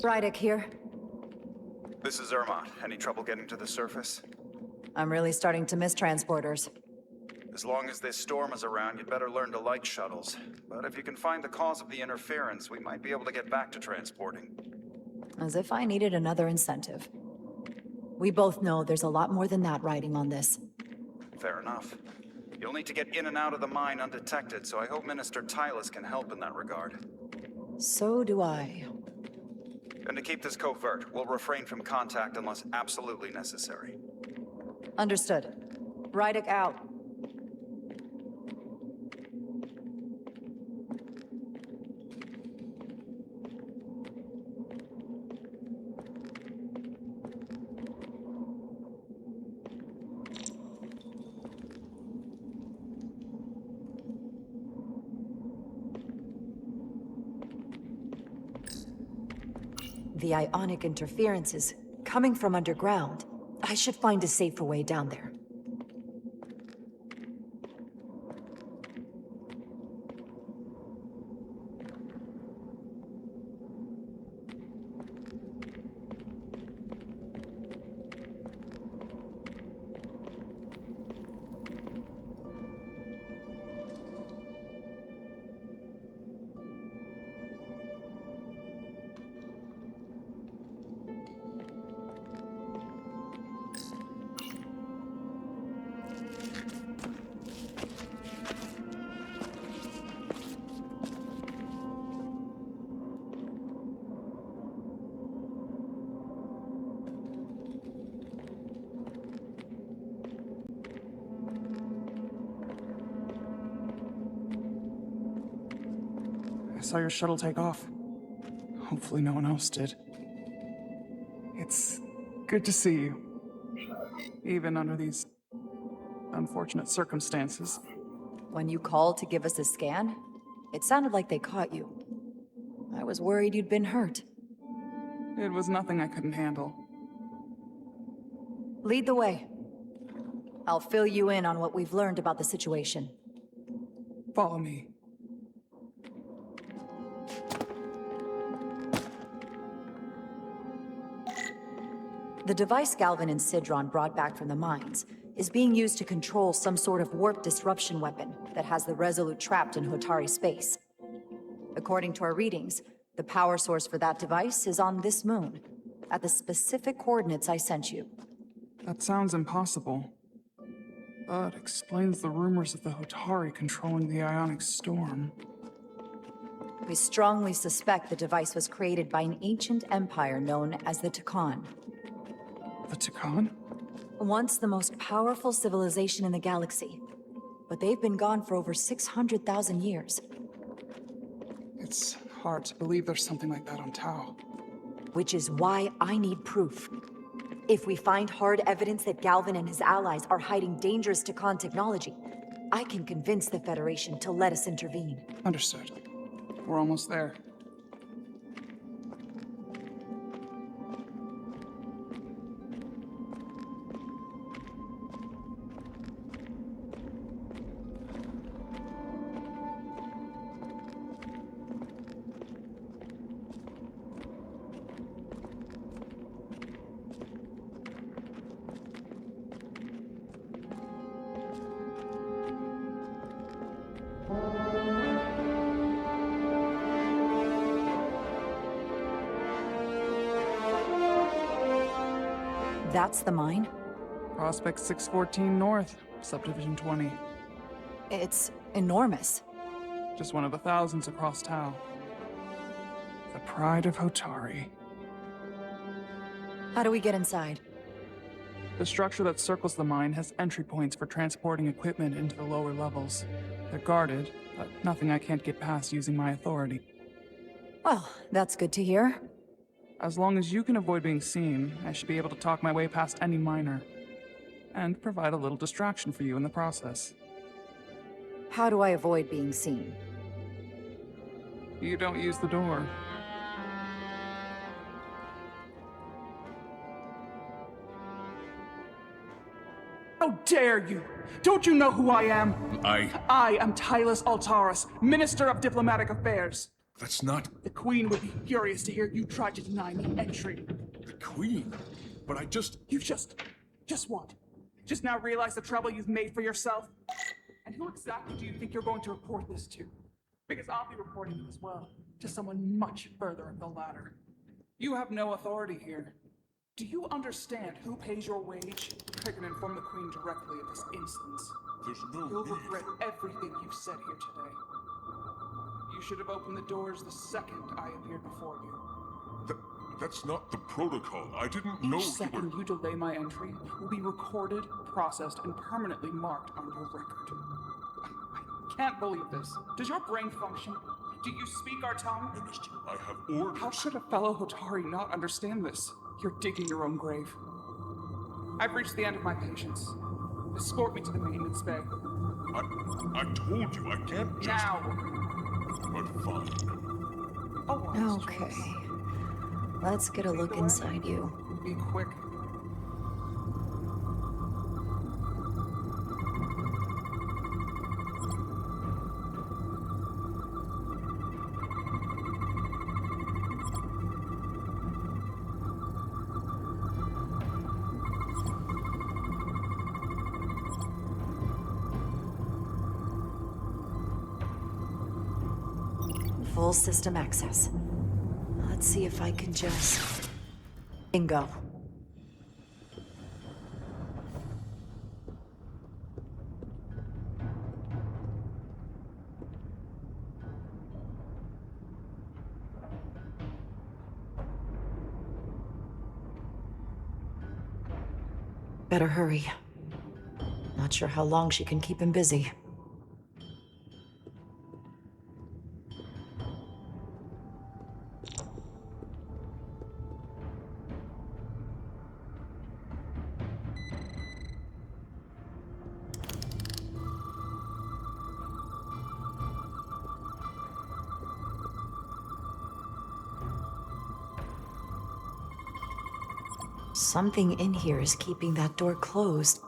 Rydick here. This is Ermont. Any trouble getting to the surface? I'm really starting to miss transporters. As long as this storm is around, you'd better learn to like shuttles. But if you can find the cause of the interference, we might be able to get back to transporting. As if I needed another incentive. We both know there's a lot more than that riding on this. Fair enough. You'll need to get in and out of the mine undetected, so I hope Minister Tylus can help in that regard. So do I. And to keep this covert, we'll refrain from contact unless absolutely necessary. Understood. Rydick out. The ionic interference is coming from underground. I should find a safer way down there. I saw your shuttle take off. Hopefully no one else did. It's good to see you. Even under these unfortunate circumstances. When you called to give us a scan, it sounded like they caught you. I was worried you'd been hurt. It was nothing I couldn't handle. Lead the way. I'll fill you in on what we've learned about the situation. Follow me. The device Galvin and Sidron brought back from the mines is being used to control some sort of warp disruption weapon that has the Resolute trapped in Hotari space. According to our readings, the power source for that device is on this moon, at the specific coordinates I sent you. That sounds impossible. But explains the rumors of the Hotari controlling the ionic storm. We strongly suspect the device was created by an ancient empire known as the Takan. The Takan? Once the most powerful civilization in the galaxy, but they've been gone for over 600,000 years. It's hard to believe there's something like that on Tau. Which is why I need proof. If we find hard evidence that Galvin and his allies are hiding dangerous Takan technology, I can convince the Federation to let us intervene. Understood. We're almost there. That's the mine? Prospect 614 North, Subdivision 20. It's enormous. Just one of the thousands across Tau. The pride of Hotari. How do we get inside? The structure that circles the mine has entry points for transporting equipment into the lower levels. They're guarded, but nothing I can't get past using my authority. Well, that's good to hear. As long as you can avoid being seen, I should be able to talk my way past any miner. And provide a little distraction for you in the process. How do I avoid being seen? You don't use the door. How dare you! Don't you know who I am? I am Tylus Altaris, Minister of Diplomatic Affairs. That's not... The Queen would be furious to hear you try to deny me entry. the Queen. But I just... You just what? Just now realize the trouble you've made for yourself? And who exactly do you think you're going to report this to? Because I'll be reporting it as well, to someone much further up the ladder. You have no authority here. Do you understand who pays your wage? I can inform the Queen directly of this instance. There's no You'll need. regret everything you've said here today. You should have opened the doors the second I appeared before you. That's not the protocol. I didn't know Each second you delay my entry will be recorded, processed, and permanently marked on your record. I can't believe this. Does your brain function? Do you speak our tongue? Minister, I have orders. How should a fellow Hotari not understand this? You're digging your own grave. I've reached the end of my patience. Escort me to the maintenance bay. I told you I can't just... Now! But fine. A wise Okay. choice. Let's get a look inside you. Be quick. Full system access. Let's see if I can just... Bingo. Better hurry. Not sure how long she can keep him busy. Something in here is keeping that door closed.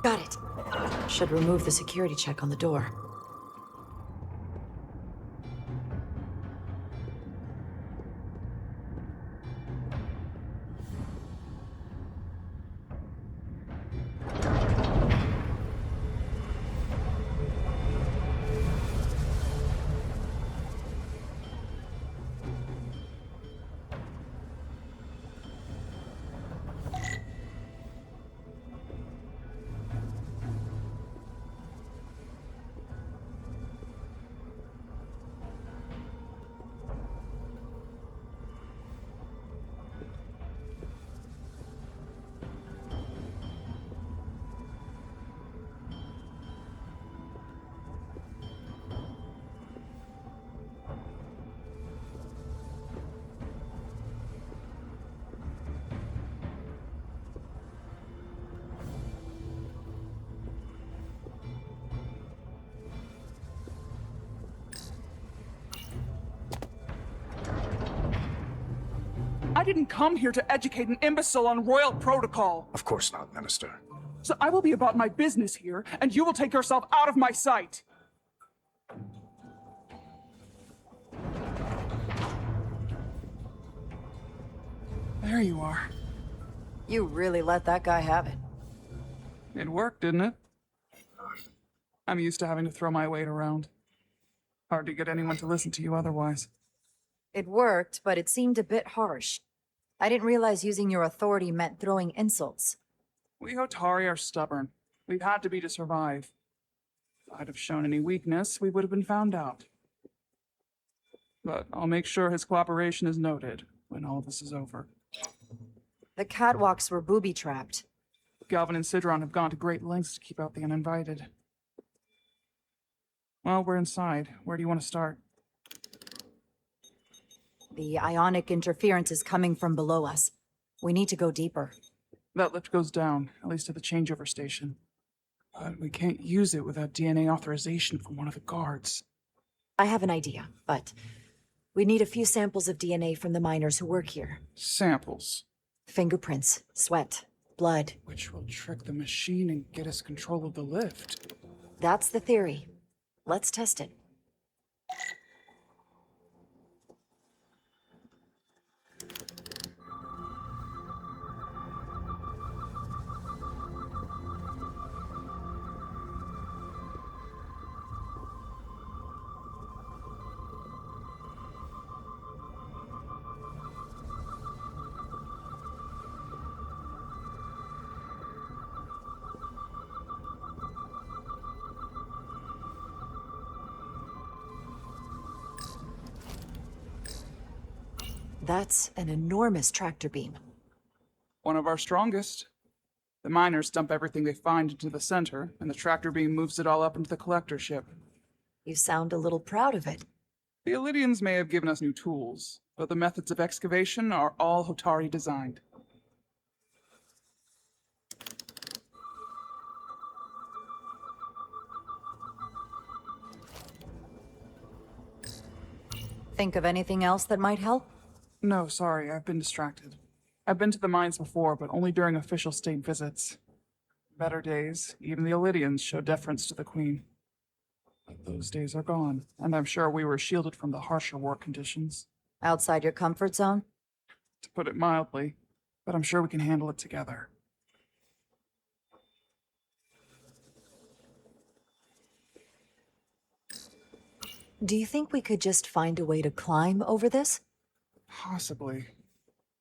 Got it. Should remove the security check on the door. I didn't come here to educate an imbecile on royal protocol. Of course not, Minister. So I will be about my business here, and you will take yourself out of my sight. There you are. You really let that guy have it. It worked, didn't it? I'm used to having to throw my weight around. Hard to get anyone to listen to you otherwise. It worked, but it seemed a bit harsh. I didn't realize using your authority meant throwing insults. We Hotari are stubborn. We've had to be to survive. If I'd have shown any weakness, we would have been found out. But I'll make sure his cooperation is noted when all this is over. The catwalks were booby-trapped. Galvin and Sidron have gone to great lengths to keep out the uninvited. Well, we're inside. Where do you want to start? The ionic interference is coming from below us. We need to go deeper. That lift goes down, at least to the changeover station. But we can't use it without DNA authorization from one of the guards. I have an idea, but we need a few samples of DNA from the miners who work here. Samples? Fingerprints, sweat, blood. Which will trick the machine and get us control of the lift. That's the theory. Let's test it. That's an enormous tractor beam. One of our strongest. The miners dump everything they find into the center, and the tractor beam moves it all up into the collector ship. You sound a little proud of it. The Illidians may have given us new tools, but the methods of excavation are all Hotari designed. Think of anything else that might help? No, sorry, I've been distracted. I've been to the mines before, but only during official state visits. Better days, even the Illidians show deference to the Queen. But those days are gone, and I'm sure we were shielded from the harsher war conditions. Outside your comfort zone? To put it mildly, but I'm sure we can handle it together. Do you think we could just find a way to climb over this? Possibly.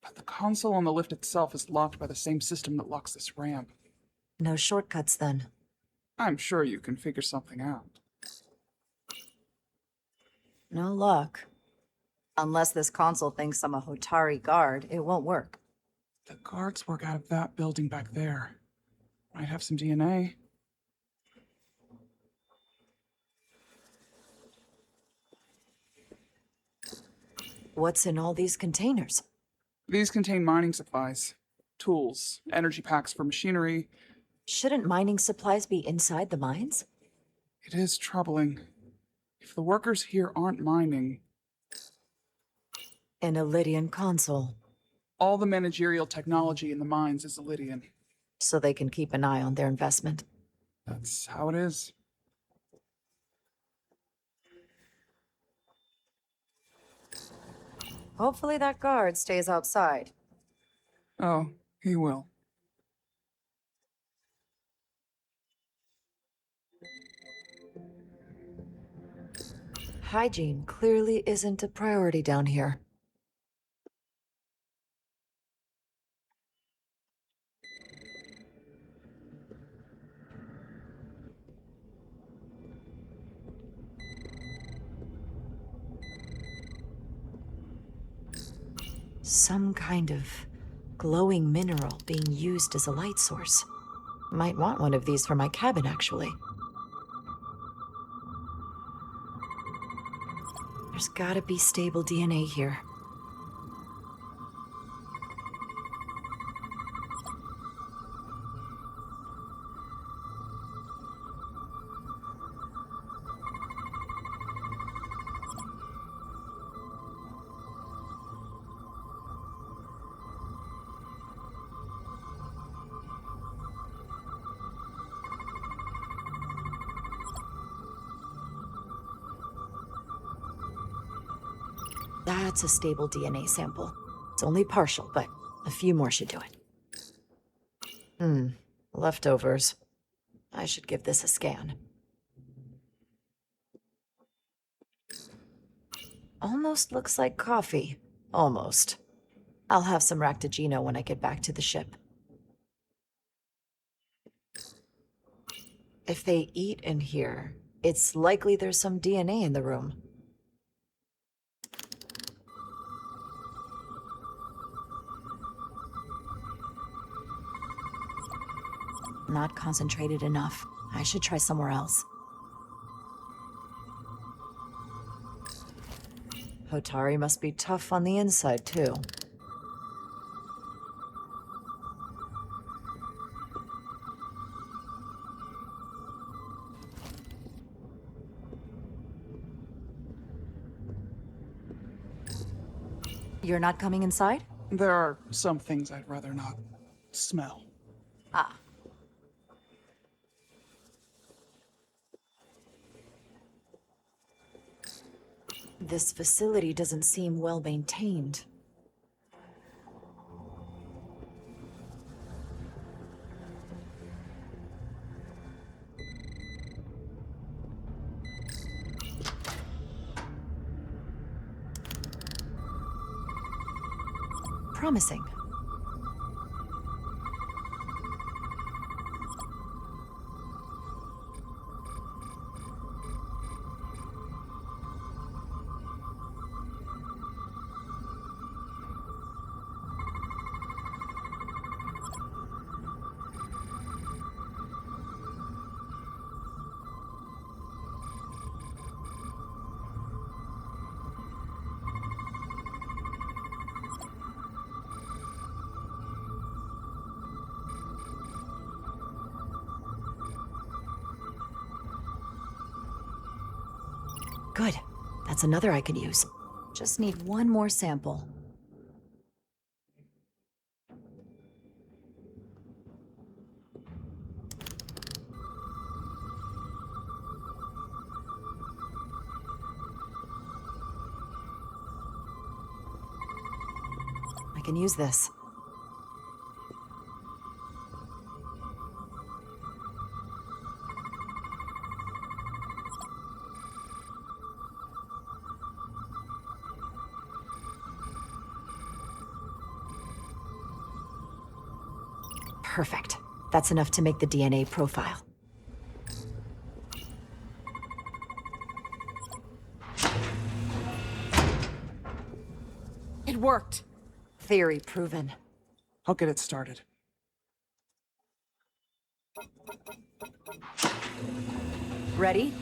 But the console on the lift itself is locked by the same system that locks this ramp. No shortcuts, then. I'm sure you can figure something out. No luck. Unless this console thinks I'm a Hotari guard, it won't work. The guards work out of that building back there. Might have some DNA. What's in all these containers? These contain mining supplies, tools, energy packs for machinery. Shouldn't mining supplies be inside the mines? It is troubling. If the workers here aren't mining... An Illidian console. All the managerial technology in the mines is Illidian. So they can keep an eye on their investment. That's how it is. Hopefully that guard stays outside. Oh, he will. Hygiene clearly isn't a priority down here. Some kind of glowing mineral being used as a light source. Might want one of these for my cabin, actually. There's gotta be stable DNA here. That's a stable DNA sample. It's only partial, but a few more should do it. Leftovers. I should give this a scan. Almost looks like coffee. Almost. I'll have some Ractogino when I get back to the ship. If they eat in here, it's likely there's some DNA in the room. Not concentrated enough. I should try somewhere else. Hotari must be tough on the inside, too. You're not coming inside? There are some things I'd rather not smell. Ah. This facility doesn't seem well maintained. Promising. Good. That's another I could use. Just need one more sample. I can use this. Perfect. That's enough to make the DNA profile. It worked. Theory proven. I'll get it started. Ready?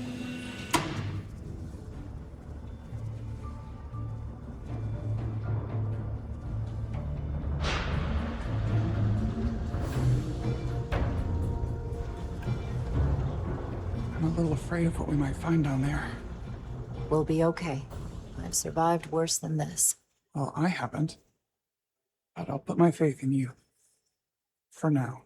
I'm a little afraid of what we might find down there. We'll be okay. I've survived worse than this. Well, I haven't. But I'll put my faith in you. For now.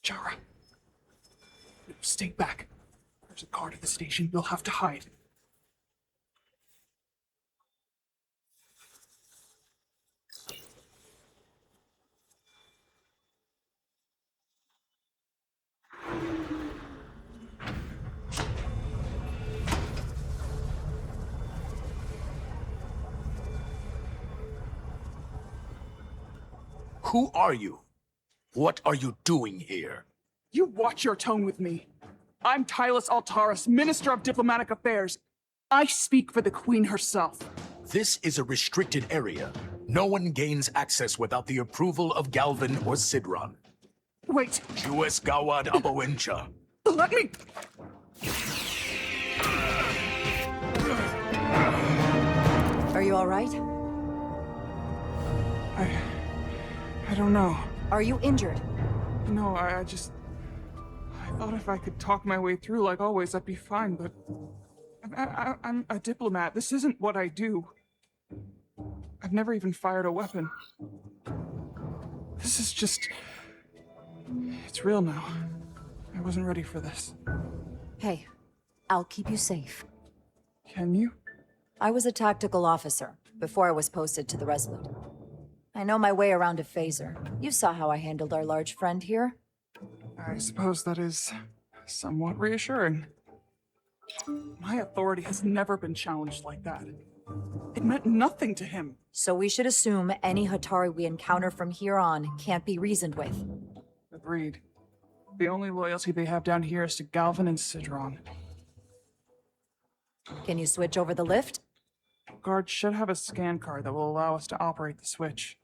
Jara. No, stay back. There's a guard at the station. You'll have to hide. Who are you? What are you doing here? You watch your tone with me. I'm Tylus Altaris, Minister of Diplomatic Affairs. I speak for the Queen herself. This is a restricted area. No one gains access without the approval of Galvin or Sidron. Wait. Jues Gawad Abawincha. Let me... Are you all right? I don't know. Are you injured? No, I thought if I could talk my way through like always, I'd be fine, but... I'm a diplomat. This isn't what I do. I've never even fired a weapon. This is just... It's real now. I wasn't ready for this. Hey, I'll keep you safe. Can you? I was a tactical officer before I was posted to the Resolute. I know my way around a phaser. You saw how I handled our large friend here. I suppose that is somewhat reassuring. My authority has never been challenged like that. It meant nothing to him. So we should assume any Hatari we encounter from here on can't be reasoned with. Agreed. The only loyalty they have down here is to Galvin and Sidron. Can you switch over the lift? Guard should have a scan card that will allow us to operate the switch.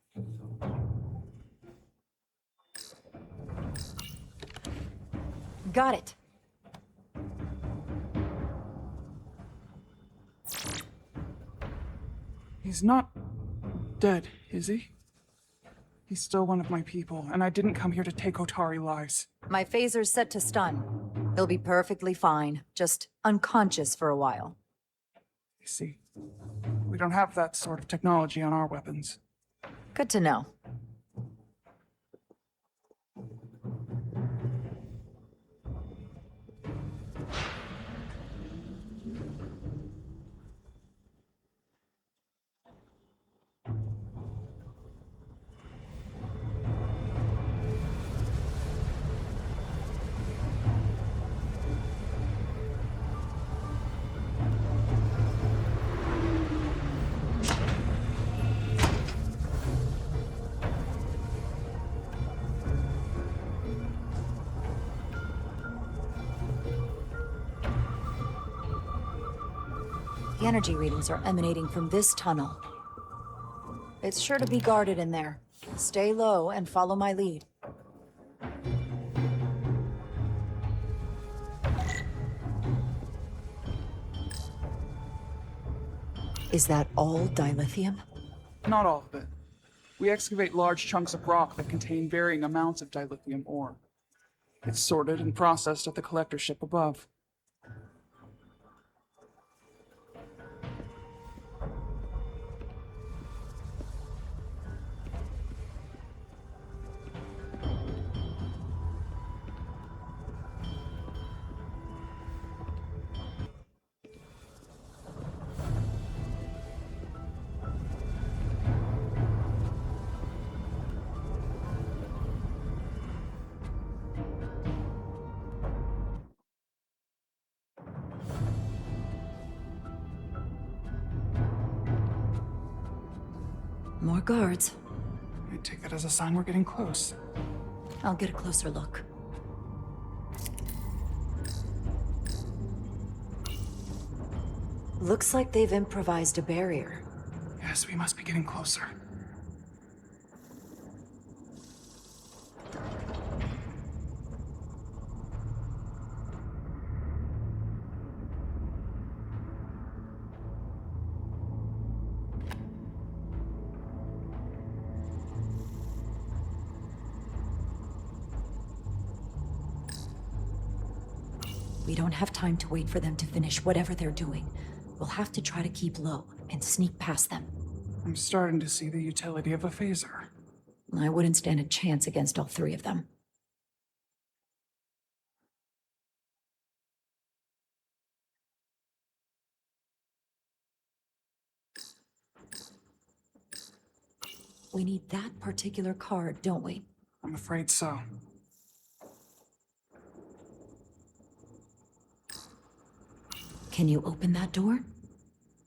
Got it. He's not dead, is he? He's still one of my people, and I didn't come here to take Otari lives. My phaser's set to stun. He'll be perfectly fine, just unconscious for a while. I see. We don't have that sort of technology on our weapons. Good to know. The energy readings are emanating from this tunnel. It's sure to be guarded in there. Stay low and follow my lead. Is that all dilithium? Not all of it. We excavate large chunks of rock that contain varying amounts of dilithium ore. It's sorted and processed at the collector ship above. More guards. I take that as a sign we're getting close. I'll get a closer look. Looks like they've improvised a barrier. Yes, we must be getting closer. We don't have time to wait for them to finish whatever they're doing. We'll have to try to keep low and sneak past them. I'm starting to see the utility of a phaser. I wouldn't stand a chance against all three of them. We need that particular card, don't we? I'm afraid so. Can you open that door?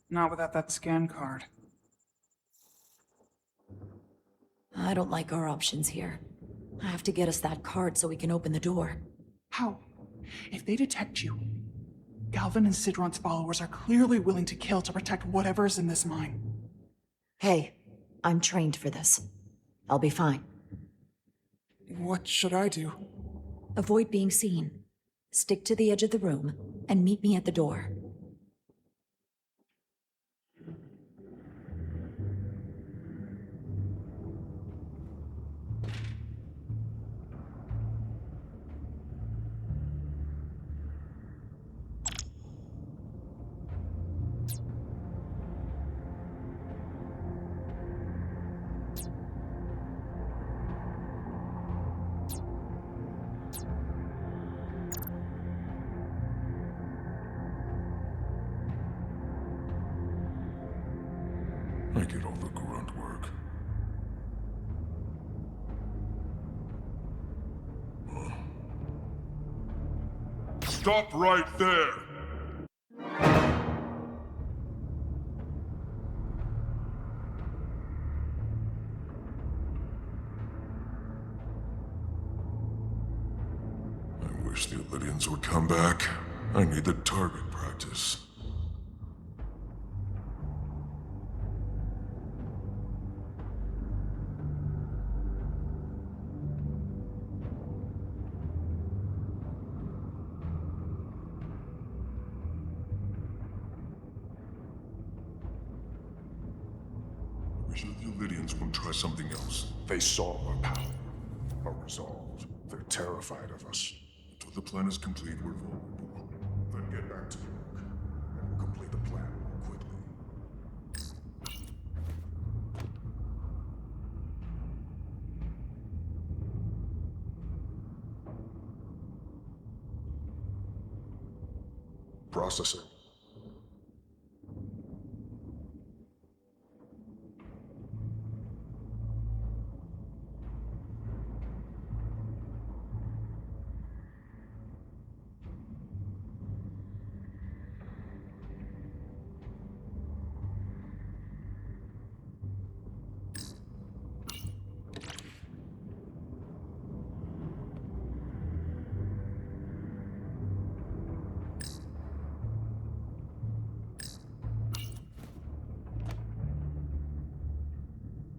Not without that scan card. I don't like our options here. I have to get us that card so we can open the door. How? If they detect you, Galvin and Sidron's followers are clearly willing to kill to protect whatever's in this mine. Hey, I'm trained for this. I'll be fine. What should I do? Avoid being seen. Stick to the edge of the room, and meet me at the door. I get all the grunt work. Stop right there! I wish the Illydians would come back. I need the target practice. I wish the Illydians would try something else. They saw our power, our resolve. They're terrified of us. Until the plan is complete, we're vulnerable. Then get back to work, and we'll complete the plan more quickly. Processing.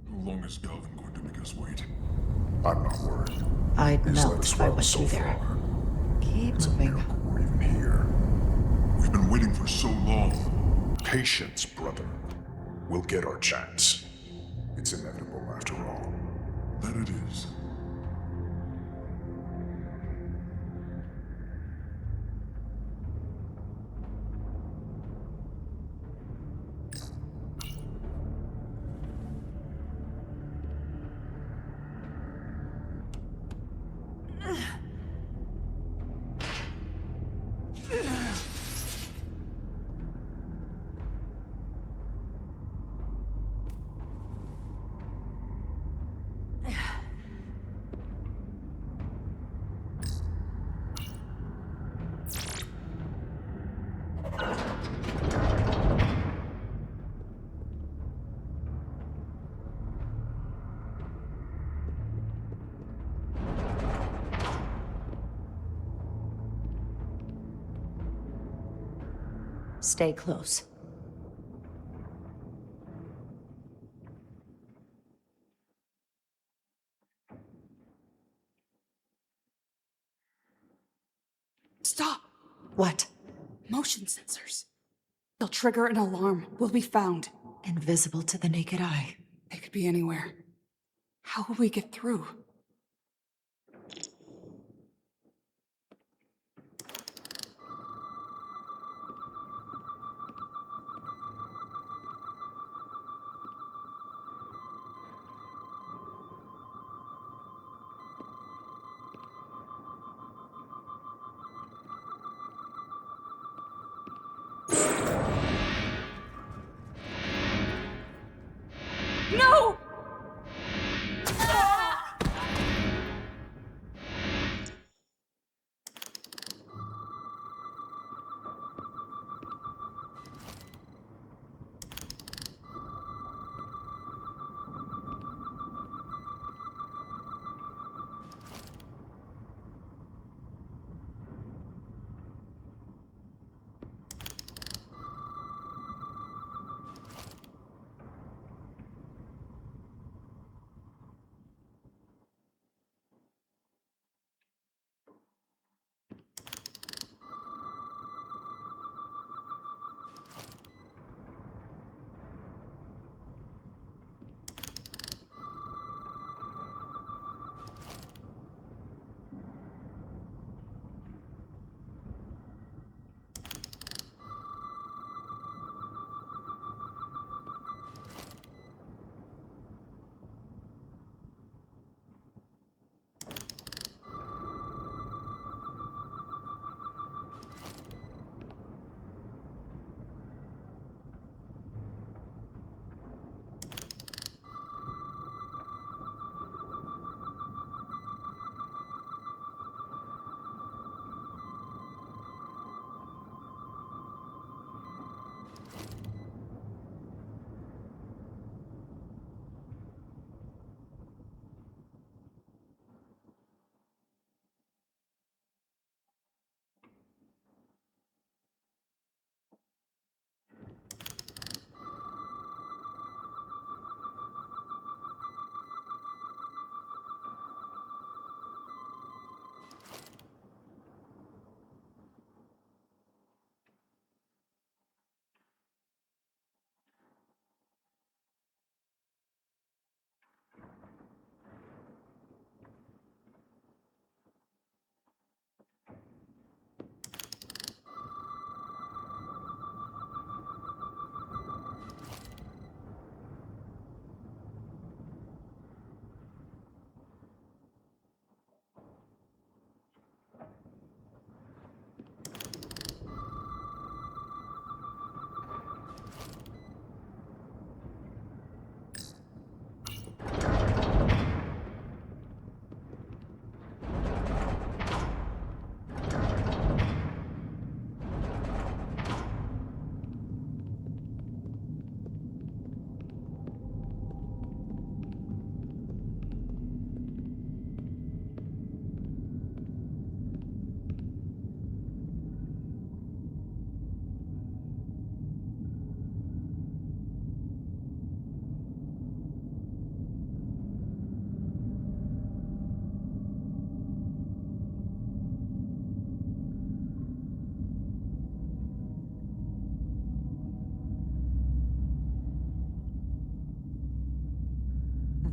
How long is Galvin going to make us wait? I'm not worried. I'd He's let melt us if I run was so you there. far. Keep It's a moving. miracle we're even here. We've been waiting for so long. Patience, brother. We'll get our chance. It's inevitable after all. That it is. Stay close. Stop! What? Motion sensors. They'll trigger an alarm. We'll be found. Invisible to the naked eye. They could be anywhere. How will we get through? No!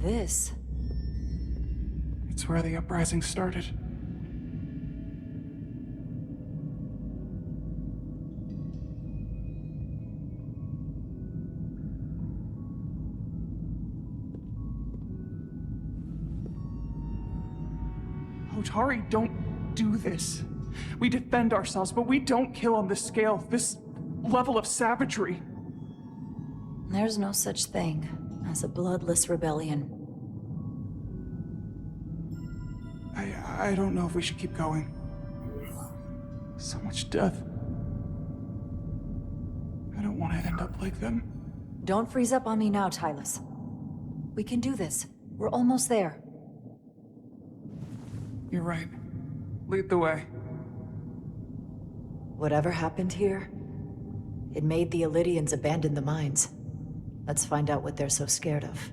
This? It's where the uprising started. Hotari don't do this. We defend ourselves, but we don't kill on this scale, this level of savagery. There's no such thing as a bloodless rebellion. I don't know if we should keep going. So much death. I don't want to end up like them. Don't freeze up on me now, Tylus. We can do this. We're almost there. You're right. Lead the way. Whatever happened here, it made the Illydians abandon the mines. Let's find out what they're so scared of.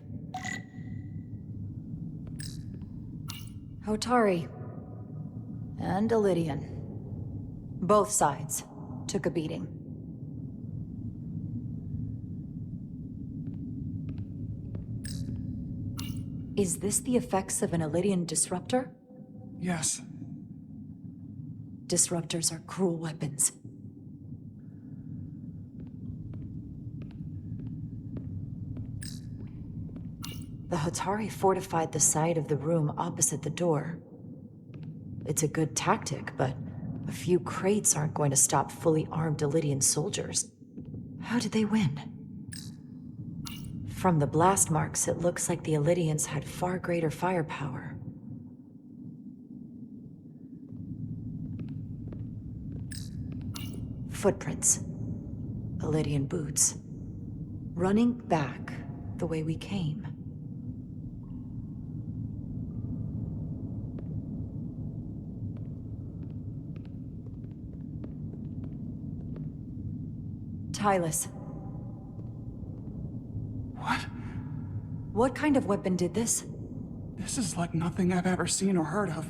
Hotari. And Illydian. Both sides took a beating. Is this the effects of an Illydian disruptor? Yes. Disruptors are cruel weapons. The Hotari fortified the side of the room opposite the door. It's a good tactic, but a few crates aren't going to stop fully armed Illydian soldiers. How did they win? From the blast marks, it looks like the Illydians had far greater firepower. Footprints. Illydian boots. Running back the way we came. Tylus. What? What kind of weapon did this? This is like nothing I've ever seen or heard of.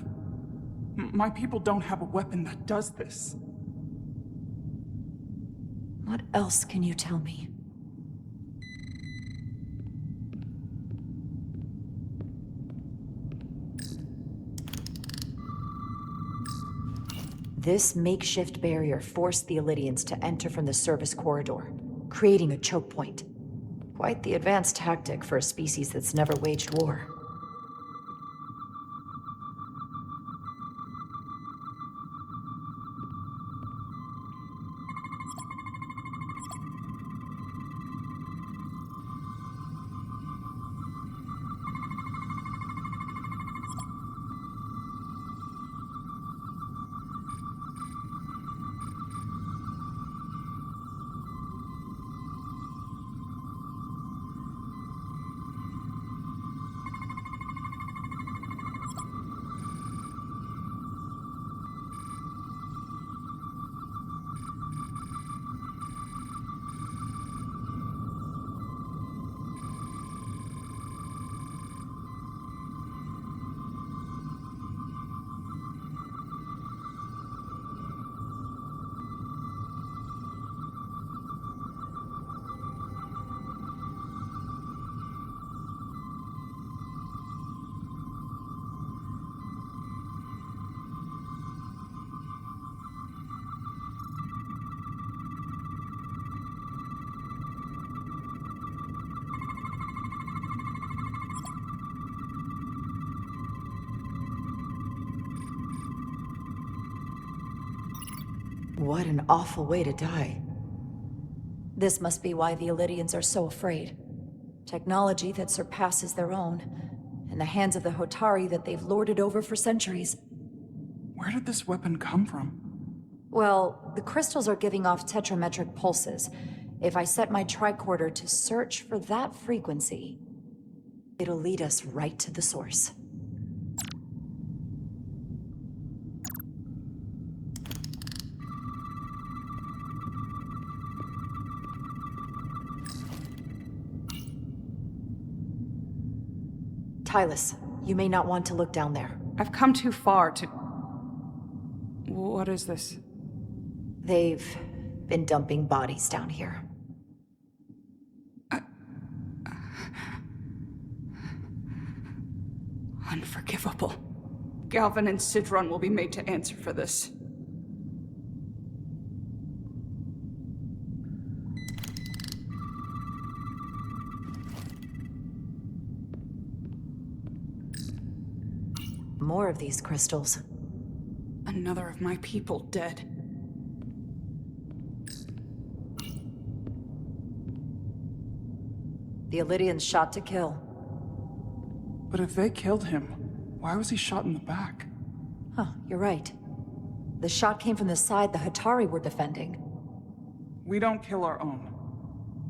My people don't have a weapon that does this. What else can you tell me? This makeshift barrier forced the Illydians to enter from the service corridor, creating a choke point. Quite the advanced tactic for a species that's never waged war. What an awful way to die. This must be why the Illydians are so afraid. Technology that surpasses their own, in the hands of the Hotari that they've lorded over for centuries. Where did this weapon come from? Well, the crystals are giving off tetrametric pulses. If I set my tricorder to search for that frequency, it'll lead us right to the source. Tylus, you may not want to look down there. I've come too far to... What is this? They've been dumping bodies down here. unforgivable. Galvin and Sidron will be made to answer for this. More of these crystals. Another of my people dead. The Illidian's shot to kill. But if they killed him, why was he shot in the back? Huh, you're right. The shot came from the side the Hatari were defending. We don't kill our own.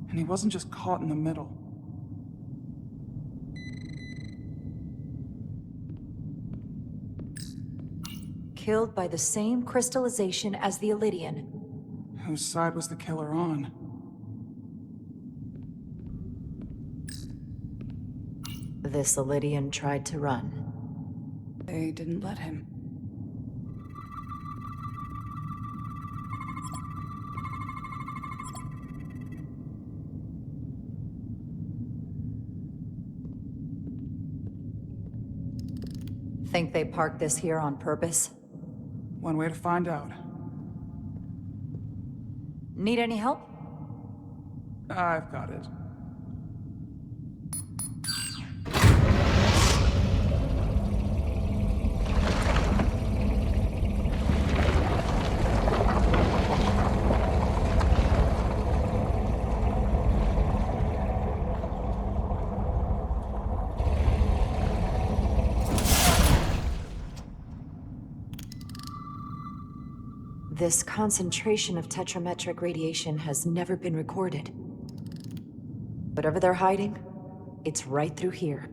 And he wasn't just caught in the middle. Killed by the same crystallization as the Illidian. Whose side was the killer on? This Illidian tried to run. They didn't let him. Think they parked this here on purpose? One way to find out. Need any help? I've got it. This concentration of tetrametric radiation has never been recorded. Whatever they're hiding, it's right through here.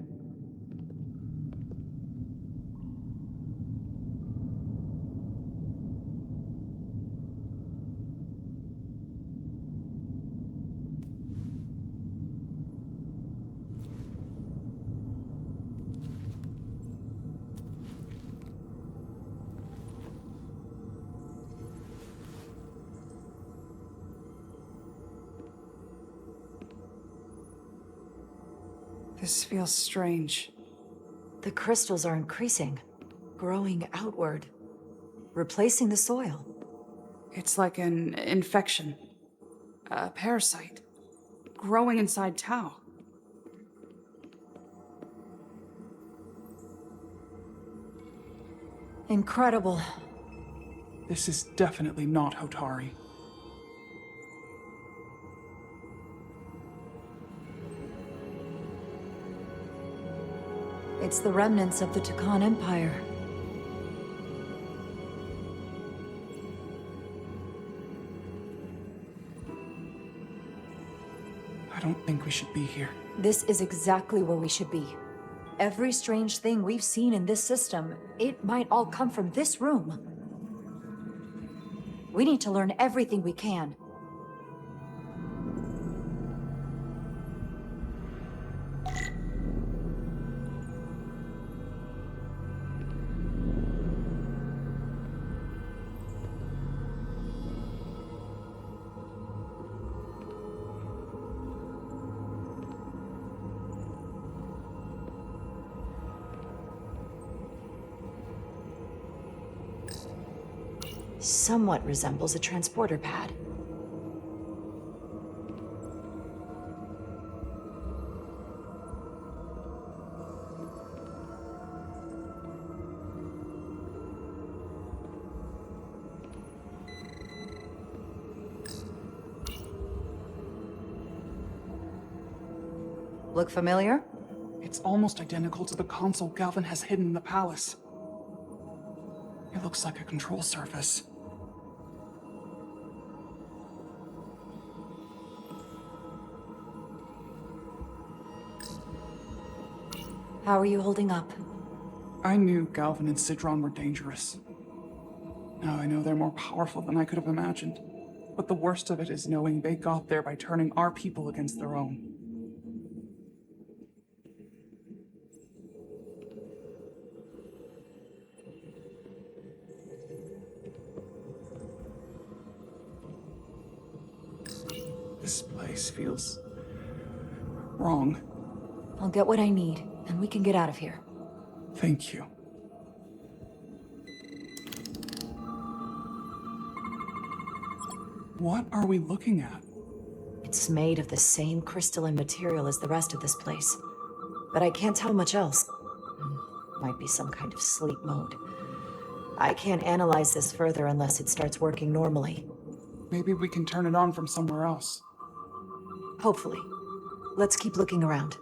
This feels strange. The crystals are increasing, growing outward, replacing the soil. It's like an infection. A parasite. Growing inside Tau. Incredible. This is definitely not Hotari. It's the remnants of the Tucan Empire. I don't think we should be here. This is exactly where we should be. Every strange thing we've seen in this system, it might all come from this room. We need to learn everything we can. Somewhat resembles a transporter pad. Look familiar? It's almost identical to the console Galvin has hidden in the palace. It looks like a control surface. How are you holding up? I knew Galvin and Sidron were dangerous. Now I know they're more powerful than I could have imagined. But the worst of it is knowing they got there by turning our people against their own. This place feels wrong. I'll get what I need, and we can get out of here. Thank you. What are we looking at? It's made of the same crystalline material as the rest of this place, but I can't tell much else. Might be some kind of sleep mode. I can't analyze this further unless it starts working normally. Maybe we can turn it on from somewhere else. Hopefully. Let's keep looking around.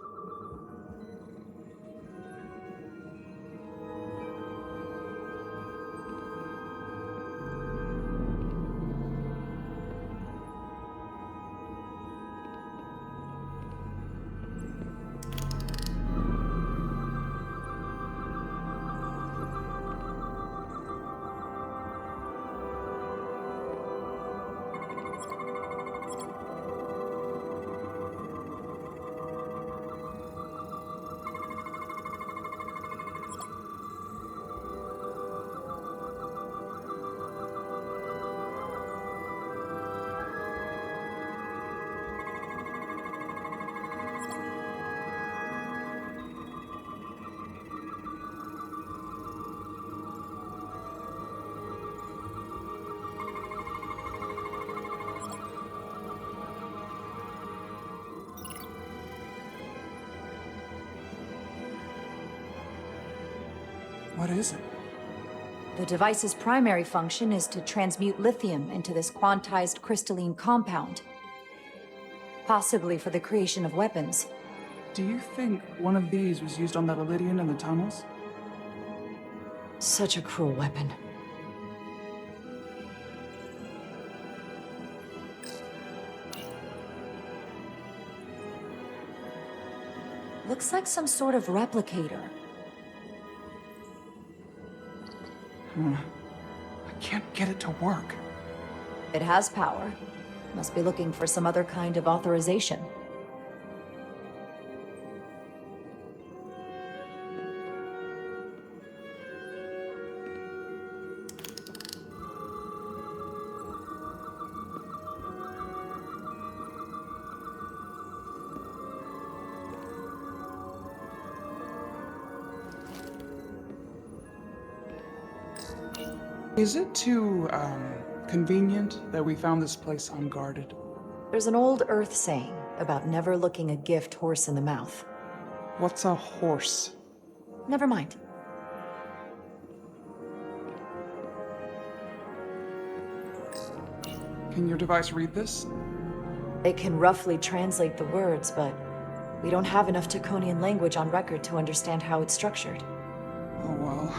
What is it? The device's primary function is to transmute lithium into this quantized crystalline compound. Possibly for the creation of weapons. Do you think one of these was used on that Elydian in the tunnels? Such a cruel weapon. Looks like some sort of replicator. I can't get it to work. It has power. Must be looking for some other kind of authorization. Is it too, convenient that we found this place unguarded? There's an old Earth saying about never looking a gift horse in the mouth. What's a horse? Never mind. Can your device read this? It can roughly translate the words, but we don't have enough Taconian language on record to understand how it's structured. Oh well.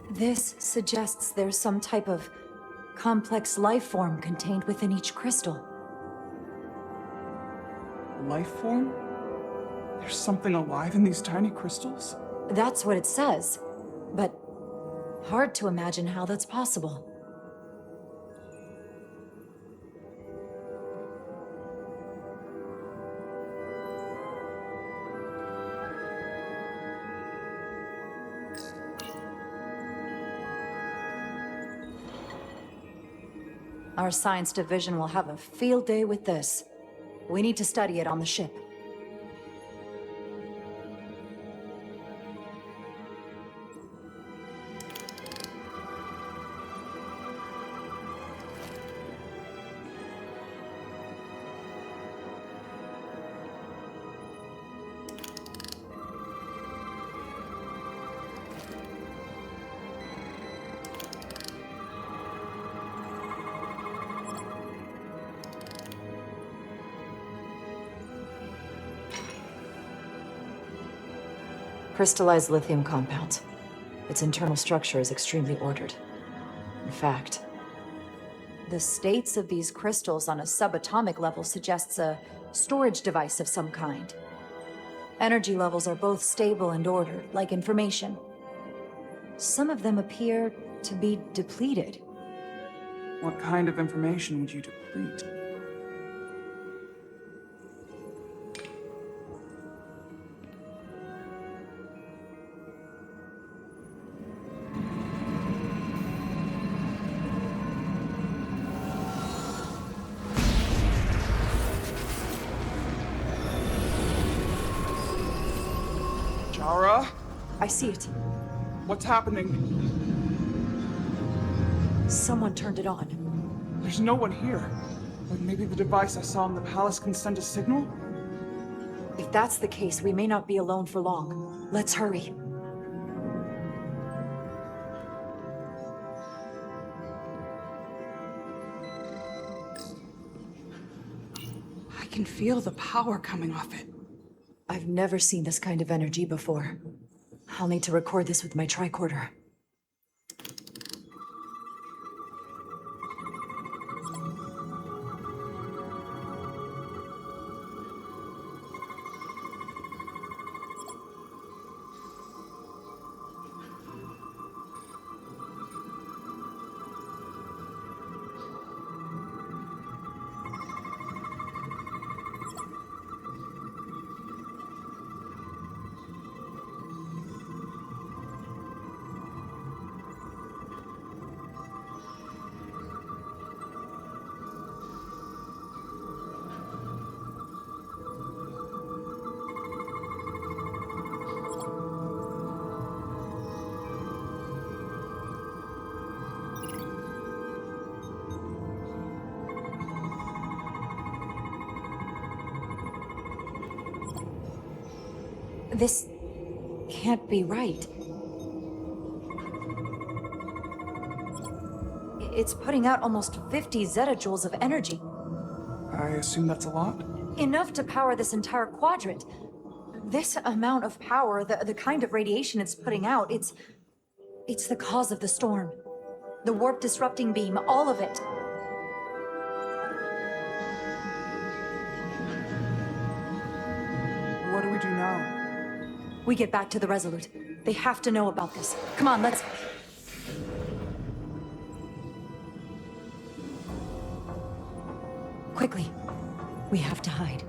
This suggests there's some type of complex life form contained within each crystal. Life form? There's something alive in these tiny crystals? That's what it says, but hard to imagine how that's possible. Our science division will have a field day with this. We need to study it on the ship. Crystallized lithium compounds. Its internal structure is extremely ordered. In fact, the states of these crystals on a subatomic level suggests a storage device of some kind. Energy levels are both stable and ordered, like information. Some of them appear to be depleted. What kind of information would you deplete? Jara? I see it. What's happening? Someone turned it on. There's no one here. But maybe the device I saw in the palace can send a signal? If that's the case, we may not be alone for long. Let's hurry. I can feel the power coming off it. I've never seen this kind of energy before. I'll need to record this with my tricorder. This can't be right. It's putting out almost 50 zettajoules of energy. I assume that's a lot? Enough to power this entire quadrant. This amount of power, the kind of radiation it's putting out, it's the cause of the storm. The warp disrupting beam, all of it. What do we do now? We get back to the Resolute. They have to know about this. Come on, let's... Quickly. We have to hide.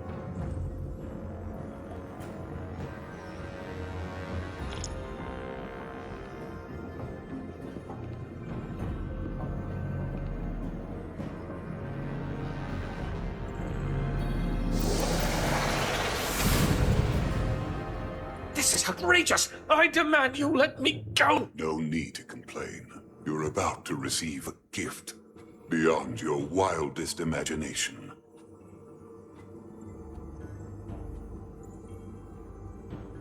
This is outrageous! I demand you let me go! No need to complain. You're about to receive a gift beyond your wildest imagination.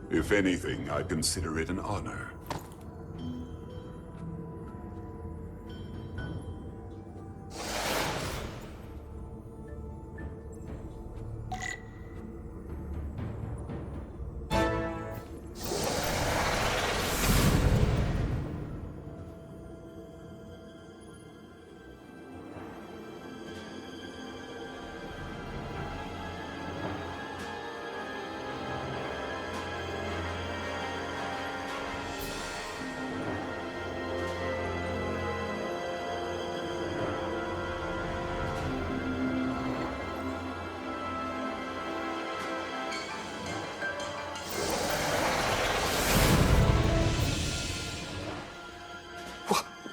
If anything, I consider it an honor.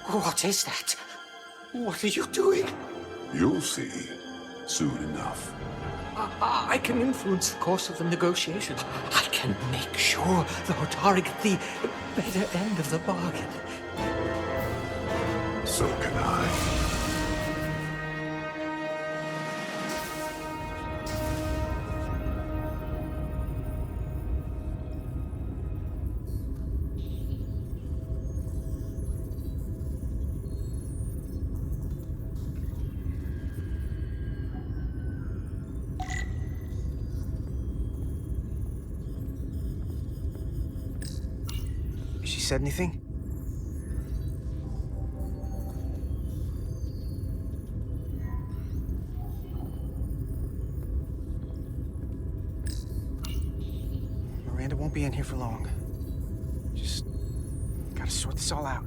What is that? What are you doing? You'll see soon enough. I can influence the course of the negotiations. I can make sure the Hotari get the better end of the bargain. So can I. She said anything? Miranda won't be in here for long. Just gotta sort this all out.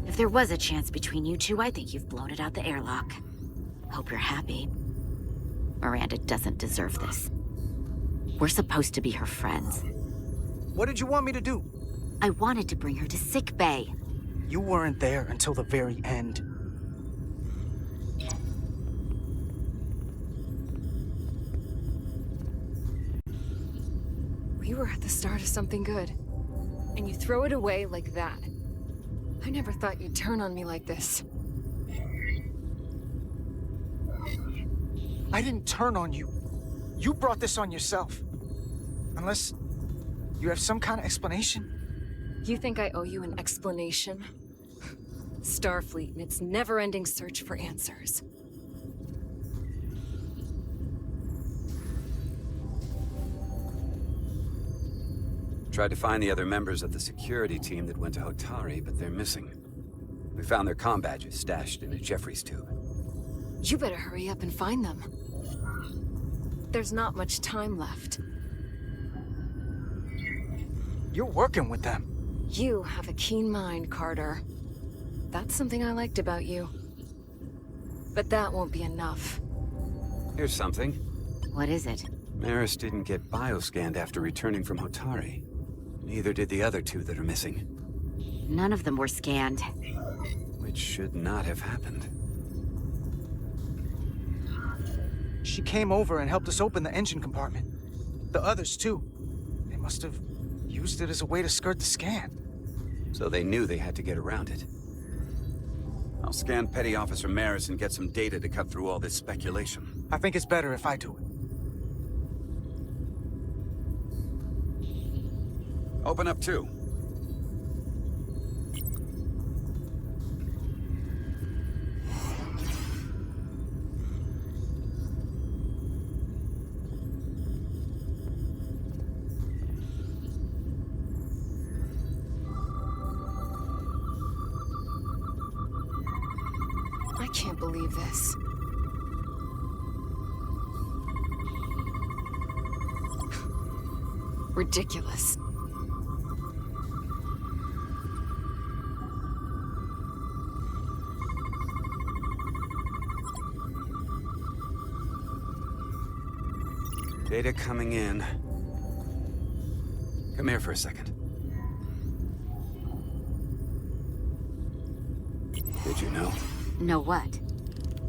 If there was a chance between you two, I think you've blown it out the airlock. Hope you're happy. Miranda doesn't deserve this. We're supposed to be her friends. What did you want me to do? I wanted to bring her to sick bay. You weren't there until the very end. We were at the start of something good, and you throw it away like that. I never thought you'd turn on me like this. I didn't turn on you. You brought this on yourself. Unless you have some kind of explanation. You think I owe you an explanation? Starfleet and its never-ending search for answers. Tried to find the other members of the security team that went to Hotari, but they're missing. We found their comm badges stashed in a Jeffries tube. You better hurry up and find them. There's not much time left. You're working with them. You have a keen mind, Carter. That's something I liked about you. But that won't be enough. Here's something. What is it? Maris didn't get bioscanned after returning from Hotari. Neither did the other two that are missing. None of them were scanned. Which should not have happened. She came over and helped us open the engine compartment. The others, too. They must have used it as a way to skirt the scan. So they knew they had to get around it. I'll scan Petty Officer Maris and get some data to cut through all this speculation. I think it's better if I do it. Open up too. I can't believe this. Ridiculous. Data coming in. Come here for a second. Did you know? Know what?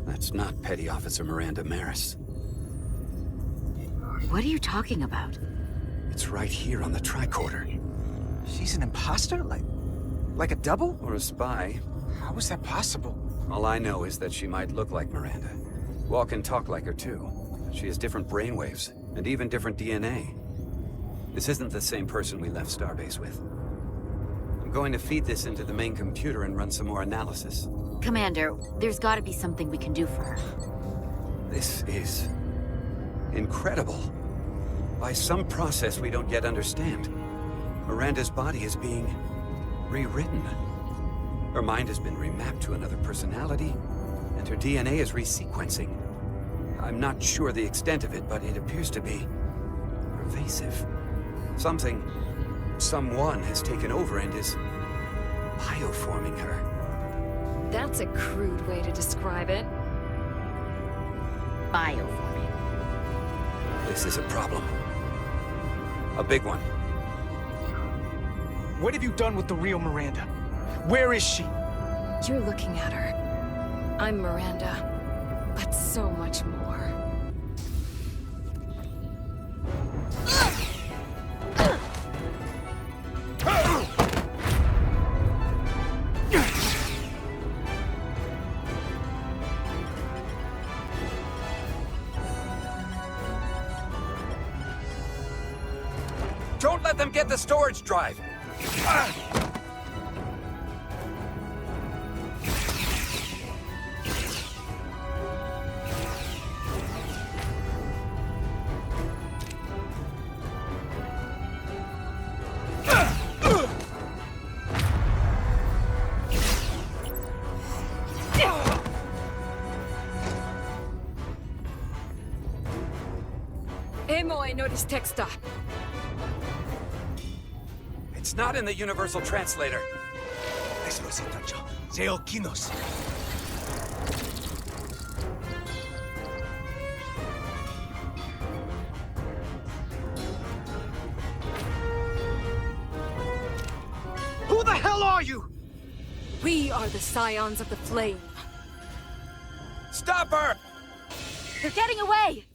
That's not Petty Officer Miranda Maris. What are you talking about? It's right here on the tricorder. She's an imposter? Like a double? Or a spy. How is that possible? All I know is that she might look like Miranda. Walk and talk like her too. She has different brainwaves, and even different DNA. This isn't the same person we left Starbase with. I'm going to feed this into the main computer and run some more analysis. Commander, there's gotta be something we can do for her. This is incredible. By some process we don't yet understand, Miranda's body is being rewritten. Her mind has been remapped to another personality, and her DNA is resequencing. I'm not sure the extent of it, but it appears to be pervasive. Someone has taken over and is bioforming her. That's a crude way to describe it. Bioforming. This is a problem. A big one. What have you done with the real Miranda? Where is she? You're looking at her. I'm Miranda, but so much more. Don't let them get the storage drive! Moe no texta. It's not in the universal translator. Who the hell are you? We are the Scions of the Flame. Stop her! They're getting away!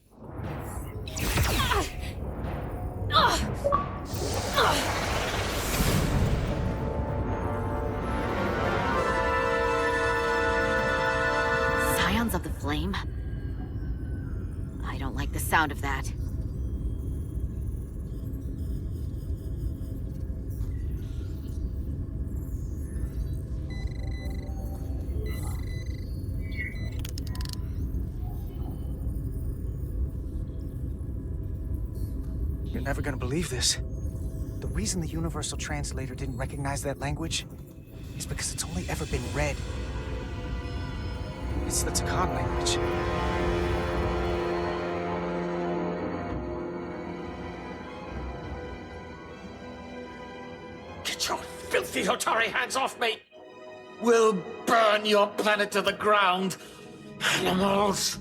Scions of the Flame? I don't like the sound of that. You're never gonna believe this. The reason the Universal Translator didn't recognize that language is because it's only ever been read. It's the Takan language. Get your filthy Hotari hands off me! We'll burn your planet to the ground! Animals!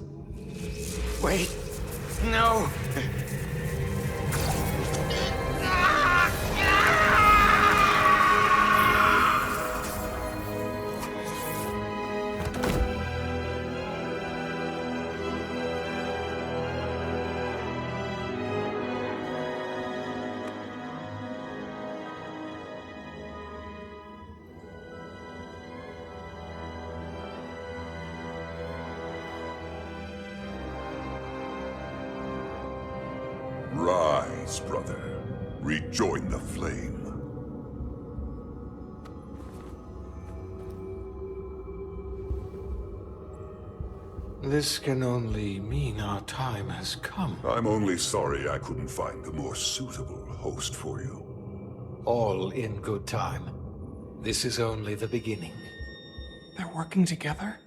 Wait. No! Rise, brother. Rejoin the flame. This can only mean our time has come. I'm only sorry I couldn't find the more suitable host for you. All in good time. This is only the beginning. They're working together?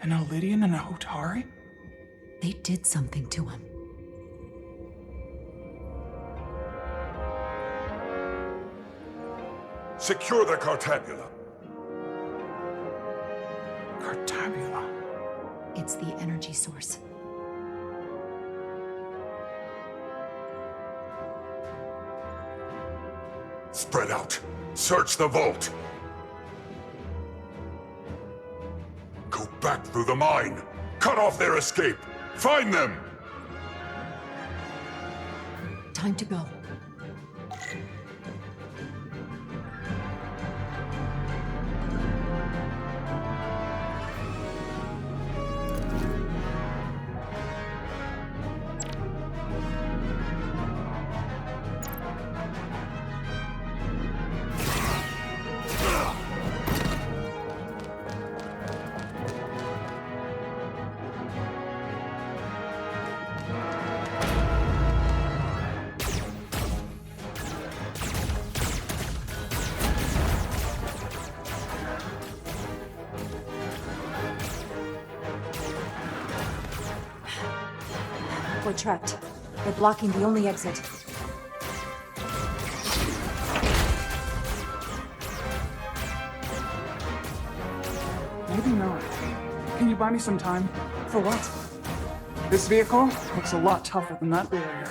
An Elidian and a Hotari? They did something to him. Secure the Cartabula. Cartabula? It's the energy source. Spread out. Search the vault. Go back through the mine. Cut off their escape. Find them! Time to go. We're trapped. They're blocking the only exit. Maybe not. Can you buy me some time? For what? This vehicle looks a lot tougher than that barrier.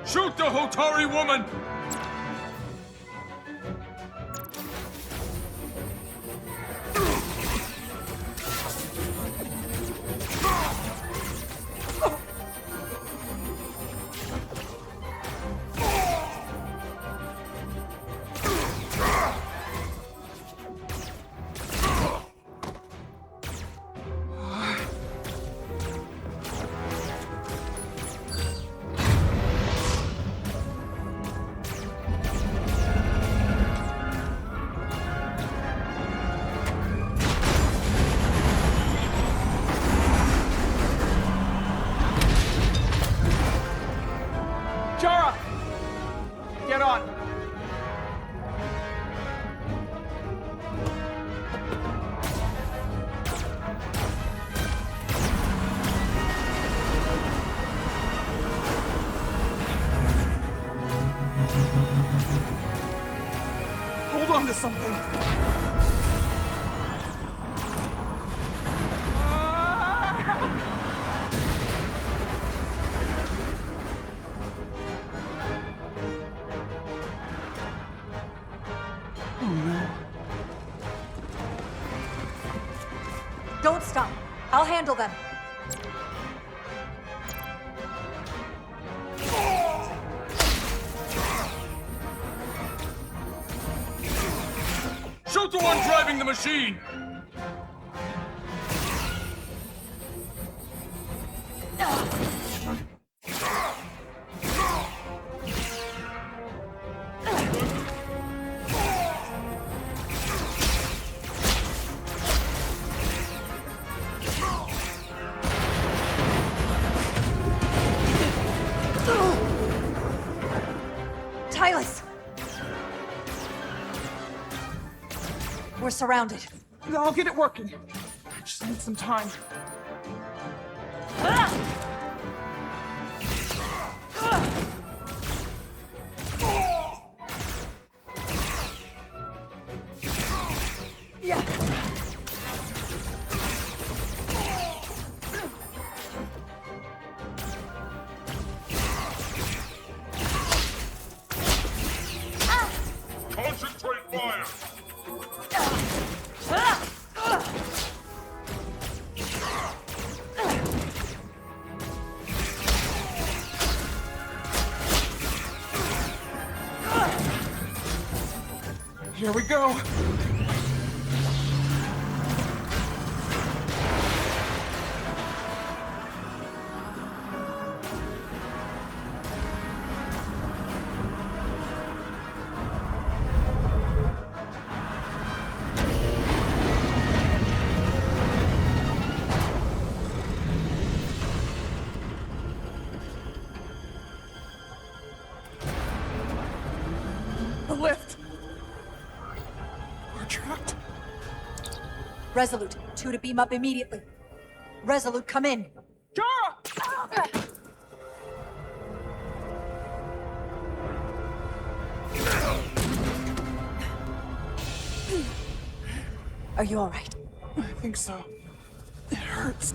Shoot the Hotari woman! onto something. Oh no. Don't stop. I'll handle them. Shoot the one driving the machine! Tyler! We're surrounded. I'll get it working. I just need some time. Yeah. Concentrate fire! Here we go. The lift. We're trapped. Resolute, 2 to beam up immediately. Resolute, come in. Jara! Are you all right? I think so. It hurts.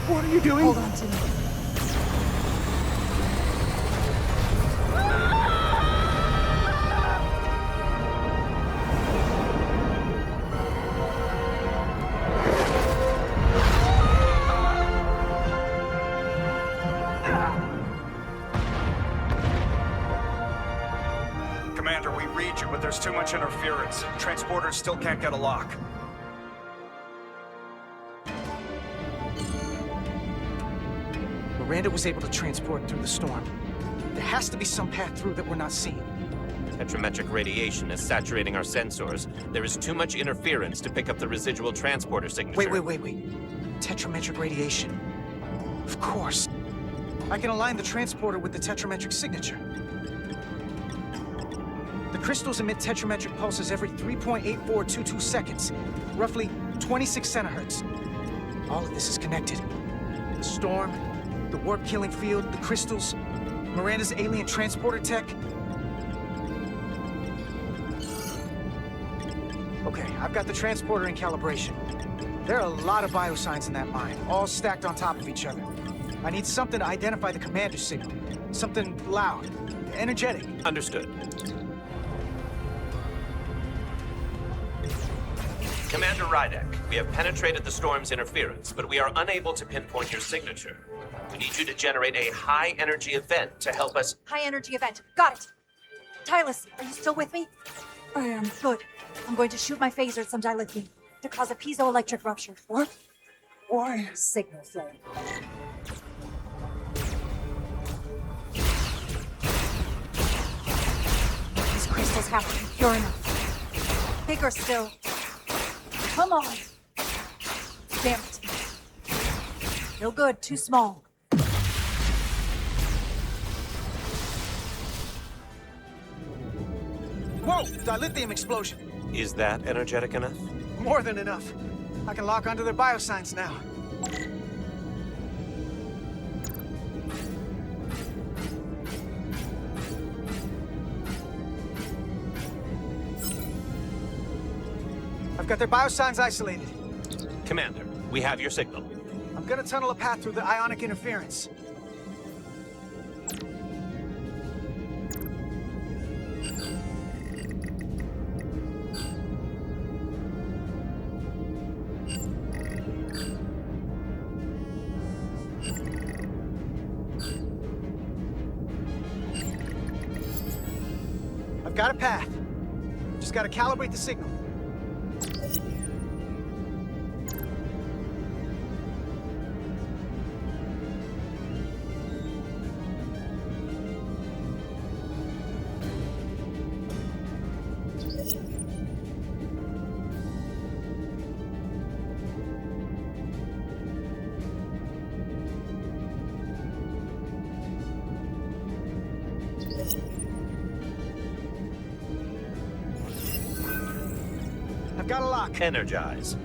What are you doing? Hold on to me. Commander, we read you, but there's too much interference. Transporters still can't get a lock. Miranda was able to transport through the storm. There has to be some path through that we're not seeing. Tetrametric radiation is saturating our sensors. There is too much interference to pick up the residual transporter signature. Wait. Tetrametric radiation. Of course. I can align the transporter with the tetrametric signature. The crystals emit tetrametric pulses every 3.8422 seconds, roughly 26 centihertz. All of this is connected. The storm, the warp-killing field, the crystals, Miranda's alien transporter tech. Okay, I've got the transporter in calibration. There are a lot of biosigns in that mine, all stacked on top of each other. I need something to identify the commander signal. Something loud, energetic. Understood. Commander Rydek, we have penetrated the storm's interference, but we are unable to pinpoint your signature. We need you to generate a high-energy event to help us... High-energy event. Got it. Tylus, are you still with me? I am. Good. I'm going to shoot my phaser at some dilithium to cause a piezoelectric rupture. What? Why? Signal flow. Captain. You're enough. Bigger still. Come on. Damn it. No good. Too small. Whoa! Dilithium explosion! Is that energetic enough? More than enough. I can lock onto their biosigns now. I've got their biosigns isolated. Commander, we have your signal. I'm gonna tunnel a path through the ionic interference. I've got a path. Just gotta calibrate the signal. Got a lock. Energize.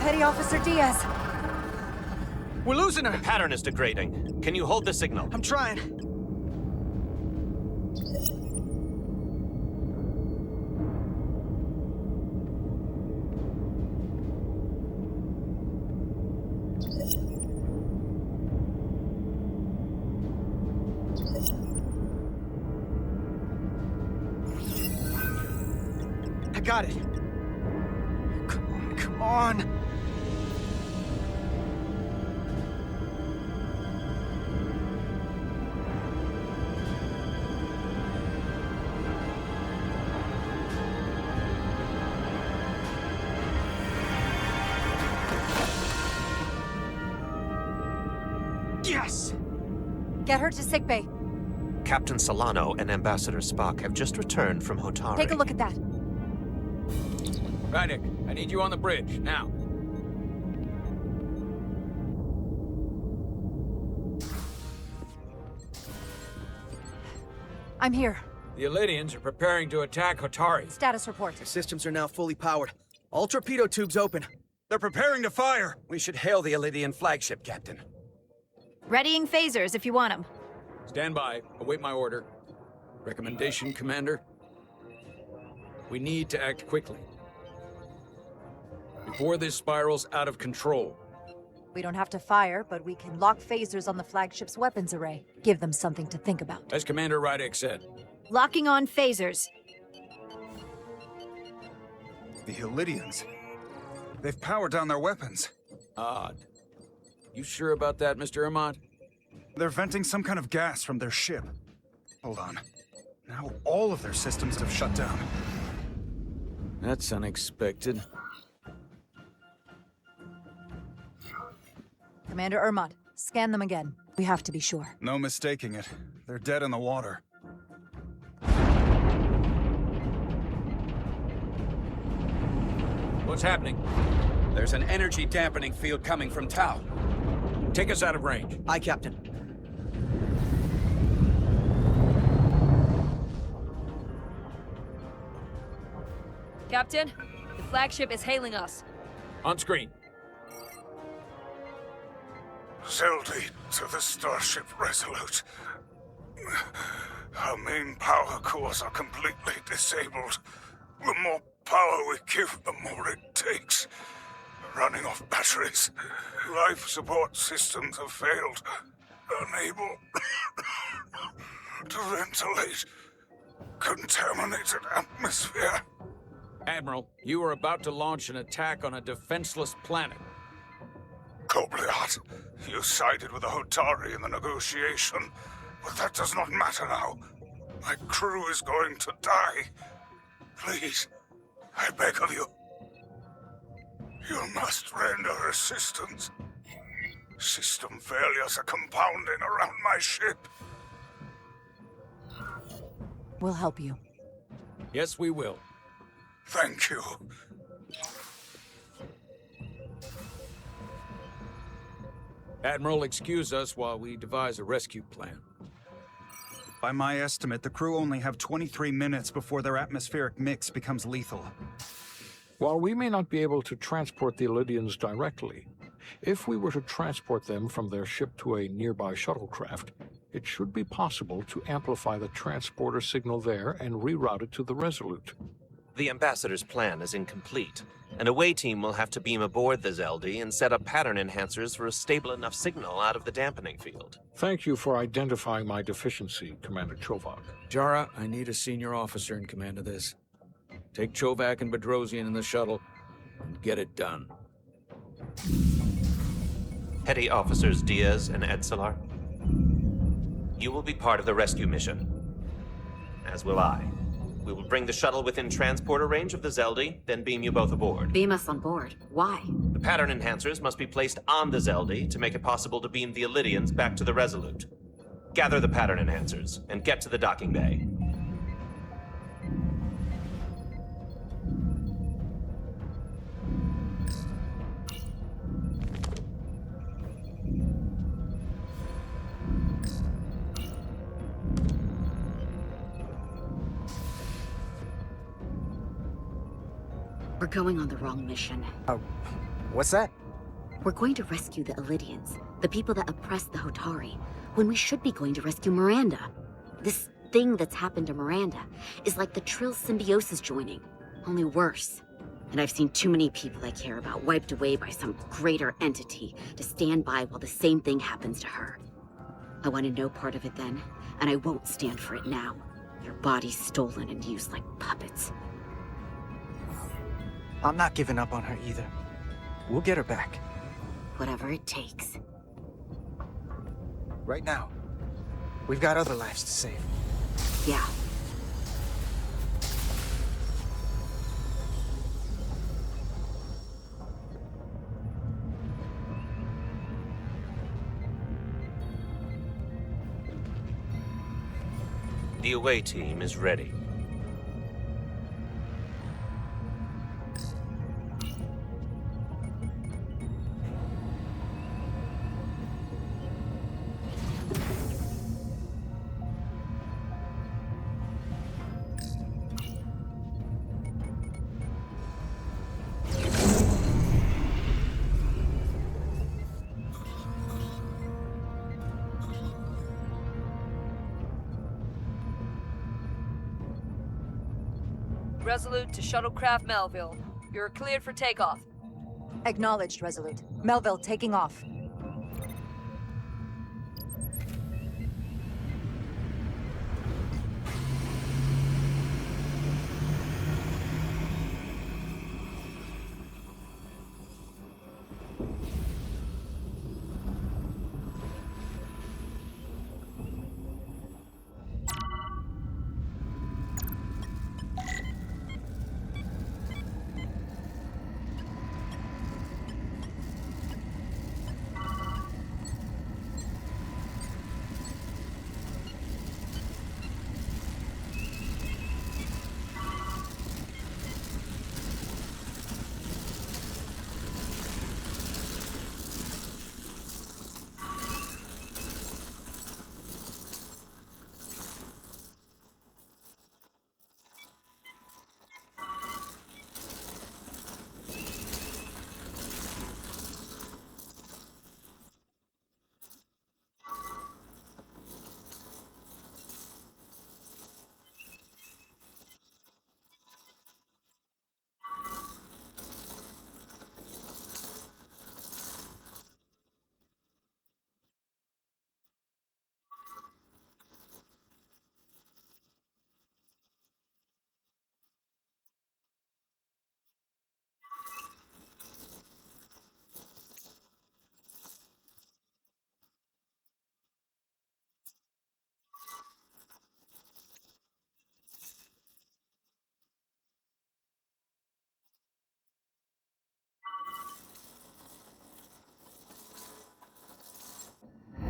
Petty Officer Diaz. We're losing her. The pattern is degrading. Can you hold the signal? I'm trying. I got it. Come on, come on. Yes! Get her to sickbay. Captain Solano and Ambassador Spock have just returned from Hotari. Take a look at that. Rydick, I need you on the bridge, now. I'm here. The Elydians are preparing to attack Hotari. Status report. The systems are now fully powered. All torpedo tubes open. They're preparing to fire. We should hail the Elydian flagship, Captain. Readying phasers if you want them. Stand by. Await my order. Recommendation, Commander? We need to act quickly. Before this spirals out of control. We don't have to fire, but we can lock phasers on the flagship's weapons array. Give them something to think about. As Commander Rydick said. Locking on phasers. The Elydians. They've powered down their weapons. Odd. You sure about that, Mr. Ermont? They're venting some kind of gas from their ship. Hold on. Now all of their systems have shut down. That's unexpected. Commander Ermont, scan them again. We have to be sure. No mistaking it. They're dead in the water. What's happening? There's an energy dampening field coming from Tau. Take us out of range. Aye, Captain. Captain, the flagship is hailing us. On screen. Zeldy to the Starship Resolute. Our main power cores are completely disabled. The more power we give, the more it takes. Running off batteries. Life support systems have failed. Unable to ventilate. Contaminated atmosphere. Admiral, you are about to launch an attack on a defenseless planet. Cobliot, you sided with the Hotari in the negotiation, but that does not matter now. My crew is going to die. Please, I beg of you. You must render assistance. System failures are compounding around my ship. We'll help you. Yes, we will. Thank you. Admiral, excuse us while we devise a rescue plan. By my estimate, the crew only have 23 minutes before their atmospheric mix becomes lethal. While we may not be able to transport the Elydians directly, if we were to transport them from their ship to a nearby shuttlecraft, it should be possible to amplify the transporter signal there and reroute it to the Resolute. The Ambassador's plan is incomplete. An away team will have to beam aboard the Zeldi and set up pattern enhancers for a stable enough signal out of the dampening field. Thank you for identifying my deficiency, Commander Chovak. Jara, I need a senior officer in command of this. Take Chovak and Bedrosian in the shuttle and get it done. Petty Officers Diaz and Edsalar, you will be part of the rescue mission, as will I. We will bring the shuttle within transporter range of the Zeldi, then beam you both aboard. Beam us on board. Why? The pattern enhancers must be placed on the Zeldi to make it possible to beam the Elydians back to the Resolute. Gather the pattern enhancers and get to the docking bay. We're going on the wrong mission. What's that? We're going to rescue the Elydians, the people that oppressed the Hotari, when we should be going to rescue Miranda. This thing that's happened to Miranda is like the Trill symbiosis joining, only worse. And I've seen too many people I care about wiped away by some greater entity to stand by while the same thing happens to her. I wanted no part of it then, and I won't stand for it now. Your body's stolen and used like puppets. I'm not giving up on her either. We'll get her back. Whatever it takes. Right now, we've got other lives to save. Yeah. The away team is ready. Resolute to Shuttlecraft Melville. You're cleared for takeoff. Acknowledged, Resolute. Melville taking off.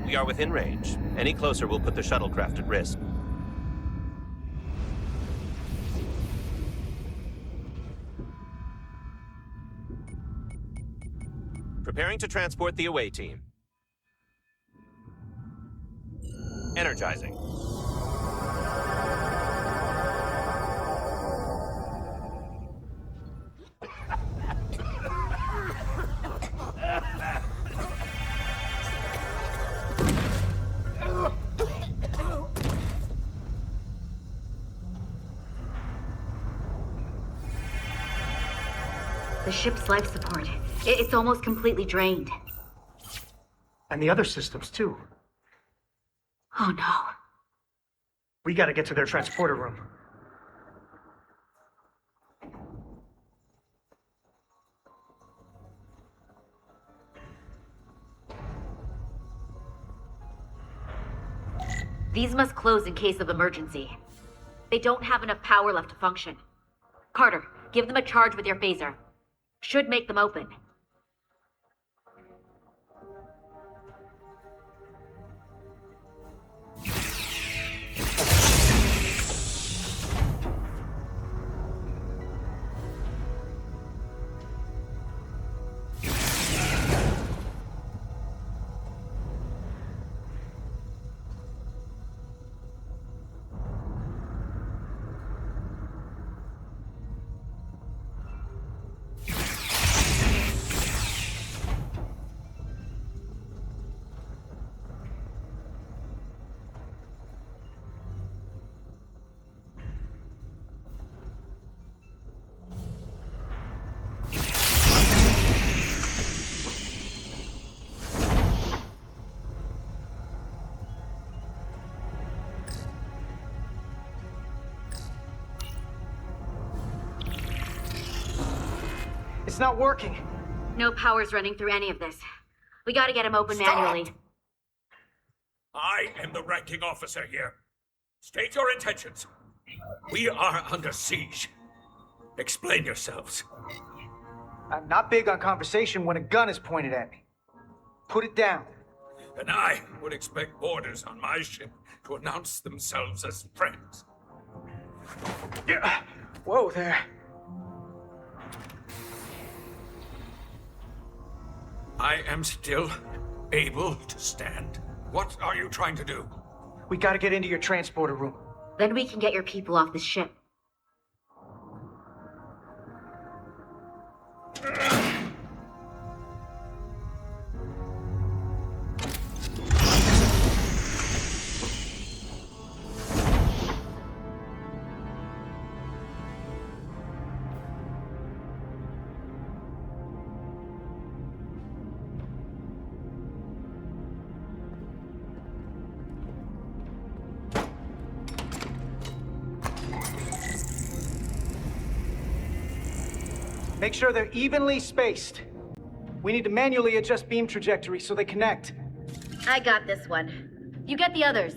We are within range. Any closer will put the shuttlecraft at risk. Preparing to transport the away team. Energizing. The ship's life support. It's almost completely drained. And the other systems, too. Oh no. We gotta get to their transporter room. These must close in case of emergency. They don't have enough power left to function. Carter, give them a charge with your phaser. Should make them open. It's not working. No power's running through any of this. We gotta get him open manually. I am the ranking officer here. State your intentions. We are under siege. Explain yourselves. I'm not big on conversation when a gun is pointed at me. Put it down. And I would expect boarders on my ship to announce themselves as friends. Yeah. Whoa there. I am still able to stand. What are you trying to do? We gotta get into your transporter room. Then we can get your people off the ship. Make sure they're evenly spaced. We need to manually adjust beam trajectory so they connect. I got this one. You get the others.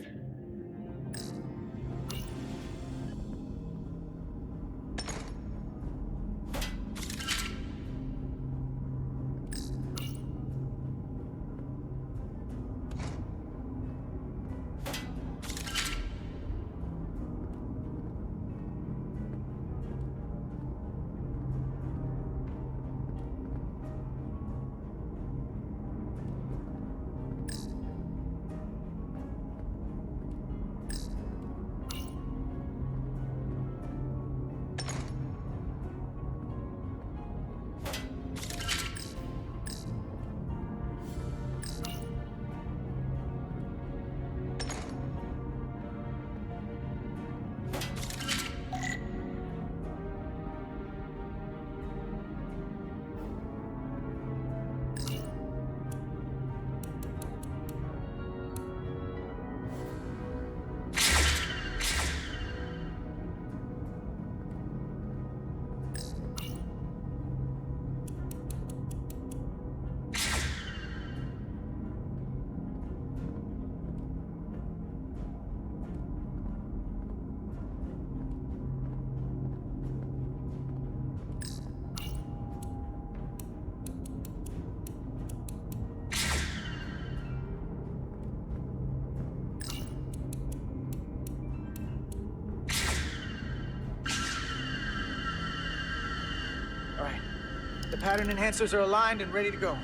The pattern enhancers are aligned and ready to go.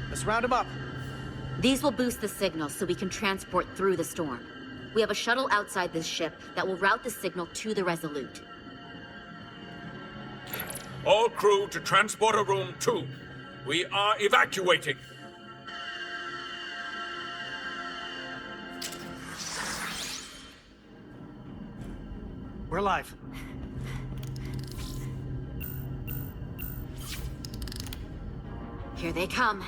Let's round them up. These will boost the signal so we can transport through the storm. We have a shuttle outside this ship that will route the signal to the Resolute. All crew to Transporter Room 2. We are evacuating. We're live. Here they come.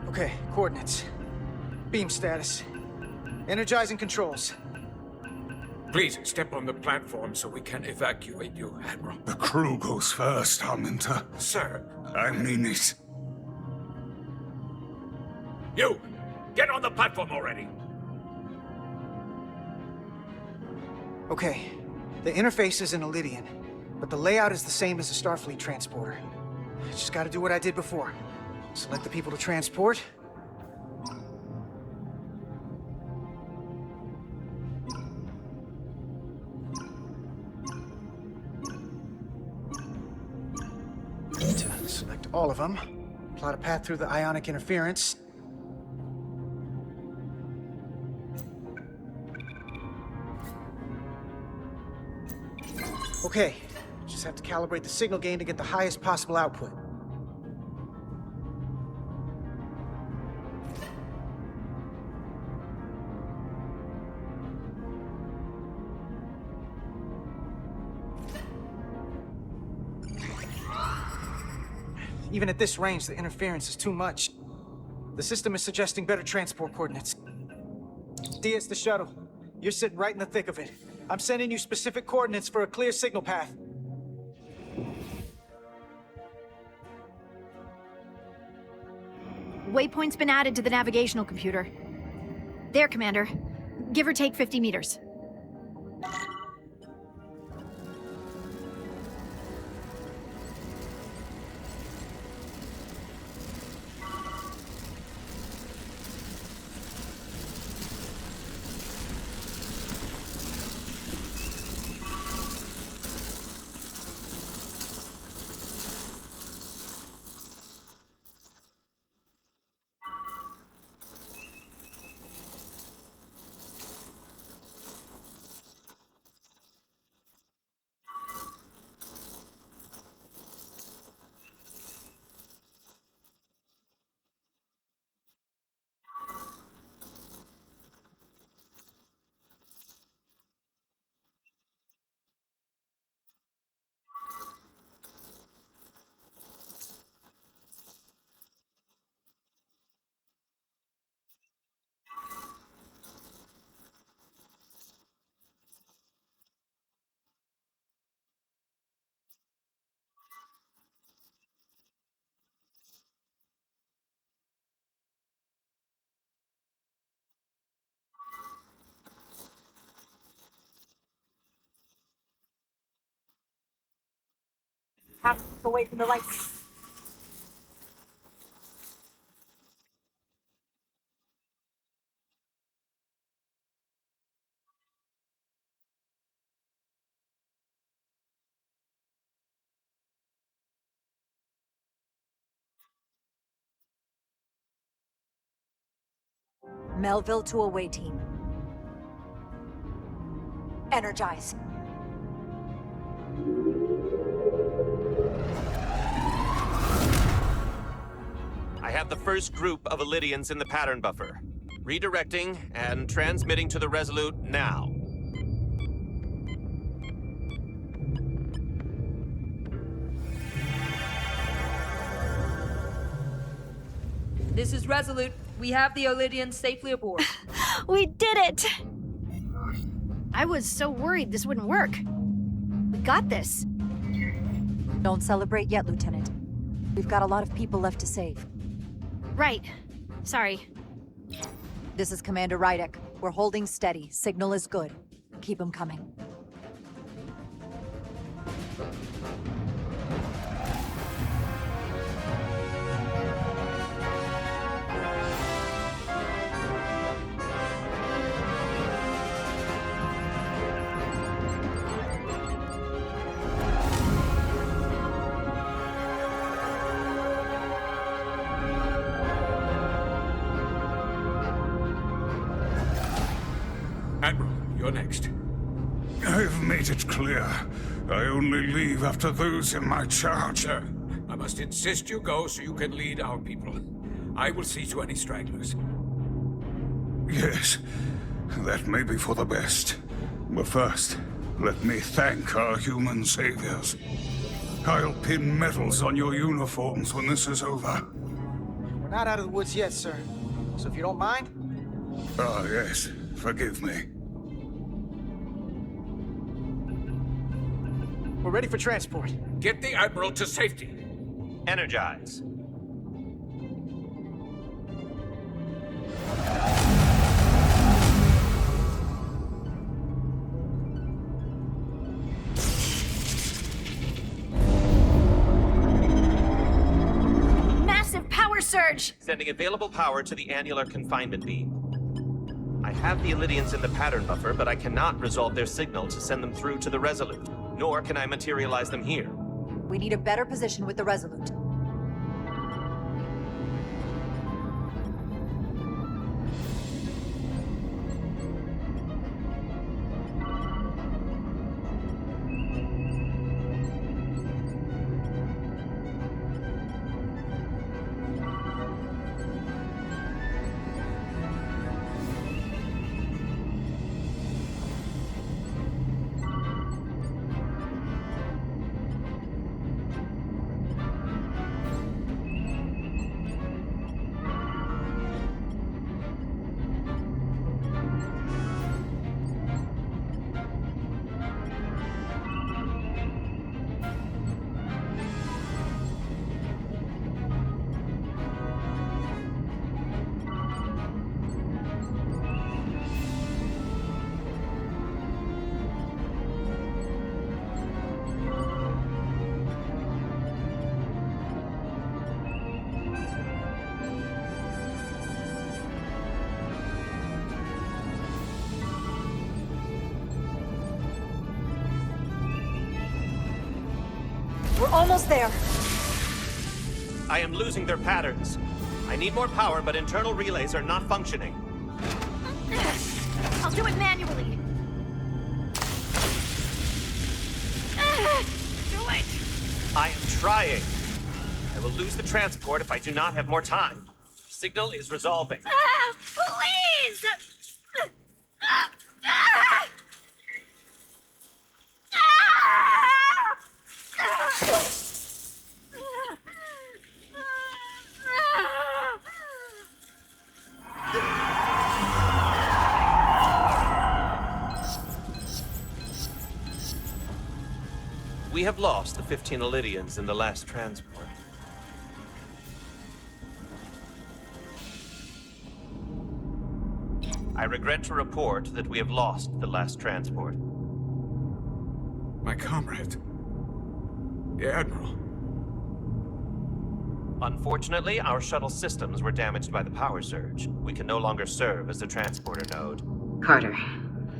Okay, coordinates. Beam status. Energizing controls. Please step on the platform so we can evacuate you, Admiral. The crew goes first, Harminter. Sir. I mean it. You! Get on the platform already! Okay, the interface is in Elydian, but the layout is the same as a Starfleet transporter. I just gotta do what I did before. Select the people to transport. To select all of them. Plot a path through the ionic interference. Okay, just have to calibrate the signal gain to get the highest possible output. Even at this range, the interference is too much. The system is suggesting better transport coordinates. D, it's the shuttle. You're sitting right in the thick of it. I'm sending you specific coordinates for a clear signal path. Waypoint's been added to the navigational computer. There, Commander. Give or take 50 meters. Half away from the lights. Melville to away team. Energize. I have the first group of Elydians in the pattern buffer. Redirecting and transmitting to the Resolute now. This is Resolute. We have the Elydians safely aboard. We did it! I was so worried this wouldn't work. We got this. Don't celebrate yet, Lieutenant. We've got a lot of people left to save. Right. Sorry. This is Commander Rydek. We're holding steady. Signal is good. Keep them coming. You're next. I've made it clear. I only leave after those in my charge. Sir, I must insist you go so you can lead our people. I will see to any stragglers. Yes, that may be for the best. But first, let me thank our human saviors. I'll pin medals on your uniforms when this is over. We're not out of the woods yet, sir. So if you don't mind... Ah, yes. Forgive me. We're ready for transport. Get the Admiral to safety. Energize. Massive power surge! Sending available power to the annular confinement beam. I have the Illidians in the pattern buffer, but I cannot resolve their signal to send them through to the Resolute. Nor can I materialize them here. We need a better position with the Resolute. We're almost there. I am losing their patterns. I need more power, but internal relays are not functioning. I'll do it manually. Do it! I am trying. I will lose the transport if I do not have more time. Signal is resolving. Please! We have lost the 15 Illidians in the last transport. I regret to report that we have lost the last transport. My comrade. The Admiral. Unfortunately, our shuttle systems were damaged by the power surge. We can no longer serve as the transporter node. Carter,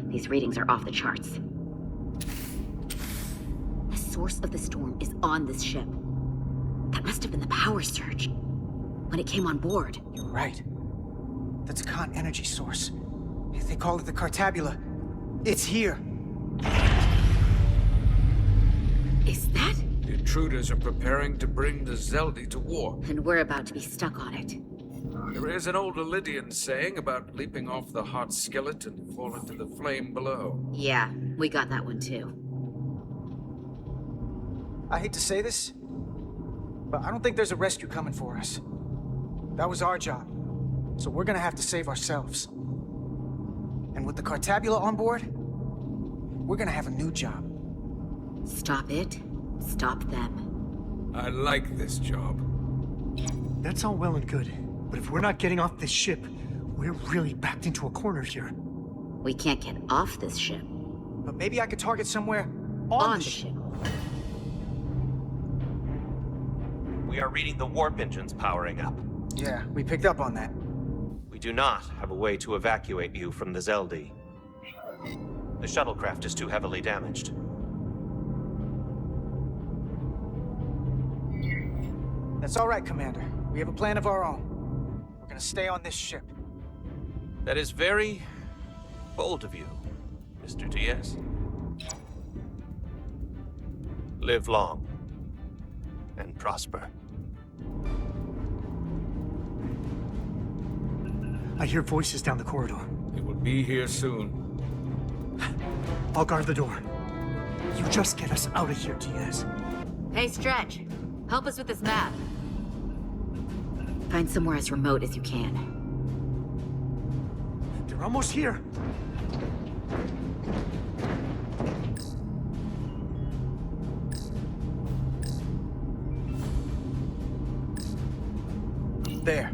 these readings are off the charts. The source of the storm is on this ship. That must have been the power surge. When it came on board. You're right. That's a con energy source. They call it the Cartabula. It's here. Is that? The intruders are preparing to bring the Zeldi to war. And we're about to be stuck on it. There is an old Illidian saying about leaping off the hot skillet and fall into the flame below. Yeah, we got that one too. I hate to say this, but I don't think there's a rescue coming for us. That was our job, so we're gonna have to save ourselves. And with the Cartabula on board, we're gonna have a new job. Stop it. Stop them. I like this job. That's all well and good, but if we're not getting off this ship, we're really backed into a corner here. We can't get off this ship. But maybe I could target somewhere on the ship. We are reading the warp engines powering up. Yeah, we picked up on that. We do not have a way to evacuate you from the Zeldi. The shuttlecraft is too heavily damaged. That's all right, Commander. We have a plan of our own. We're gonna stay on this ship. That is very bold of you, Mr. Diaz. Live long and prosper. I hear voices down the corridor. It will be here soon. I'll guard the door. You just get us out of here, Diaz. Hey, Stretch. Help us with this map. Find somewhere as remote as you can. They're almost here. There.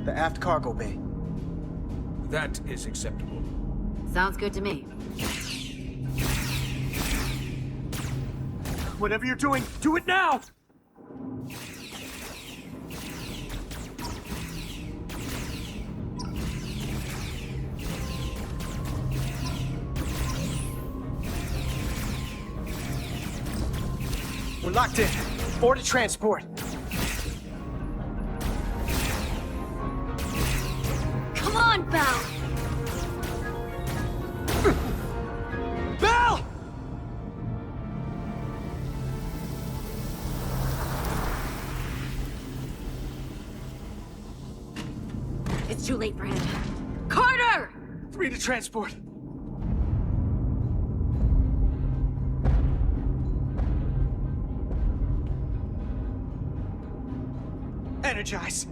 The aft cargo bay. That is acceptable. Sounds good to me. Whatever you're doing, do it now! We're locked in. Board to transport. Come on, Belle! Belle! It's too late for him. Carter! 3 to transport. Energize.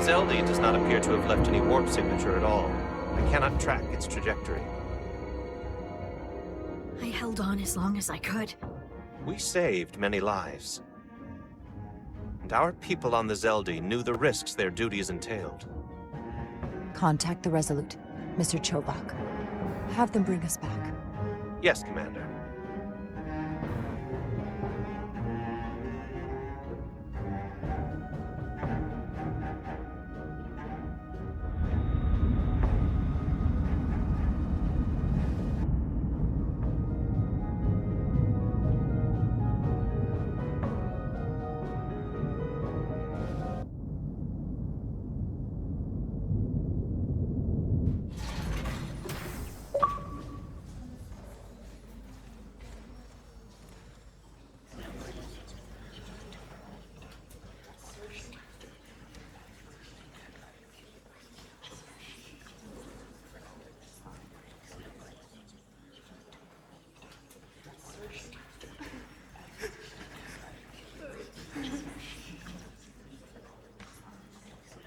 Zelda does not appear to have left any warp signature at all. I cannot track its trajectory. I held on as long as I could. We saved many lives. And our people on the Zelda knew the risks their duties entailed. Contact the Resolute, Mr. Chobak. Have them bring us back. Yes, Commander.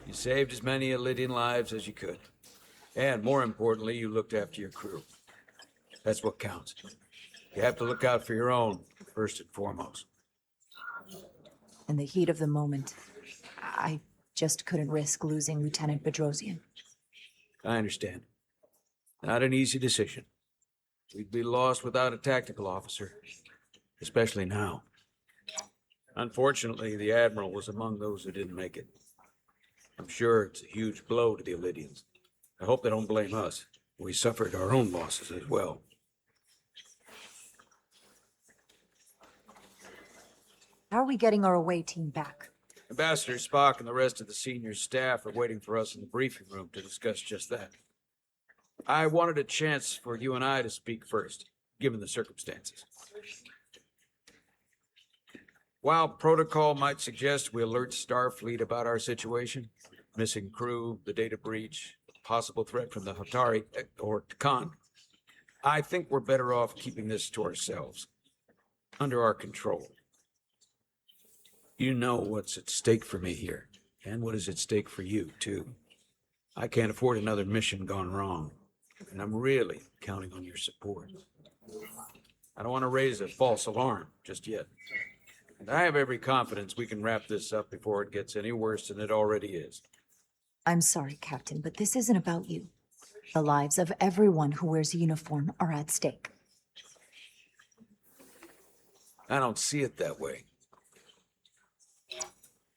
You saved as many Lydian lives as you could. And more importantly, you looked after your crew. That's what counts. You have to look out for your own, first and foremost. In the heat of the moment, I just couldn't risk losing Lieutenant Bedrosian. I understand. Not an easy decision. We'd be lost without a tactical officer, especially now. Unfortunately, the Admiral was among those who didn't make it. I'm sure it's a huge blow to the Elydians. I hope they don't blame us. We suffered our own losses as well. How are we getting our away team back? Ambassador Spock and the rest of the senior staff are waiting for us in the briefing room to discuss just that. I wanted a chance for you and I to speak first, given the circumstances. While protocol might suggest we alert Starfleet about our situation, missing crew, the data breach, possible threat from the Hatari, or Khan, I think we're better off keeping this to ourselves, under our control. You know what's at stake for me here, and what is at stake for you, too. I can't afford another mission gone wrong. and I'm really counting on your support. I don't want to raise a false alarm just yet. And I have every confidence we can wrap this up before it gets any worse than it already is. I'm sorry, Captain, but this isn't about you. The lives of everyone who wears a uniform are at stake. I don't see it that way.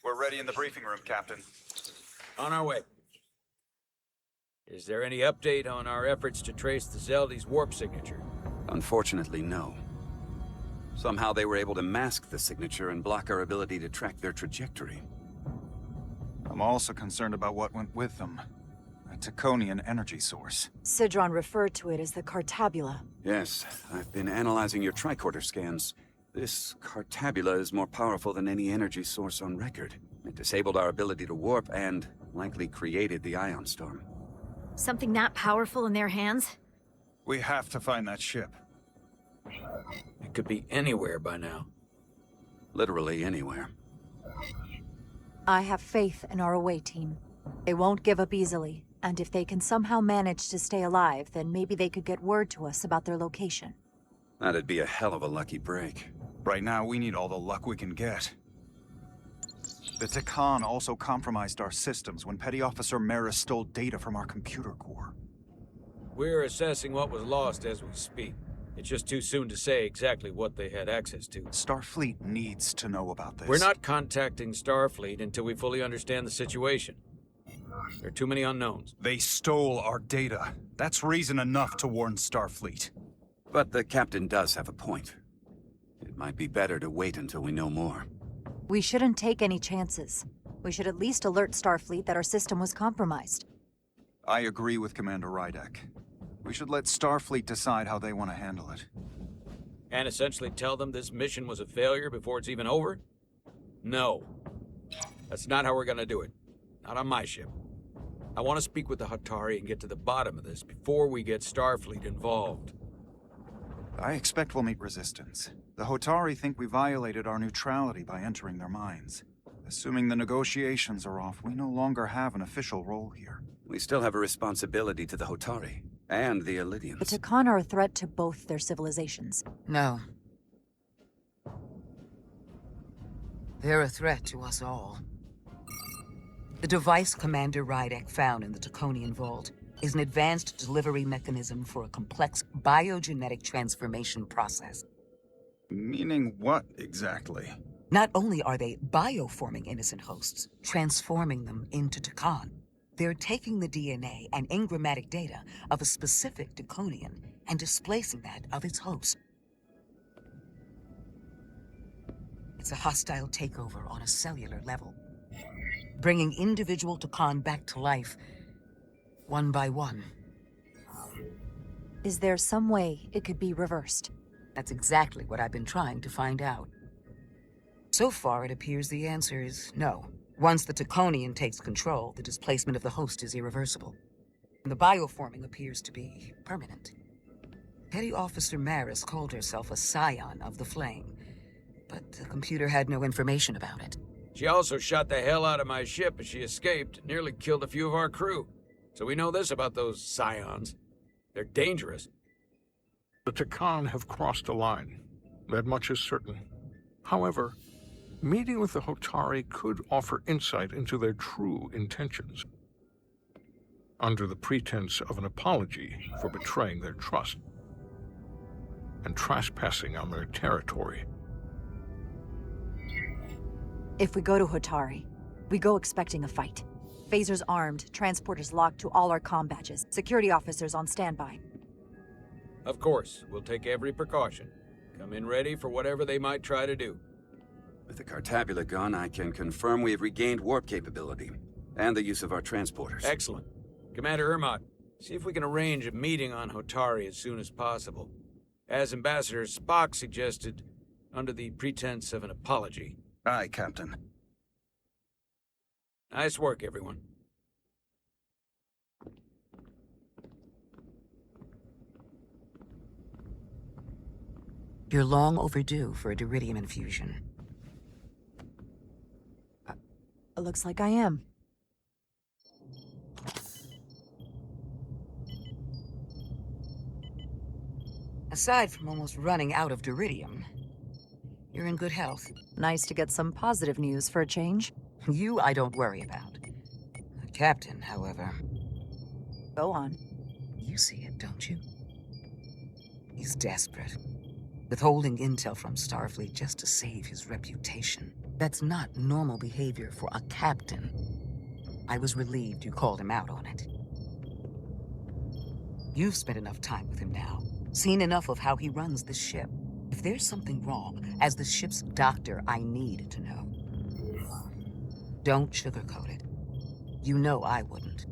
We're ready in the briefing room, Captain. On our way. Is there any update on our efforts to trace the Zeldy's warp signature? Unfortunately, no. Somehow they were able to mask the signature and block our ability to track their trajectory. I'm also concerned about what went with them. A Taconian energy source. Sidron referred to it as the Cartabula. Yes, I've been analyzing your tricorder scans. This Cartabula is more powerful than any energy source on record. It disabled our ability to warp and likely created the ion storm. Something that powerful in their hands? We have to find that ship. It could be anywhere by now. Literally anywhere. I have faith in our away team. They won't give up easily, and if they can somehow manage to stay alive, then maybe they could get word to us about their location. That'd be a hell of a lucky break. Right now, we need all the luck we can get. The Takan also compromised our systems when Petty Officer Maris stole data from our computer core. We're assessing what was lost as we speak. It's just too soon to say exactly what they had access to. Starfleet needs to know about this. We're not contacting Starfleet until we fully understand the situation. There are too many unknowns. They stole our data. That's reason enough to warn Starfleet. But the captain does have a point. It might be better to wait until we know more. We shouldn't take any chances. We should at least alert Starfleet that our system was compromised. I agree with Commander Rydek. We should let Starfleet decide how they want to handle it. And essentially tell them this mission was a failure before it's even over? No. That's not how we're gonna do it. Not on my ship. I want to speak with the Hatari and get to the bottom of this before we get Starfleet involved. I expect we'll meet resistance. The Hotari think we violated our neutrality by entering their minds. Assuming the negotiations are off, we no longer have an official role here. We still have a responsibility to the Hotari and the Illidians. The Takan are a threat to both their civilizations. No. They're a threat to us all. The device Commander Rydek found in the Taconian Vault is an advanced delivery mechanism for a complex biogenetic transformation process. Meaning what, exactly? Not only are they bioforming innocent hosts, transforming them into Takan, they're taking the DNA and engrammatic data of a specific Taconian and displacing that of its host. It's a hostile takeover on a cellular level, bringing individual Takan back to life, one by one. Is there some way it could be reversed? That's exactly what I've been trying to find out. So far, it appears the answer is no. Once the Taconian takes control, the displacement of the host is irreversible. And the bioforming appears to be permanent. Petty Officer Maris called herself a scion of the flame, but the computer had no information about it. She also shot the hell out of my ship as she escaped and nearly killed a few of our crew. So we know this about those scions. They're dangerous. The Takan have crossed a line. That much is certain. However, meeting with the Hotari could offer insight into their true intentions. Under the pretense of an apology for betraying their trust and trespassing on their territory. If we go to Hotari, we go expecting a fight. Phasers armed, transporters locked to all our comm badges, security officers on standby. Of course, we'll take every precaution. Come in ready for whatever they might try to do. With the Cartabula gone, I can confirm we have regained warp capability and the use of our transporters. Excellent. Commander Ermot, see if we can arrange a meeting on Hotari as soon as possible. As Ambassador Spock suggested, under the pretense of an apology. Aye, Captain. Nice work, everyone. You're long overdue for a Diridium infusion. It looks like I am. Aside from almost running out of duridium, you're in good health. Nice to get some positive news for a change. You I don't worry about. The captain, however... Go on. You see it, don't you? He's desperate. Withholding intel from Starfleet just to save his reputation. That's not normal behavior for a captain. I was relieved you called him out on it. You've spent enough time with him now. Seen enough of how he runs the ship. If there's something wrong, as the ship's doctor, I need to know. Don't sugarcoat it. You know I wouldn't.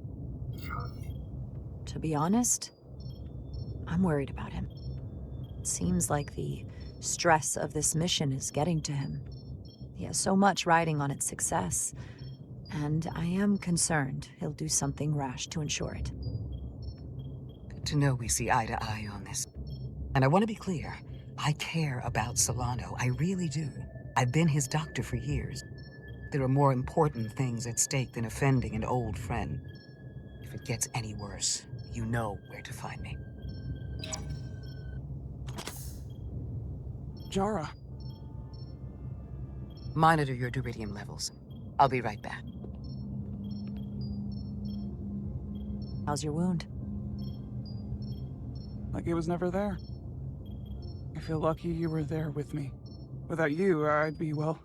To be honest, I'm worried about him. It seems like the stress of this mission is getting to him. He has so much riding on its success, and I am concerned he'll do something rash to ensure it. Good to know we see eye to eye on this. And I want to be clear, I care about Solano, I really do. I've been his doctor for years. There are more important things at stake than offending an old friend. If it gets any worse, you know where to find me. Jara. Monitor your duridium levels. I'll be right back. How's your wound? Like it was never there. I feel lucky you were there with me. Without you, I'd be, well...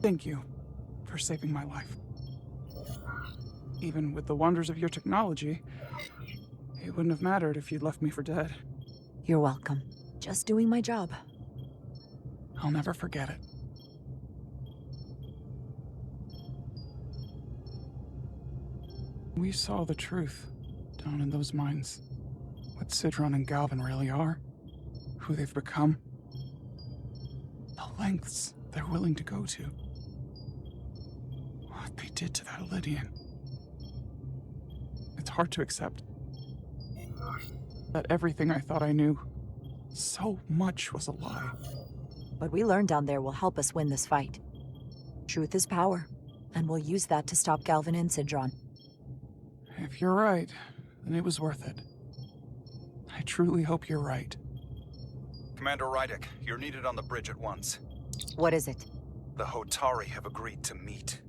Thank you for saving my life. Even with the wonders of your technology, it wouldn't have mattered if you'd left me for dead. You're welcome. Just doing my job. I'll never forget it. We saw the truth down in those mines. What Sidron and Galvin really are. Who they've become. The lengths they're willing to go to. What they did to that Lydian. It's hard to accept. That everything I thought I knew, so much was a lie. What we learned down there will help us win this fight. Truth is power, and we'll use that to stop Galvin and Sidron. If you're right, then it was worth it. I truly hope you're right. Commander Rydek, you're needed on the bridge at once. What is it? The Hotari have agreed to meet.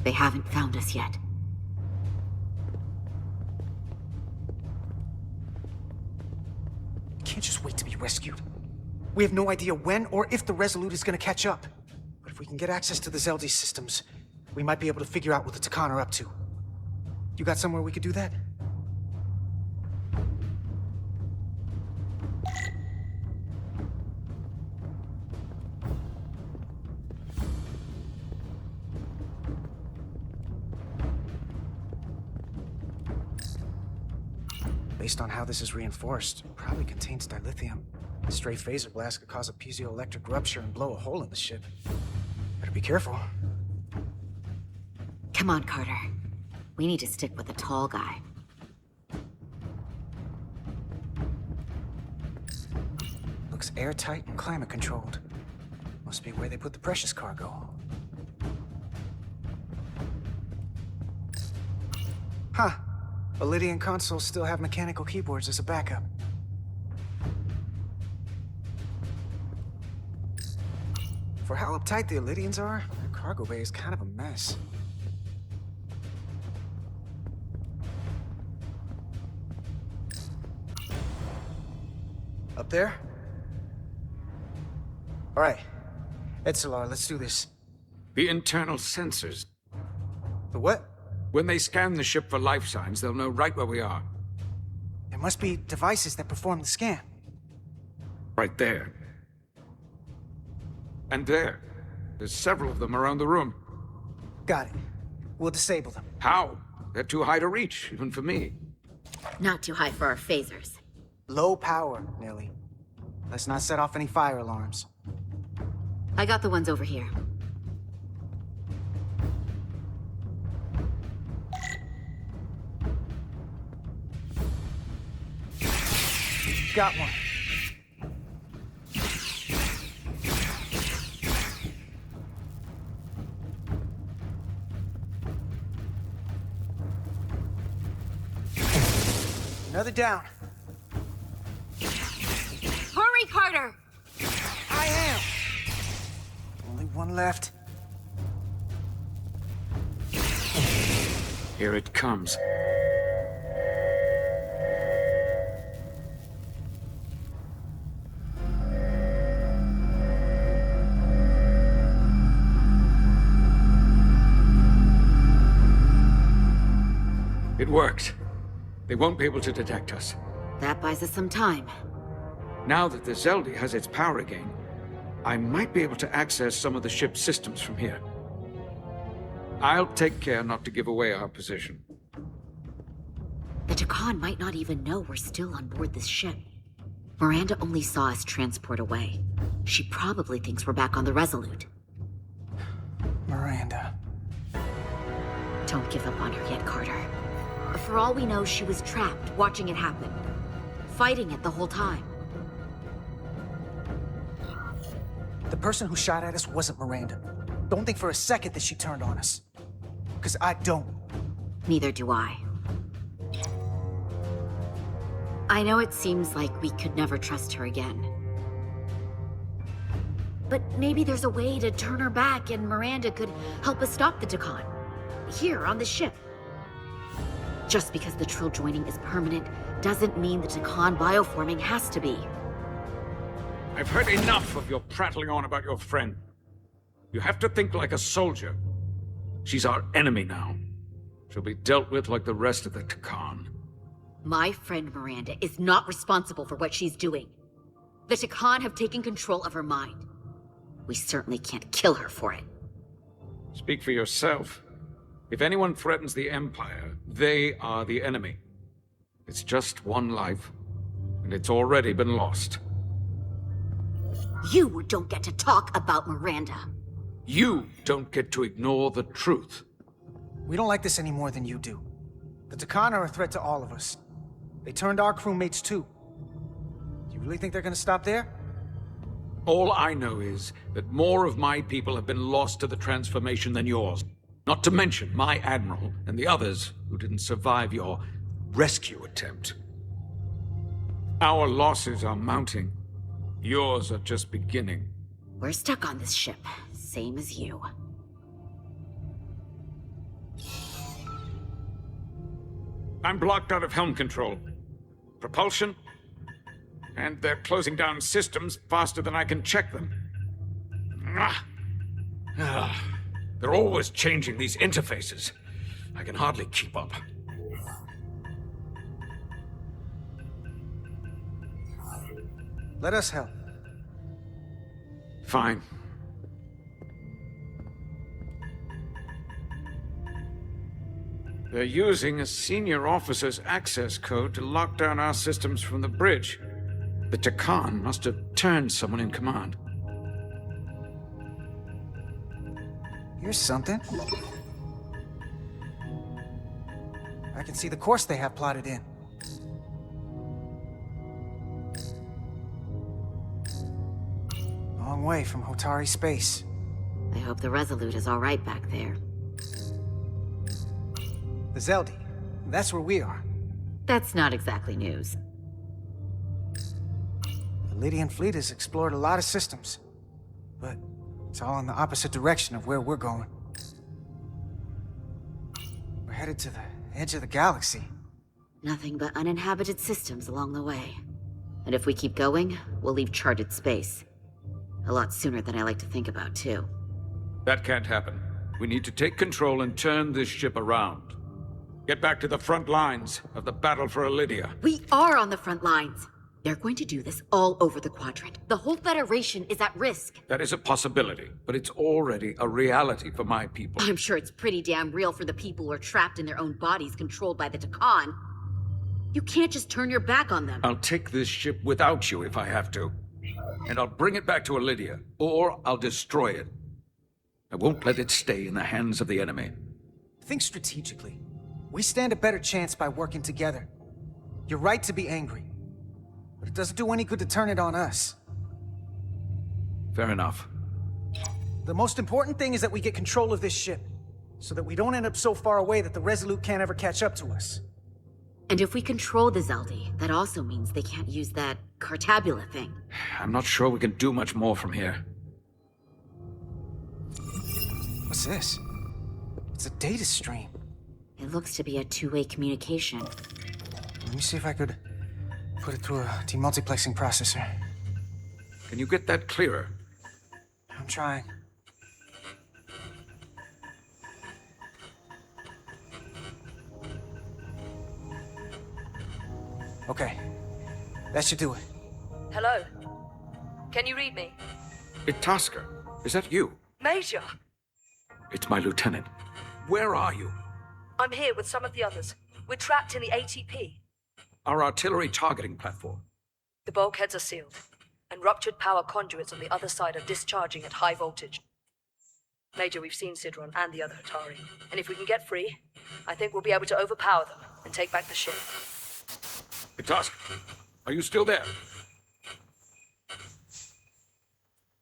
They haven't found us yet. We can't just wait to be rescued. We have no idea when or if the Resolute is gonna catch up. But if we can get access to the Zeldi systems, we might be able to figure out what the Takan are up to. You got somewhere we could do that? Based on how this is reinforced, it probably contains dilithium. A stray phaser blast could cause a piezoelectric rupture and blow a hole in the ship. Better be careful. Come on, Carter. We need to stick with the tall guy. Looks airtight and climate controlled. Must be where they put the precious cargo. Huh. The Lydian consoles still have mechanical keyboards as a backup. For how uptight the Lydians are, their cargo bay is kind of a mess. Up there? All right. Etzelar, let's do this. The internal sensors. The what? When they scan the ship for life signs, they'll know right where we are. There must be devices that perform the scan. Right there. And there. There's several of them around the room. Got it. We'll disable them. How? They're too high to reach, even for me. Not too high for our phasers. Low power, Nelly. Let's not set off any fire alarms. I got the ones over here. got one. Another down. Hurry, Carter! I am. Only one left. Here it comes. It worked. They won't be able to detect us. That buys us some time. Now that the Zeldi has its power again, I might be able to access some of the ship's systems from here. I'll take care not to give away our position. The Takan might not even know we're still on board this ship. Miranda only saw us transport away. She probably thinks we're back on the Resolute. Miranda. Don't give up on her yet, Carter. For all we know, she was trapped, watching it happen. Fighting it the whole time. The person who shot at us wasn't Miranda. Don't think for a second that she turned on us. Because I don't. Neither do I. I know it seems like we could never trust her again. But maybe there's a way to turn her back and Miranda could help us stop the Takan. Here, on the ship. Just because the Trill joining is permanent doesn't mean the Takan bioforming has to be. I've heard enough of your prattling on about your friend. You have to think like a soldier. She's our enemy now. She'll be dealt with like the rest of the Takan. My friend Miranda is not responsible for what she's doing. The Takan have taken control of her mind. We certainly can't kill her for it. Speak for yourself. If anyone threatens the Empire, they are the enemy. It's just one life, and it's already been lost. You don't get to talk about Miranda. You don't get to ignore the truth. We don't like this any more than you do. The Takan are a threat to all of us. They turned our crewmates too. Do you really think they're gonna stop there? All I know is that more of my people have been lost to the transformation than yours. Not to mention my admiral and the others who didn't survive your rescue attempt. Our losses are mounting. Yours are just beginning. We're stuck on this ship, same as you. I'm blocked out of helm control. Propulsion? And they're closing down systems faster than I can check them. They're always changing these interfaces. I can hardly keep up. Let us help. Fine. They're using a senior officer's access code to lock down our systems from the bridge. The Takan must have turned someone in command. Here's something. I can see the course they have plotted in. Long way from Hotari space. I hope the Resolute is all right back there. The Zeldi. That's where we are. That's not exactly news. The Lydian fleet has explored a lot of systems. But it's all in the opposite direction of where we're going. We're headed to the edge of the galaxy. Nothing but uninhabited systems along the way. And if we keep going, we'll leave charted space. A lot sooner than I like to think about, too. That can't happen. We need to take control and turn this ship around. Get back to the front lines of the battle for Elydia. We are on the front lines. They're going to do this all over the Quadrant. The whole Federation is at risk. That is a possibility, but it's already a reality for my people. I'm sure it's pretty damn real for the people who are trapped in their own bodies controlled by the Takan. You can't just turn your back on them. I'll take this ship without you if I have to. And I'll bring it back to Elydia, or I'll destroy it. I won't let it stay in the hands of the enemy. Think strategically. We stand a better chance by working together. You're right to be angry. But it doesn't do any good to turn it on us. Fair enough. The most important thing is that we get control of this ship, so that we don't end up so far away that the Resolute can't ever catch up to us. And if we control the Zeldi, that also means they can't use that Cartabula thing. I'm not sure we can do much more from here. What's this? It's a data stream. It looks to be a two-way communication. Let me see if I could put it through a demultiplexing processor. Can you get that clearer? I'm trying. Okay. That should do it. Hello? Can you read me? Itasca, is that you? Major! It's my lieutenant. Where are you? I'm here with some of the others. We're trapped in the ATP. Our artillery targeting platform. The bulkheads are sealed, and ruptured power conduits on the other side are discharging at high voltage. Major, we've seen Sidron and the other Hatari, and if we can get free, I think we'll be able to overpower them and take back the ship. Itasca, are you still there?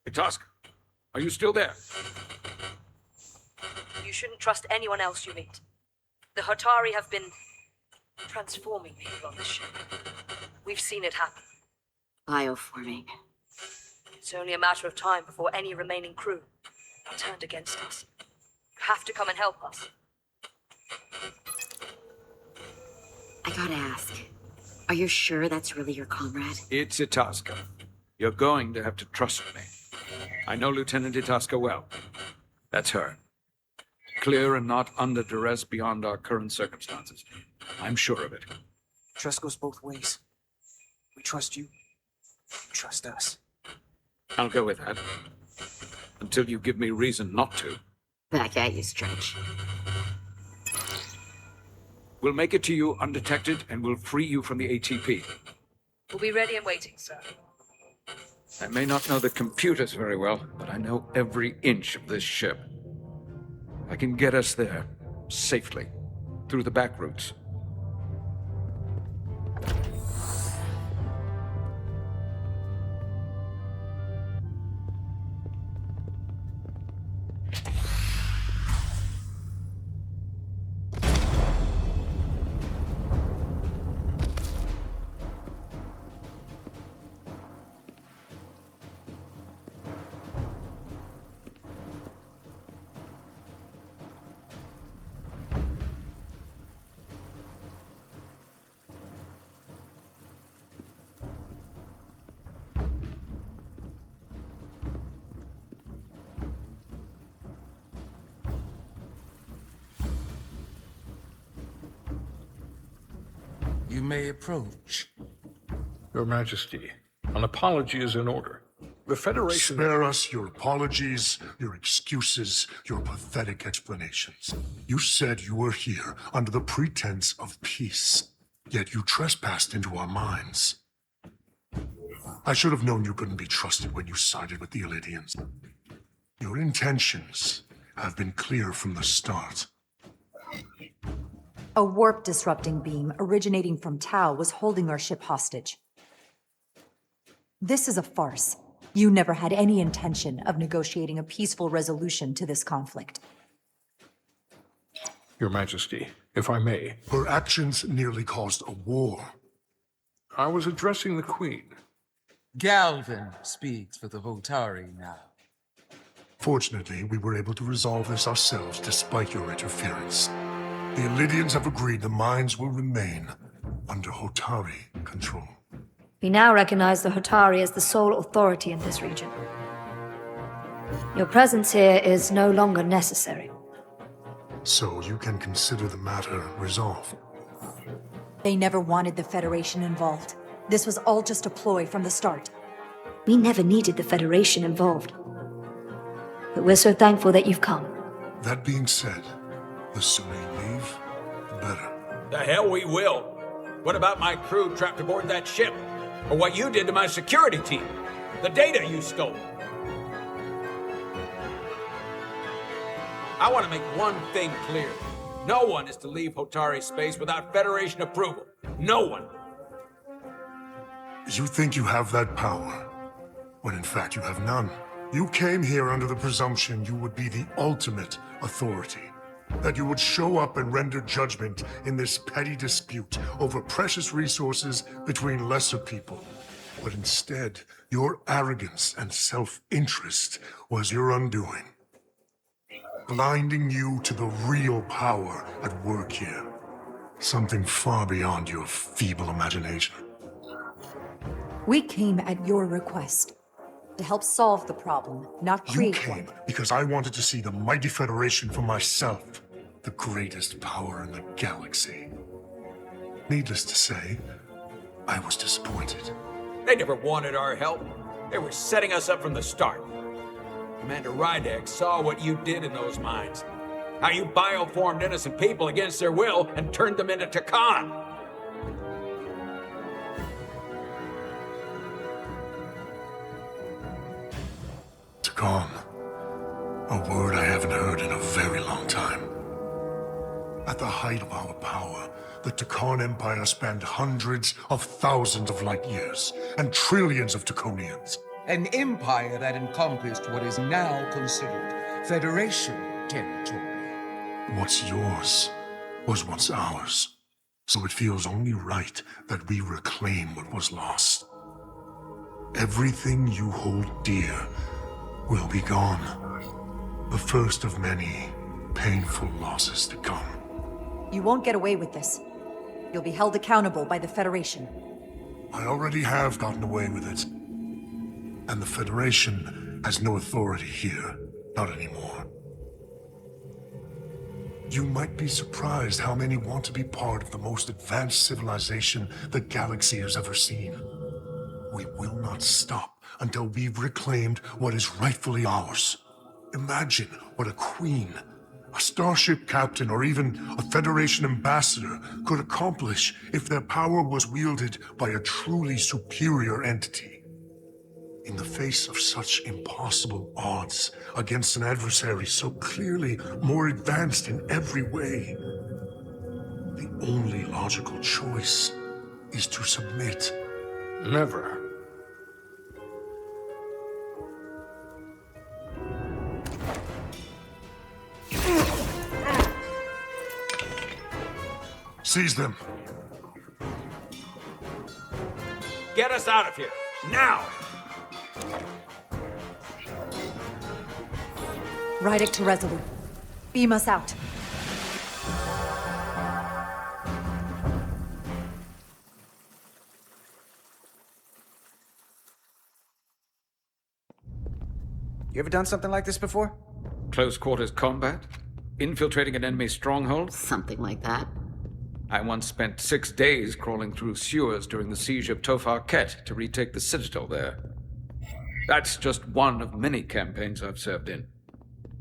Itasca, are you still there? You shouldn't trust anyone else you meet. The Hatari have been transforming people on this ship. We've seen it happen. Bioforming. It's only a matter of time before any remaining crew are turned against us. You have to come and help us. I gotta ask, are you sure that's really your comrade? It's Itasca. You're going to have to trust me. I know Lieutenant Itasca well. That's her. Clear and not under duress beyond our current circumstances. I'm sure of it. Trust goes both ways. We trust you. You trust us. I'll go with that. Until you give me reason not to. Back at you, Stretch. We'll make it to you undetected, and we'll free you from the ATP. We'll be ready and waiting, sir. I may not know the computers very well, but I know every inch of this ship. I can get us there, safely, through the back routes. You may approach. Your Majesty, an apology is in order. The Federation... Spare us your apologies, your excuses, your pathetic explanations. You said you were here under the pretense of peace, yet you trespassed into our minds. I should have known you couldn't be trusted when you sided with the Illidians. Your intentions have been clear from the start. A warp-disrupting beam originating from Tau was holding our ship hostage. This is a farce. You never had any intention of negotiating a peaceful resolution to this conflict. Your Majesty, if I may. Her actions nearly caused a war. I was addressing the Queen. Galvin speaks for the Votari now. Fortunately, we were able to resolve this ourselves despite your interference. The Illidians have agreed the mines will remain under Hotari control. We now recognize the Hotari as the sole authority in this region. Your presence here is no longer necessary. So you can consider the matter resolved. They never wanted the Federation involved. This was all just a ploy from the start. We never needed the Federation involved. But we're so thankful that you've come. That being said, the sooner you leave, the better. The hell we will. What about my crew trapped aboard that ship? Or what you did to my security team? The data you stole? I want to make one thing clear. No one is to leave Hotari space without Federation approval. No one. You think you have that power, when in fact you have none. You came here under the presumption you would be the ultimate authority. That you would show up and render judgment in this petty dispute over precious resources between lesser people. But instead, your arrogance and self-interest was your undoing. Blinding you to the real power at work here. Something far beyond your feeble imagination. We came at your request. To help solve the problem, not create You one. came because I wanted to see the mighty Federation for myself. The greatest power in the galaxy. Needless to say, I was disappointed. They never wanted our help. They were setting us up from the start. Commander Rydek saw what you did in those mines. How you bioformed innocent people against their will and turned them into Takan. Takan. A word I haven't heard in a very long time. At the height of our power, the Takan Empire spanned hundreds of thousands of light years and trillions of Taconians. An empire that encompassed what is now considered Federation territory. What's yours was once ours, so it feels only right that we reclaim what was lost. Everything you hold dear will be gone. The first of many painful losses to come. You won't get away with this. You'll be held accountable by the Federation. I already have gotten away with it. And the Federation has no authority here. Not anymore. You might be surprised how many want to be part of the most advanced civilization the galaxy has ever seen. We will not stop until we've reclaimed what is rightfully ours. Imagine what a queen, a starship captain, or even a Federation ambassador could accomplish if their power was wielded by a truly superior entity. In the face of such impossible odds against an adversary so clearly more advanced in every way, the only logical choice is to submit. Never. Seize them. Get us out of here, now! Rydek to Resolute. Beam us out. You ever done something like this before? Close quarters combat? Infiltrating an enemy stronghold? Something like that. I once spent 6 days crawling through sewers during the siege of Tofar Ket to retake the citadel there. That's just one of many campaigns I've served in.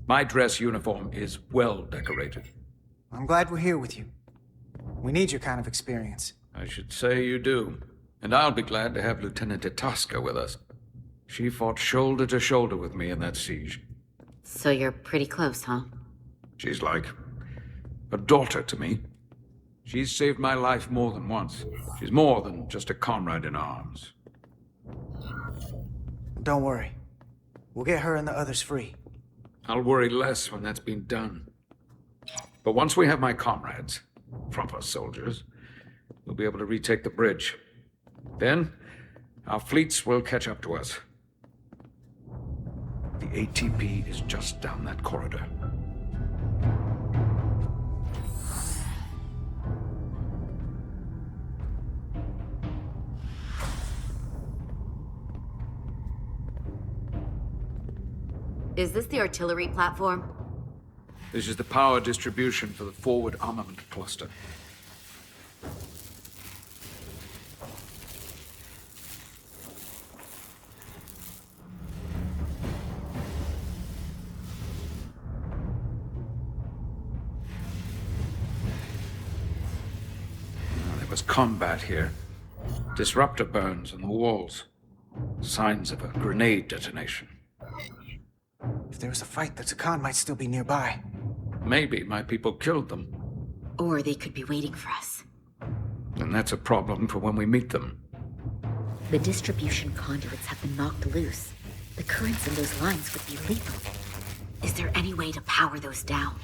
My dress uniform is well decorated. I'm glad we're here with you. We need your kind of experience. I should say you do. And I'll be glad to have Lieutenant Itasca with us. She fought shoulder to shoulder with me in that siege. So you're pretty close, huh? She's like a daughter to me. She's saved my life more than once. She's more than just a comrade in arms. Don't worry. We'll get her and the others free. I'll worry less when that's been done. But once we have my comrades, proper soldiers, we'll be able to retake the bridge. Then, our fleets will catch up to us. The ATP is just down that corridor. Is this the artillery platform? This is the power distribution for the forward armament cluster. There was combat here. Disruptor burns on the walls. Signs of a grenade detonation. If there was a fight, the Takan might still be nearby. Maybe my people killed them. Or they could be waiting for us. And that's a problem for when we meet them. The distribution conduits have been knocked loose. The currents in those lines would be lethal. Is there any way to power those down?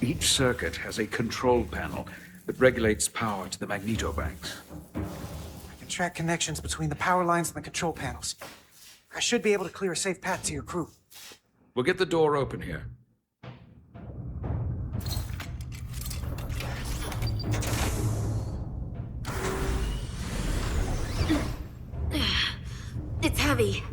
Each circuit has a control panel that regulates power to the magnetobanks. I can track connections between the power lines and the control panels. I should be able to clear a safe path to your crew. We'll get the door open here. It's heavy.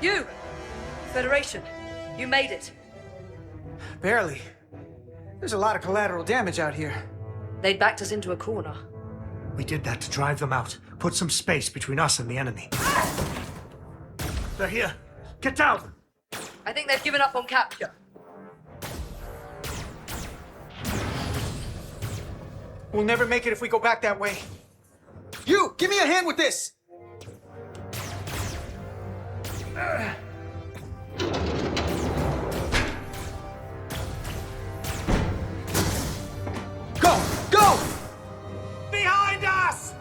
You! Federation, you made it. Barely. There's a lot of collateral damage out here. They'd backed us into a corner. We did that to drive them out. Put some space between us and the enemy. They're here. Get down! I think they've given up on capture. We'll never make it if we go back that way. You! Give me a hand with this! Go! Go! Behind us!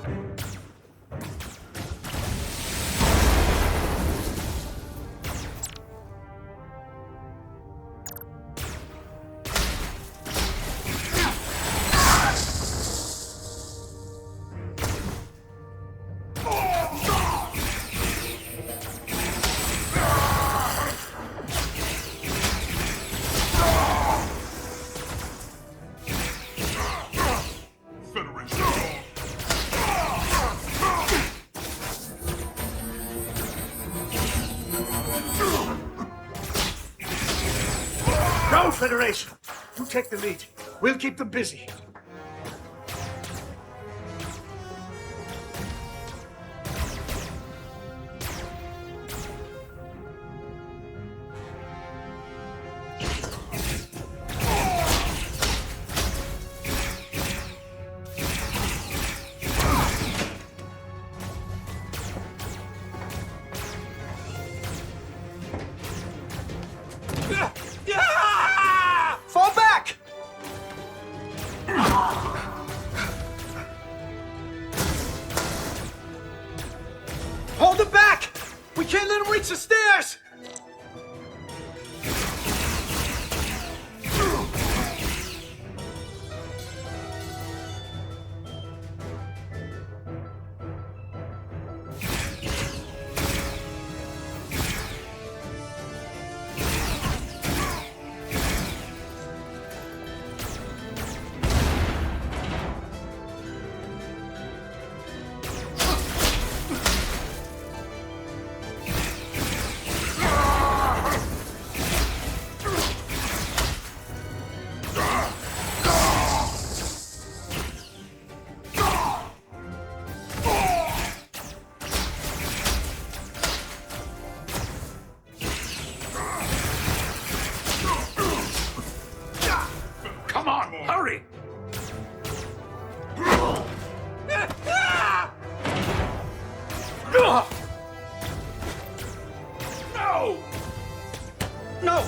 Federation, you take the lead. We'll keep them busy. Reach the stairs! Come on, hurry! No! No!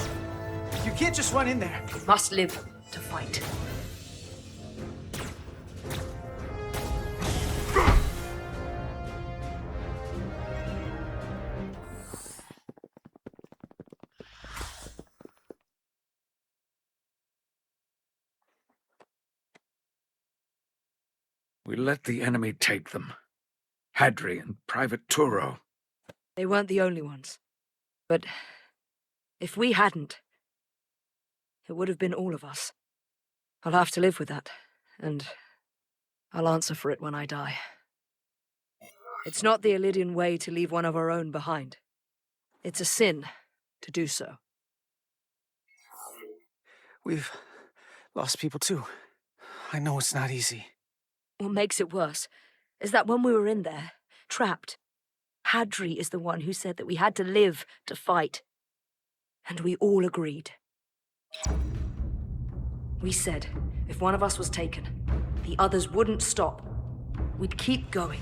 You can't just run in there. We must live to fight. We let the enemy take them. Hadri and Private Turo. They weren't the only ones. But if we hadn't, it would have been all of us. I'll have to live with that, and I'll answer for it when I die. It's not the Illydian way to leave one of our own behind. It's a sin to do so. We've lost people too. I know it's not easy. What makes it worse is that when we were in there, trapped, Hadri is the one who said that we had to live to fight. And we all agreed. We said if one of us was taken, the others wouldn't stop. We'd keep going,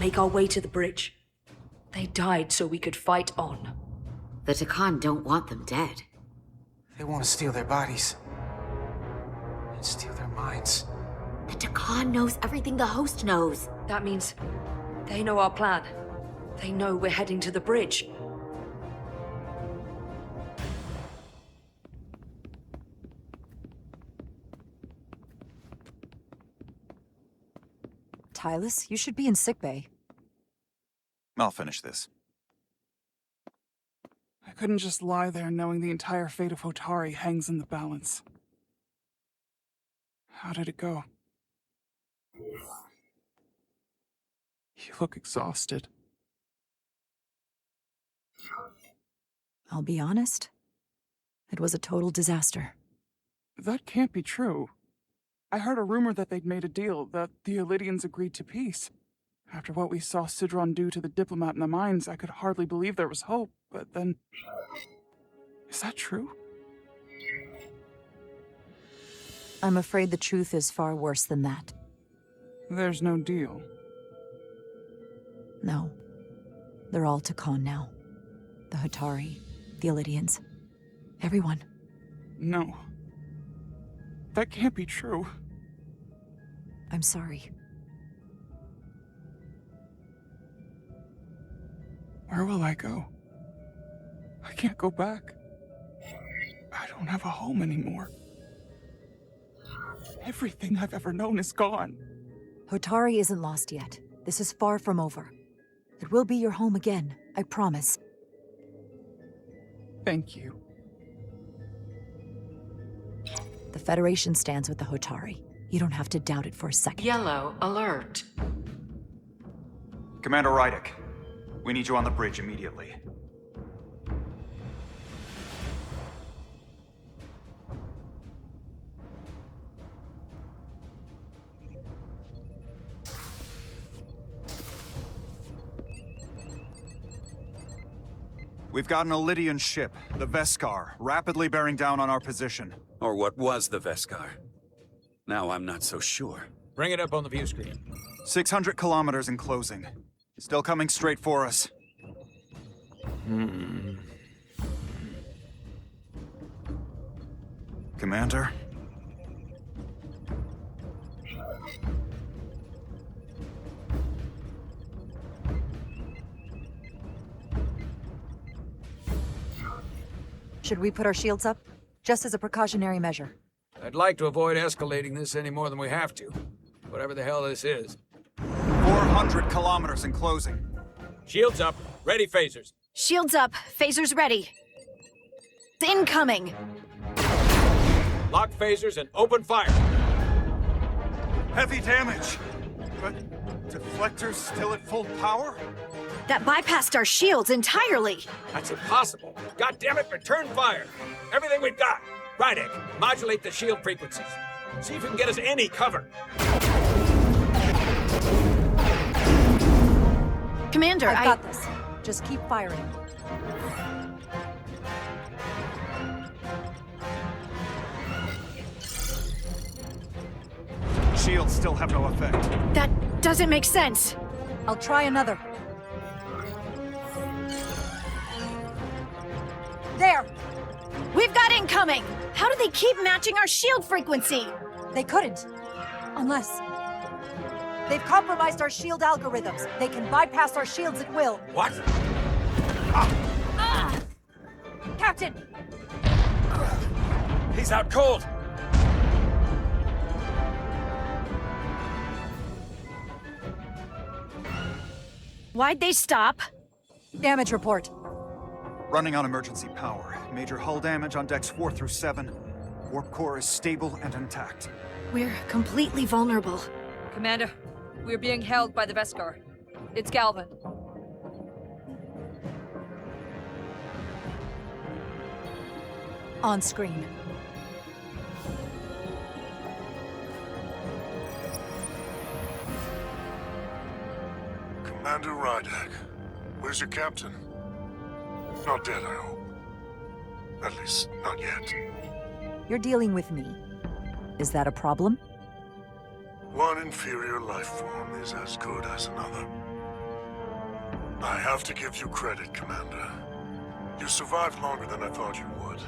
make our way to the bridge. They died so we could fight on. The Takan don't want them dead. They want to steal their bodies. And steal their minds. The Takan knows everything the host knows. That means they know our plan. They know we're heading to the bridge. Tylus, you should be in sickbay. I'll finish this. I couldn't just lie there knowing the entire fate of Hotari hangs in the balance. How did it go? You look exhausted. I'll be honest. It was a total disaster. That can't be true. I heard a rumor that they'd made a deal, that the Illydians agreed to peace. After what we saw Sidron do to the diplomat in the mines, I could hardly believe there was hope, but then... Is that true? I'm afraid the truth is far worse than that. There's no deal. No. They're all Takan now. The Hotari, the Illydians. Everyone. No. That can't be true. I'm sorry. Where will I go? I can't go back. I don't have a home anymore. Everything I've ever known is gone. Hotari isn't lost yet. This is far from over. It will be your home again, I promise. Thank you. The Federation stands with the Hotari. You don't have to doubt it for a second. Yellow alert. Commander Rydick, we need you on the bridge immediately. We've got an Illydian ship, the Veskar, rapidly bearing down on our position. Or what was the Veskar. Now I'm not so sure. Bring it up on the view screen. 600 kilometers in closing. Still coming straight for us. Commander? Should we put our shields up? Just as a precautionary measure. I'd like to avoid escalating this any more than we have to. Whatever the hell this is. 400 kilometers in closing. Shields up. Ready phasers. Shields up. Phasers ready. Incoming. Lock phasers and open fire. Heavy damage. But deflectors still at full power? That bypassed our shields entirely. That's impossible. God damn it, return fire. Everything we've got. Rydek, modulate the shield frequencies. See if you can get us any cover. Commander, I've got this. Just keep firing. Shields still have no effect. That doesn't make sense. I'll try another. There! We've got incoming! How do they keep matching our shield frequency? They couldn't. Unless... They've compromised our shield algorithms. They can bypass our shields at will. What? Captain! He's out cold. Why'd they stop? Damage report. Running on emergency power. Major hull damage on decks 4 through 7. Warp core is stable and intact. We're completely vulnerable. Commander, we're being held by the Veskar. It's Galvin. On screen. Commander Rydek, where's your captain? Not dead, I hope. At least, not yet. You're dealing with me. Is that a problem? One inferior life form is as good as another. I have to give you credit, Commander. You survived longer than I thought you would.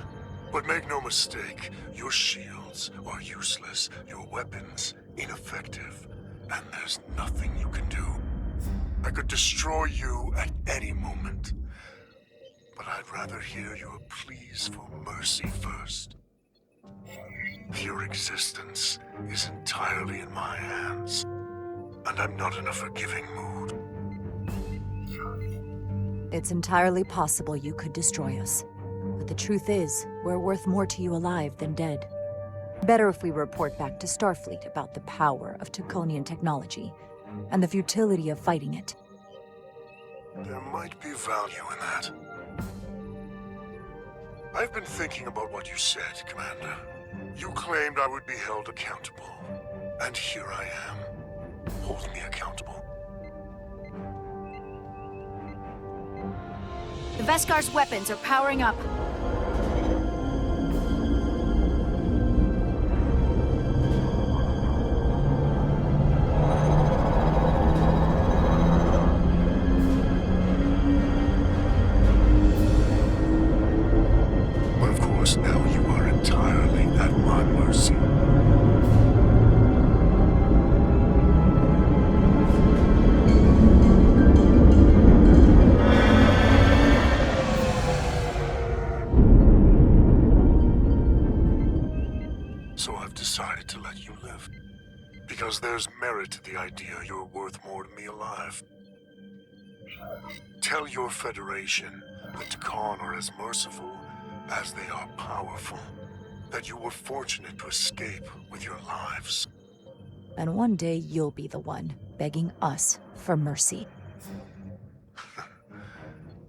But make no mistake, your shields are useless, your weapons ineffective, and there's nothing you can do. I could destroy you at any moment. But I'd rather hear your pleas for mercy first. Your existence is entirely in my hands, and I'm not in a forgiving mood. It's entirely possible you could destroy us. But the truth is, we're worth more to you alive than dead. Better if we report back to Starfleet about the power of Taconian technology, and the futility of fighting it. There might be value in that. I've been thinking about what you said, Commander. You claimed I would be held accountable. And here I am, holding me accountable. The Veskar's weapons are powering up. But of course, now you are entirely at my mercy. So I've decided to let you live. Because there's merit to the idea you're worth more to me alive. Tell your Federation that Takan are as merciful as they are powerful. That you were fortunate to escape with your lives. And one day you'll be the one begging us for mercy.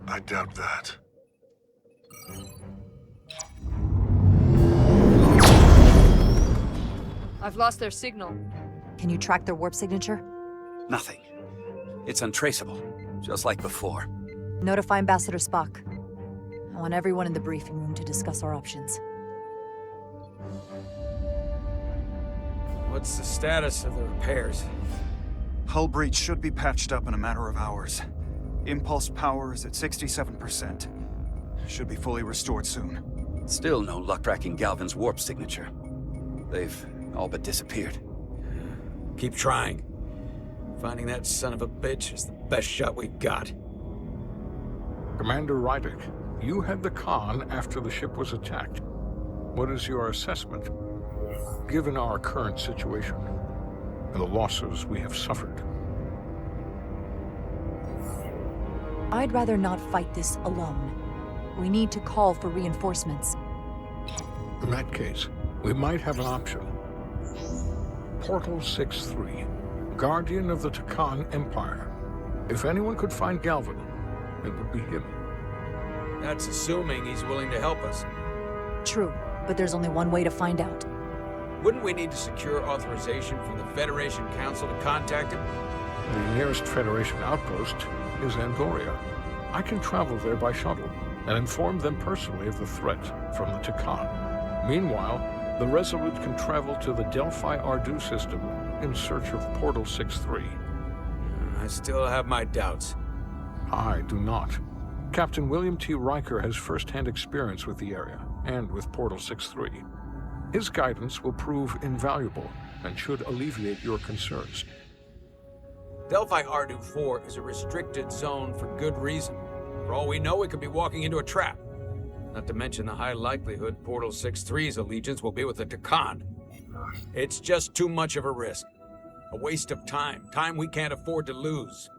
I doubt that. I've lost their signal. Can you track their warp signature? Nothing. It's untraceable, just like before. Notify Ambassador Spock. I want everyone in the briefing room to discuss our options. What's the status of the repairs? Hull breach should be patched up in a matter of hours. Impulse power is at 67%. Should be fully restored soon. Still no luck tracking Galvin's warp signature. They've all but disappeared. Keep trying. Finding that son of a bitch is the best shot we've got. Commander Rydek, You had the con after the ship was attacked. What is your assessment, given our current situation and the losses we have suffered? I'd rather not fight this alone. We need to call for reinforcements. In that case, we might have an option. Portal 6-3, Guardian of the Takan Empire. If anyone could find Galvin, it would be him. That's assuming he's willing to help us. True, but there's only one way to find out. Wouldn't we need to secure authorization from the Federation Council to contact him? The nearest Federation outpost is Andoria. I can travel there by shuttle and inform them personally of the threat from the Takan. Meanwhile, the Resolute can travel to the Delphi Ardu system in search of Portal 6-3. I still have my doubts. I do not. Captain William T. Riker has first-hand experience with the area and with Portal 6-3. His guidance will prove invaluable and should alleviate your concerns. Delphi Ardu 4 is a restricted zone for good reason. For all we know, we could be walking into a trap. Not to mention the high likelihood Portal 6-3's allegiance will be with the Takan. It's just too much of a risk. A waste of time. Time we can't afford to lose.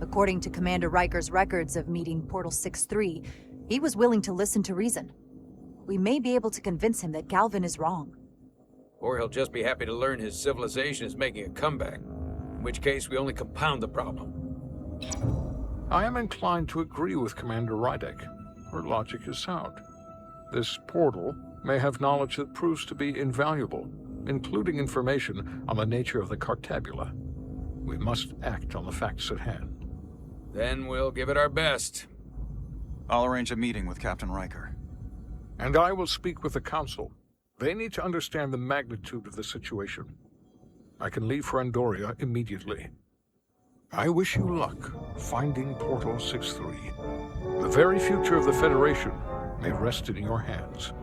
According to Commander Riker's records of meeting Portal 6-3, he was willing to listen to reason. We may be able to convince him that Galvin is wrong. Or he'll just be happy to learn his civilization is making a comeback. In which case, we only compound the problem. I am inclined to agree with Commander Rydek. Her logic is sound. This portal may have knowledge that proves to be invaluable, including information on the nature of the Cartabula. We must act on the facts at hand. Then we'll give it our best. I'll arrange a meeting with Captain Riker. And I will speak with the Council. They need to understand the magnitude of the situation. I can leave for Andoria immediately. I wish you luck finding Portal 6-3. The very future of the Federation may rest in your hands.